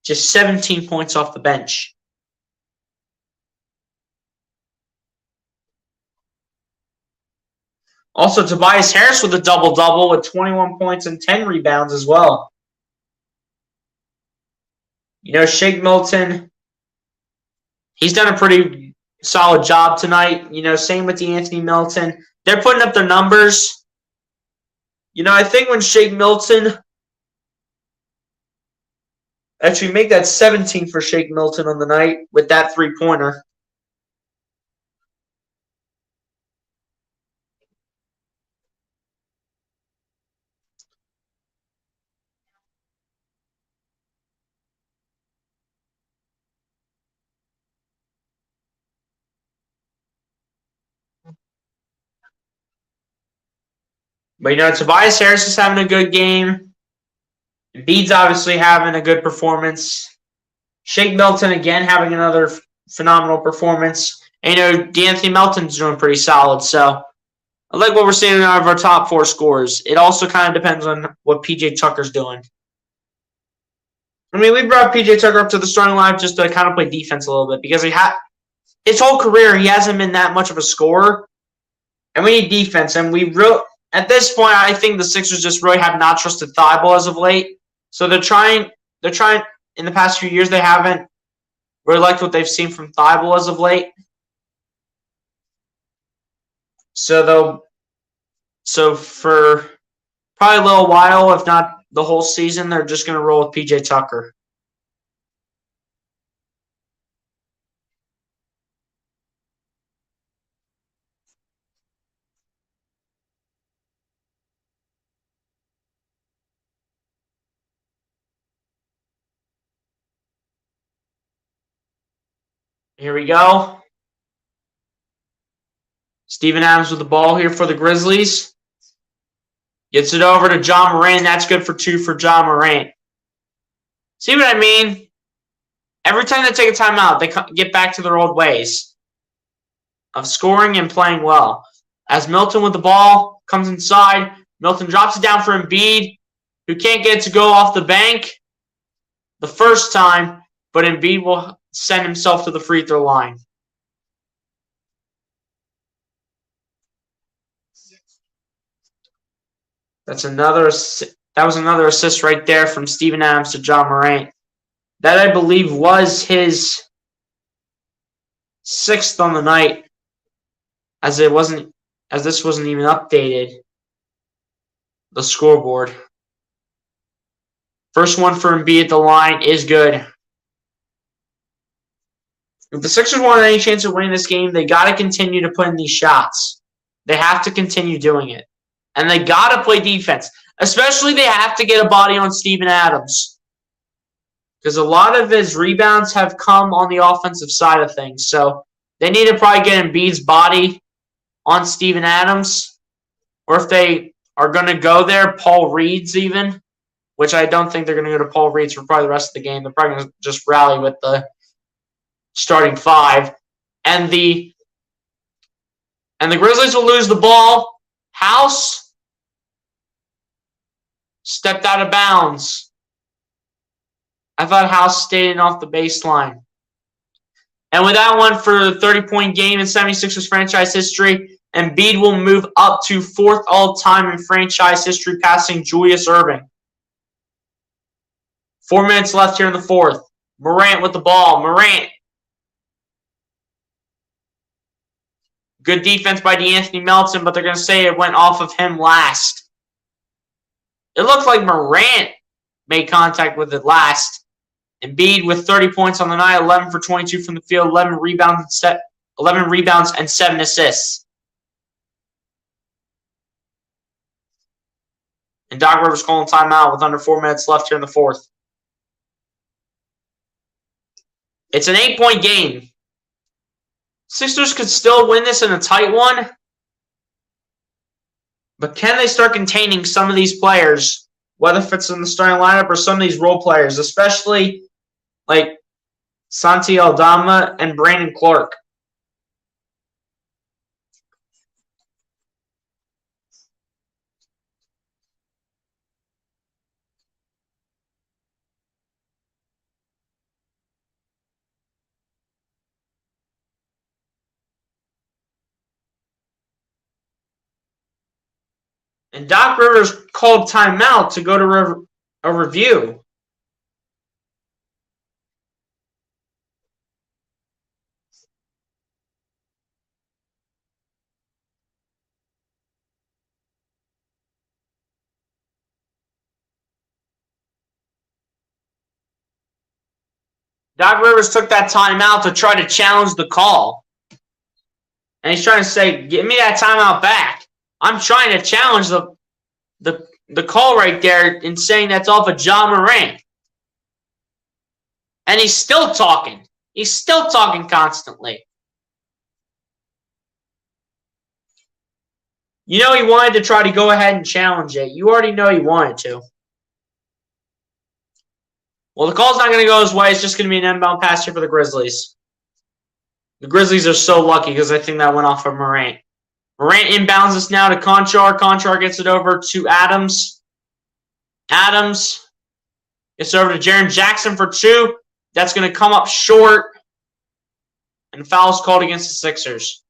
Just 17 points off the bench. Also, Tobias Harris with a double-double with 21 points and 10 rebounds as well. You know, Shake Milton, he's done a pretty solid job tonight. You know, same with Anthony Milton. They're putting up their numbers. You know, I think when Shake Milton, actually make that 17 for Shake Milton on the night with that three-pointer. But, you know, Tobias Harris is having a good game. Embiid's obviously having a good performance. Shake Milton, again, having another phenomenal performance. And, you know, D'Anthony Melton's doing pretty solid. So, I like what we're seeing out of our top 4 scorers. It also kind of depends on what P.J. Tucker's doing. I mean, we brought P.J. Tucker up to the starting lineup just to kind of play defense a little bit. Because his whole career, he hasn't been that much of a scorer. And we need defense. And at this point, I think the Sixers just really have not trusted Thibault as of late. So they're trying, in the past few years, they haven't really liked what they've seen from Thibault as of late. So for probably a little while, if not the whole season, they're just going to roll with P.J. Tucker. Here we go. Steven Adams with the ball here for the Grizzlies. Gets it over to John Morant. That's good for 2 for John Morant. See what I mean? Every time they take a timeout, they get back to their old ways of scoring and playing well. As Milton with the ball comes inside, Milton drops it down for Embiid, who can't get it to go off the bank the first time, but Embiid will send himself to the free throw line. That was another assist right there from Steven Adams to John Morant. That, I believe, was his 6th on the night, as this wasn't even updated, the scoreboard. First one for Embiid at the line is good. If the Sixers want any chance of winning this game, they got to continue to put in these shots. They have to continue doing it. And they got to play defense. Especially they have to get a body on Steven Adams. Because a lot of his rebounds have come on the offensive side of things. So they need to probably get Embiid's body on Steven Adams. Or if they are going to go there, Paul Reed's even. Which I don't think they're going to go to Paul Reed's for probably the rest of the game. They're probably going to just rally with the starting five. And the Grizzlies will lose the ball. House stepped out of bounds. I thought House stayed in off the baseline. And with that one for the 30-point game in 76ers franchise history, Embiid will move up to 4th all-time in franchise history, passing Julius Erving. 4 minutes left here in the 4th. Morant with the ball. Morant. Good defense by DeAnthony Melton, but they're going to say it went off of him last. It looked like Morant made contact with it last. Embiid with 30 points on the night, 11 for 22 from the field, 11 rebounds and 7 assists. And Doc Rivers calling timeout with under 4 minutes left here in the 4th. It's an 8-point game. Sixers could still win this in a tight one. But can they start containing some of these players, whether if it's in the starting lineup or some of these role players, especially like Santi Aldama and Brandon Clark? And Doc Rivers called timeout to go to a review. Doc Rivers took that timeout to try to challenge the call. And he's trying to say, give me that timeout back. I'm trying to challenge the call right there in saying that's off of Ja Morant. And he's still talking. He's still talking constantly. You know he wanted to try to go ahead and challenge it. You already know he wanted to. Well, the call's not going to go his way. It's just going to be an inbound pass here for the Grizzlies. The Grizzlies are so lucky because I think that went off of Morant. Morant inbounds us now to Conchar. Conchar gets it over to Adams. Adams gets over to Jaren Jackson for 2. That's going to come up short. And foul's called against the Sixers.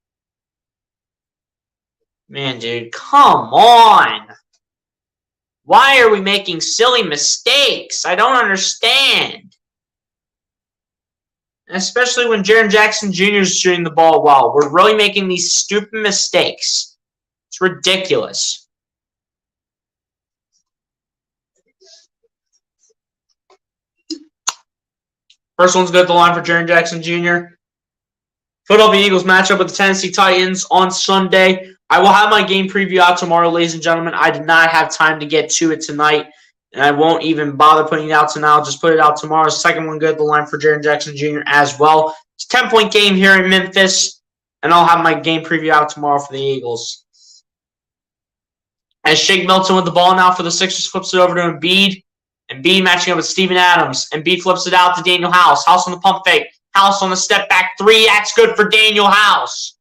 Man, dude, come on. Why are we making silly mistakes? I don't understand. Especially when Jaren Jackson Jr. is shooting the ball well. We're really making these stupid mistakes. It's ridiculous. First one's good at the line for Jaren Jackson Jr. Philadelphia Eagles matchup with the Tennessee Titans on Sunday. I will have my game preview out tomorrow, ladies and gentlemen. I did not have time to get to it tonight, and I won't even bother putting it out tonight. I'll just put it out tomorrow. Second one good at the line for Jaren Jackson Jr. as well. It's a 10-point game here in Memphis, and I'll have my game preview out tomorrow for the Eagles. As Shake Milton with the ball now for the Sixers, flips it over to Embiid. Embiid matching up with Steven Adams. Embiid flips it out to Daniel House. House on the pump fake. House on the step back 3. That's good for Daniel House.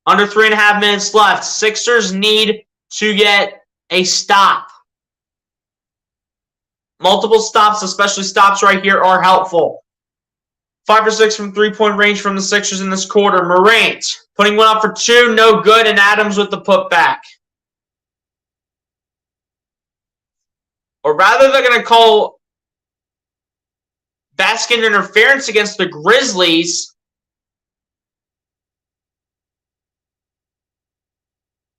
Under 3.5 minutes left. Sixers need to get a stop. Multiple stops, especially stops right here, are helpful. 5 for 6 from three-point range from the Sixers in this quarter. Morant putting one up for 2, no good, and Adams with the putback. Or rather, they're going to call basket interference against the Grizzlies.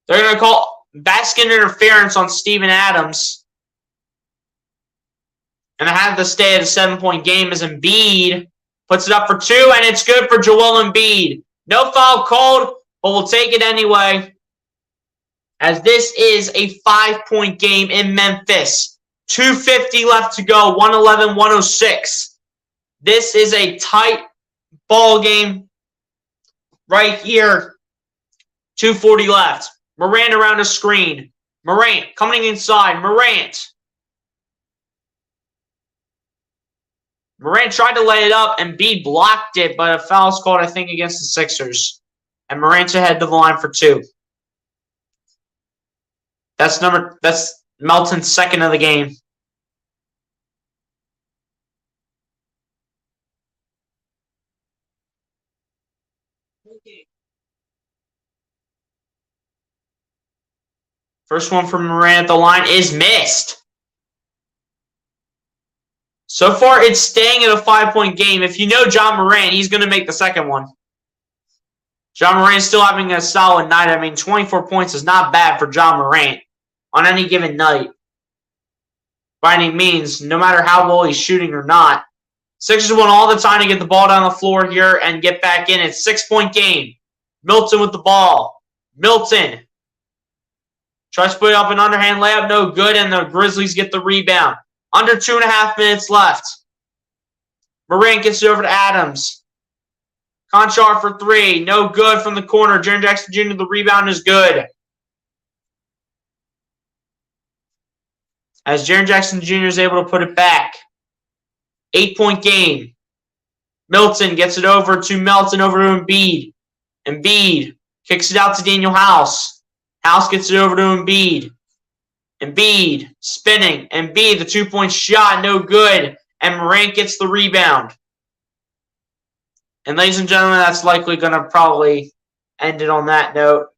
They're going to call basket interference on Steven Adams. and I have to stay at a 7-point game as Embiid puts it up for 2, and it's good for Joel Embiid. No foul called, but we'll take it anyway, as this is a 5-point game in Memphis. 2:50 left to go, 111-106. This is a tight ball game right here. 2:40 left. Morant around a screen. Morant coming inside. Morant tried to lay it up, and Embiid blocked it, but a foul's called, I think, against the Sixers. And Morant's ahead to the line for 2. That's Melton's second of the game. First one from Morant at the line is missed. So far, it's staying at a 5-point game. If you know John Morant, he's going to make the second one. John Morant's still having a solid night. I mean, 24 points is not bad for John Morant on any given night. By any means, no matter how well he's shooting or not. Sixers want all the time to get the ball down the floor here and get back in. It's a 6-point game. Milton with the ball. Milton tries to put up an underhand layup. No good, and the Grizzlies get the rebound. Under 2.5 minutes left. Morant gets it over to Adams. Conchar for 3. No good from the corner. Jaren Jackson Jr., the rebound is good. As Jaren Jackson Jr. is able to put it back. 8-point game. Milton gets it over to Melton, over to Embiid. Embiid kicks it out to Daniel House. House gets it over to Embiid. Embiid spinning. Embiid, the 2-point shot, no good. And Morant gets the rebound. And ladies and gentlemen, that's likely going to probably end it on that note.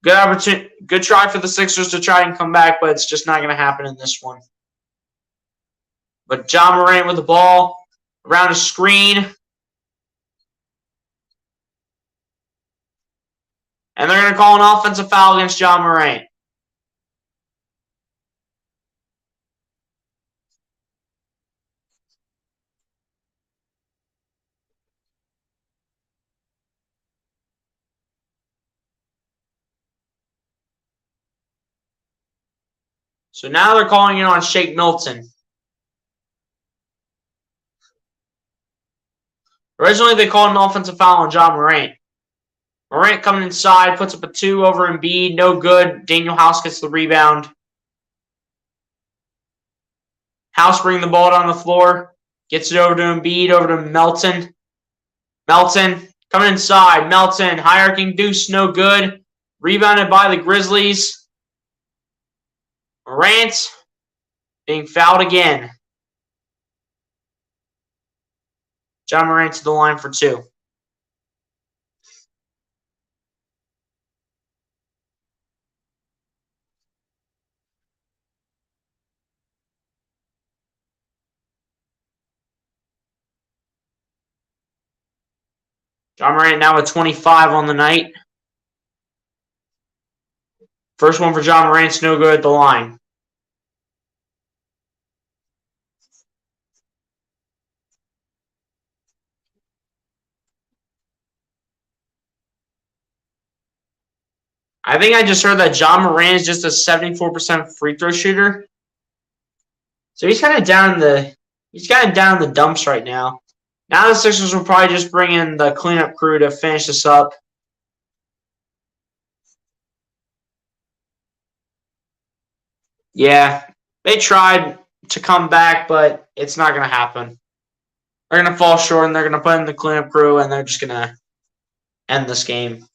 Good opportunity, good try for the Sixers to try and come back, but it's just not going to happen in this one. But John Morant with the ball around a screen. And they're going to call an offensive foul against John Morant. So now they're calling it on Shake Milton. Originally, they called an offensive foul on John Morant. Morant coming inside, puts up a 2 over Embiid. No good. Daniel House gets the rebound. House bringing the ball down the floor. Gets it over to Embiid, over to Melton. Melton coming inside. Melton, high-arcing deuce, no good. Rebounded by the Grizzlies. Morant being fouled again. John Morant to the line for 2. John Morant now with 25 on the night. First one for John Morant's no good at the line. I think I just heard that John Morant is just a 74% free throw shooter. So he's kind of down in the dumps right now. Now the Sixers will probably just bring in the cleanup crew to finish this up. Yeah, they tried to come back, but it's not going to happen. They're going to fall short, and they're going to put in the cleanup crew, and they're just going to end this game.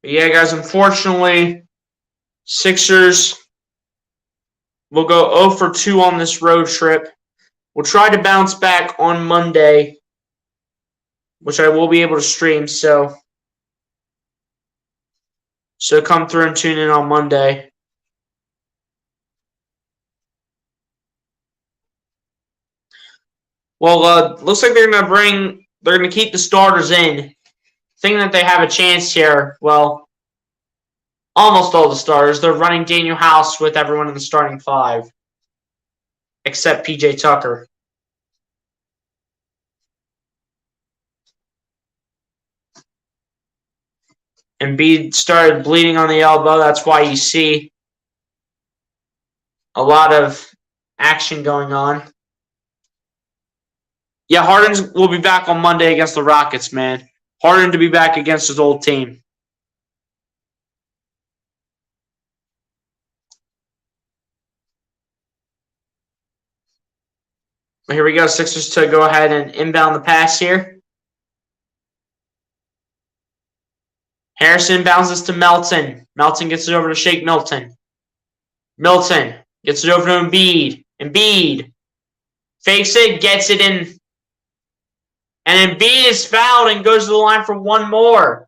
But yeah, guys, unfortunately, Sixers will go 0 for 2 on this road trip. We'll try to bounce back on Monday, which I will be able to stream. So come through and tune in on Monday. Well, looks like they're going to keep the starters in, thinking that they have a chance here. Well, almost all the starters. They're running Daniel House with everyone in the starting 5, except PJ Tucker. Embiid started bleeding on the elbow. That's why you see a lot of action going on. Yeah, Harden will be back on Monday against the Rockets, man. Harden to be back against his old team. But here we go. Sixers to go ahead and inbound the pass here. Harrison bounces to Melton. Melton gets it over to Shake Milton. Milton gets it over to Embiid. Embiid fakes it, gets it in. And Embiid is fouled and goes to the line for one more.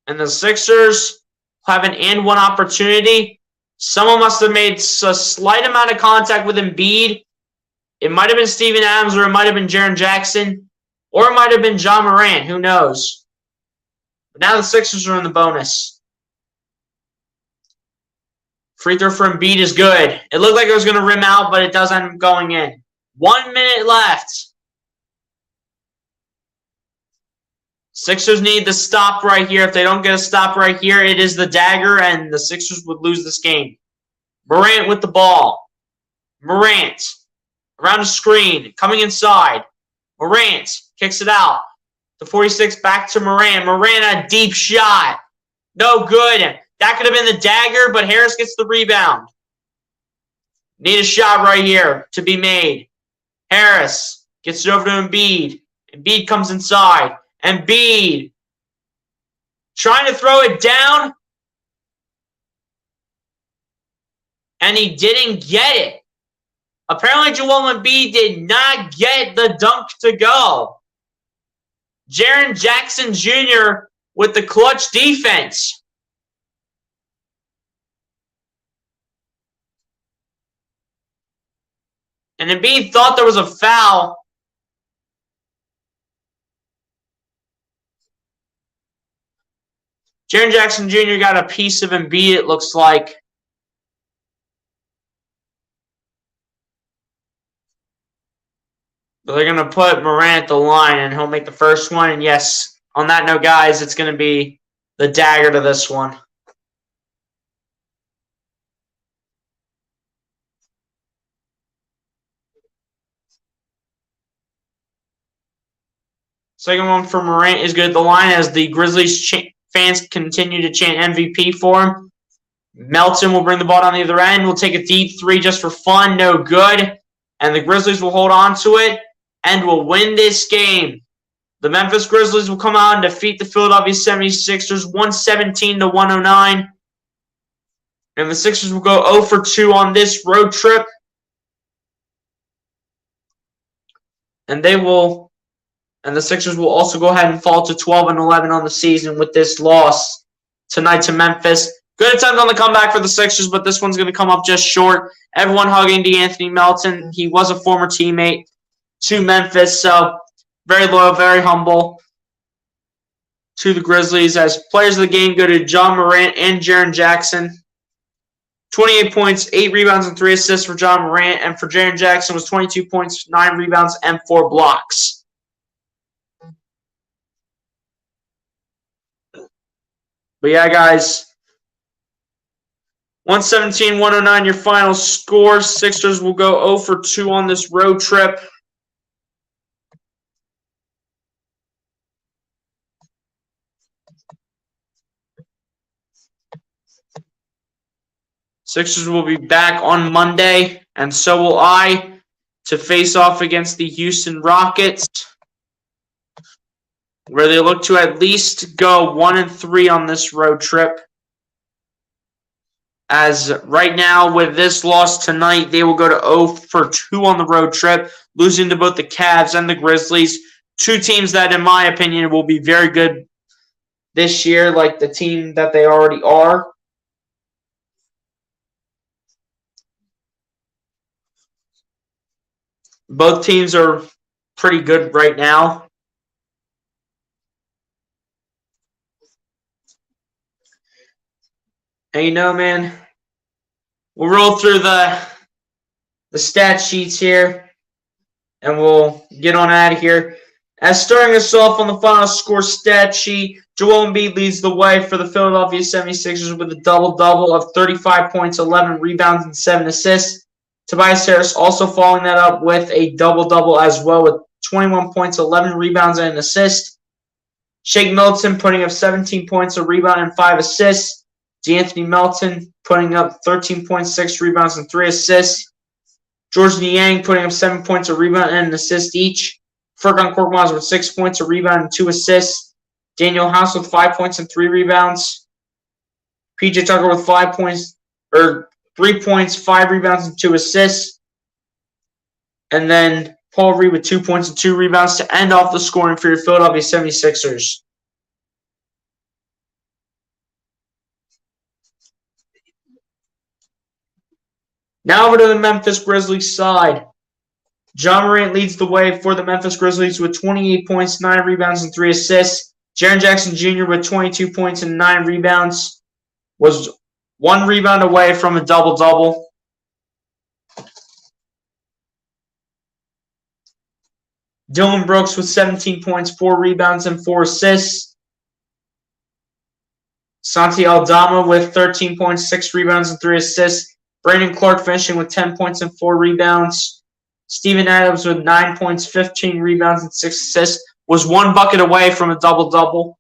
And the Sixers have an and one opportunity. Someone must have made a slight amount of contact with Embiid. It might have been Steven Adams or it might have been Jaren Jackson. Or it might have been John Morant. Who knows? But now the Sixers are in the bonus. Free throw for Embiid is good. It looked like it was going to rim out, but it does end up going in. 1 minute left. Sixers need the stop right here. If they don't get a stop right here, it is the dagger, and the Sixers would lose this game. Morant with the ball. Morant around the screen, coming inside. Morant kicks it out. The 46 back to Morant. Morant, a deep shot. No good. That could have been the dagger, but Harris gets the rebound. Need a shot right here to be made. Harris gets it over to Embiid. Embiid comes inside. Embiid trying to throw it down. And he didn't get it. Apparently, Joel Embiid did not get the dunk to go. Jaren Jackson Jr. with the clutch defense. And Embiid thought there was a foul. Jaren Jackson Jr. got a piece of Embiid, it looks like. But they're going to put Morant at the line, and he'll make the first one. And yes, on that note, guys, it's going to be the dagger to this one. Second one for Morant is good at the line as the Grizzlies fans continue to chant MVP for him. Melton will bring the ball down the other end. We'll take a deep three just for fun. No good. And the Grizzlies will hold on to it and will win this game. The Memphis Grizzlies will come out and defeat the Philadelphia 76ers 117-109. And the Sixers will go 0 for 2 on this road trip. And the Sixers will also go ahead and fall to 12-11 on the season with this loss tonight to Memphis. Good attempt on the comeback for the Sixers, but this one's going to come up just short. Everyone hugging DeAnthony Melton. He was a former teammate to Memphis, so very loyal, very humble to the Grizzlies. As players of the game go to John Morant and Jaren Jackson. 28 points, 8 rebounds, and 3 assists for John Morant. And for Jaren Jackson was 22 points, 9 rebounds, and 4 blocks. But yeah, guys, 117-109 your final score. Sixers will go 0 for 2 on this road trip. Sixers will be back on Monday, and so will I, to face off against the Houston Rockets. where they look to at least go 1-3 on this road trip. As right now, with this loss tonight, they will go to 0-2 on the road trip, losing to both the Cavs and the Grizzlies. Two teams that, in my opinion, will be very good this year, like the team that they already are. Both teams are pretty good right now. And you know, man, we'll roll through the stat sheets here, and we'll get on out of here. As starting us off on the final score stat sheet, Joel Embiid leads the way for the Philadelphia 76ers with a double-double of 35 points, 11 rebounds, and 7 assists. Tobias Harris also following that up with a double-double as well with 21 points, 11 rebounds, and an assist. Shake Milton putting up 17 points, a rebound, and 5 assists. DeAnthony Melton putting up 13 points, 6 rebounds, and 3 assists. George Niang putting up 7 points, a rebound, and an assist each. Furkan Korkmaz with 6 points, a rebound, and 2 assists. Daniel House with 5 points and 3 rebounds. PJ Tucker with 3 points, 5 rebounds, and 2 assists. And then Paul Reed with 2 points and 2 rebounds to end off the scoring for your Philadelphia 76ers. Now over to the Memphis Grizzlies side. Ja Morant leads the way for the Memphis Grizzlies with 28 points, 9 rebounds, and 3 assists. Jaren Jackson Jr. with 22 points and 9 rebounds was 1 rebound away from a double-double. Dylan Brooks with 17 points, 4 rebounds, and 4 assists. Santi Aldama with 13 points, 6 rebounds, and 3 assists. Brandon Clark finishing with 10 points and 4 rebounds. Steven Adams with 9 points, 15 rebounds, and 6 assists was 1 bucket away from a double-double.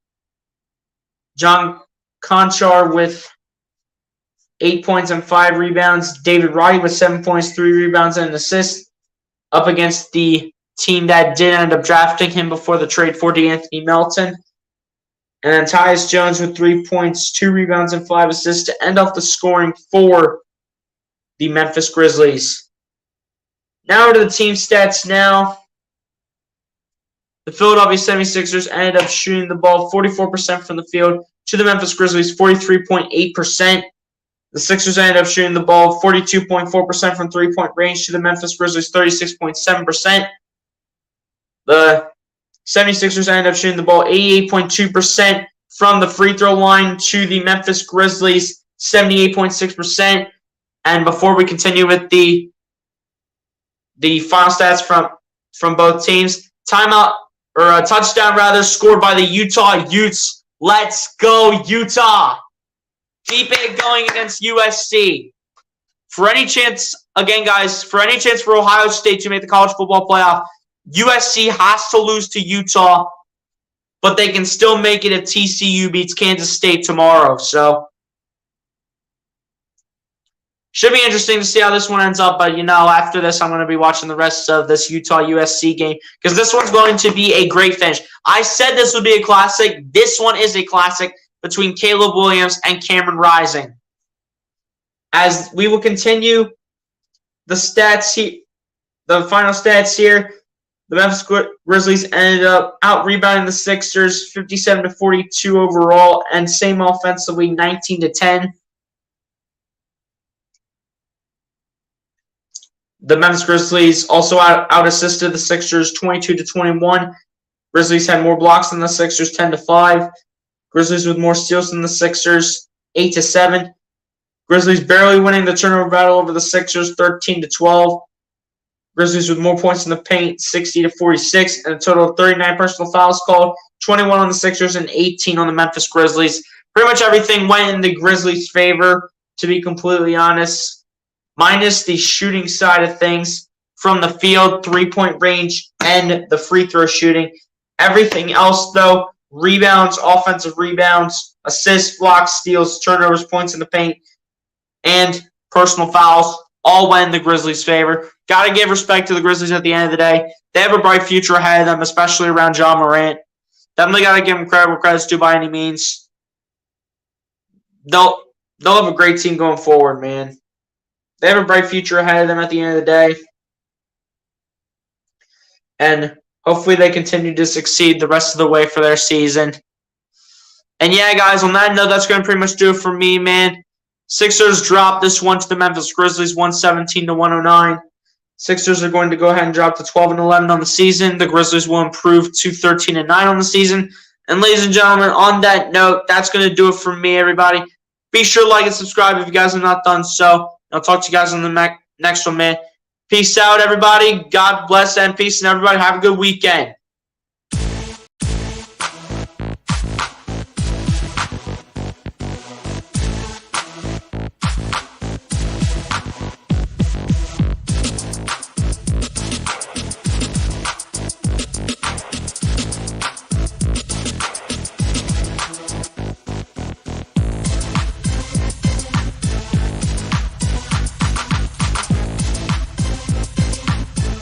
John Conchar with 8 points and 5 rebounds. David Roddy with 7 points, 3 rebounds, and an assist up against the team that did end up drafting him before the trade for DeAnthony Melton. And then Tyus Jones with 3 points, 2 rebounds, and 5 assists to end off the scoring for the Memphis Grizzlies. Now to the team stats now. The Philadelphia 76ers ended up shooting the ball 44% from the field to the Memphis Grizzlies 43.8%. The Sixers ended up shooting the ball 42.4% from three-point range to the Memphis Grizzlies 36.7%. The 76ers ended up shooting the ball 88.2% from the free throw line to the Memphis Grizzlies 78.6%. And before we continue with the final stats from both teams, a touchdown scored by the Utah Utes. Let's go, Utah. Keep it going against USC. For any chance for Ohio State to make the college football playoff, USC has to lose to Utah, but they can still make it if TCU beats Kansas State tomorrow. So should be interesting to see how this one ends up. But, after this, I'm going to be watching the rest of this Utah-USC game because this one's going to be a great finish. I said this would be a classic. This one is a classic between Caleb Williams and Cameron Rising. As we will continue the stats here, the final stats here, the Memphis Grizzlies ended up out-rebounding the Sixers 57-42 overall, and same offensively, 19-10. The Memphis Grizzlies also out-assisted the Sixers 22-21. Grizzlies had more blocks than the Sixers, 10-5. Grizzlies with more steals than the Sixers, 8-7. Grizzlies barely winning the turnover battle over the Sixers, 13-12. Grizzlies with more points in the paint, 60-46, and a total of 39 personal fouls called, 21 on the Sixers and 18 on the Memphis Grizzlies. Pretty much everything went in the Grizzlies' favor, to be completely honest, minus the shooting side of things from the field, three-point range, and the free throw shooting. Everything else, though, rebounds, offensive rebounds, assists, blocks, steals, turnovers, points in the paint, and personal fouls, all went in the Grizzlies' favor. Got to give respect to the Grizzlies at the end of the day. They have a bright future ahead of them, especially around Ja Morant. Definitely got to give them credit where credit's due by any means. They'll have a great team going forward, man. They have a bright future ahead of them at the end of the day. And hopefully they continue to succeed the rest of the way for their season. And yeah, guys, on that note, that's going to pretty much do it for me, man. Sixers dropped this one to the Memphis Grizzlies, 117-109. Sixers are going to go ahead and drop to 12-11 on the season. The Grizzlies will improve to 13-9 on the season. And ladies and gentlemen, on that note, that's going to do it for me, everybody. Be sure to like and subscribe if you guys have not done so. I'll talk to you guys on the next one, man. Peace out, everybody. God bless and peace, and everybody have a good weekend.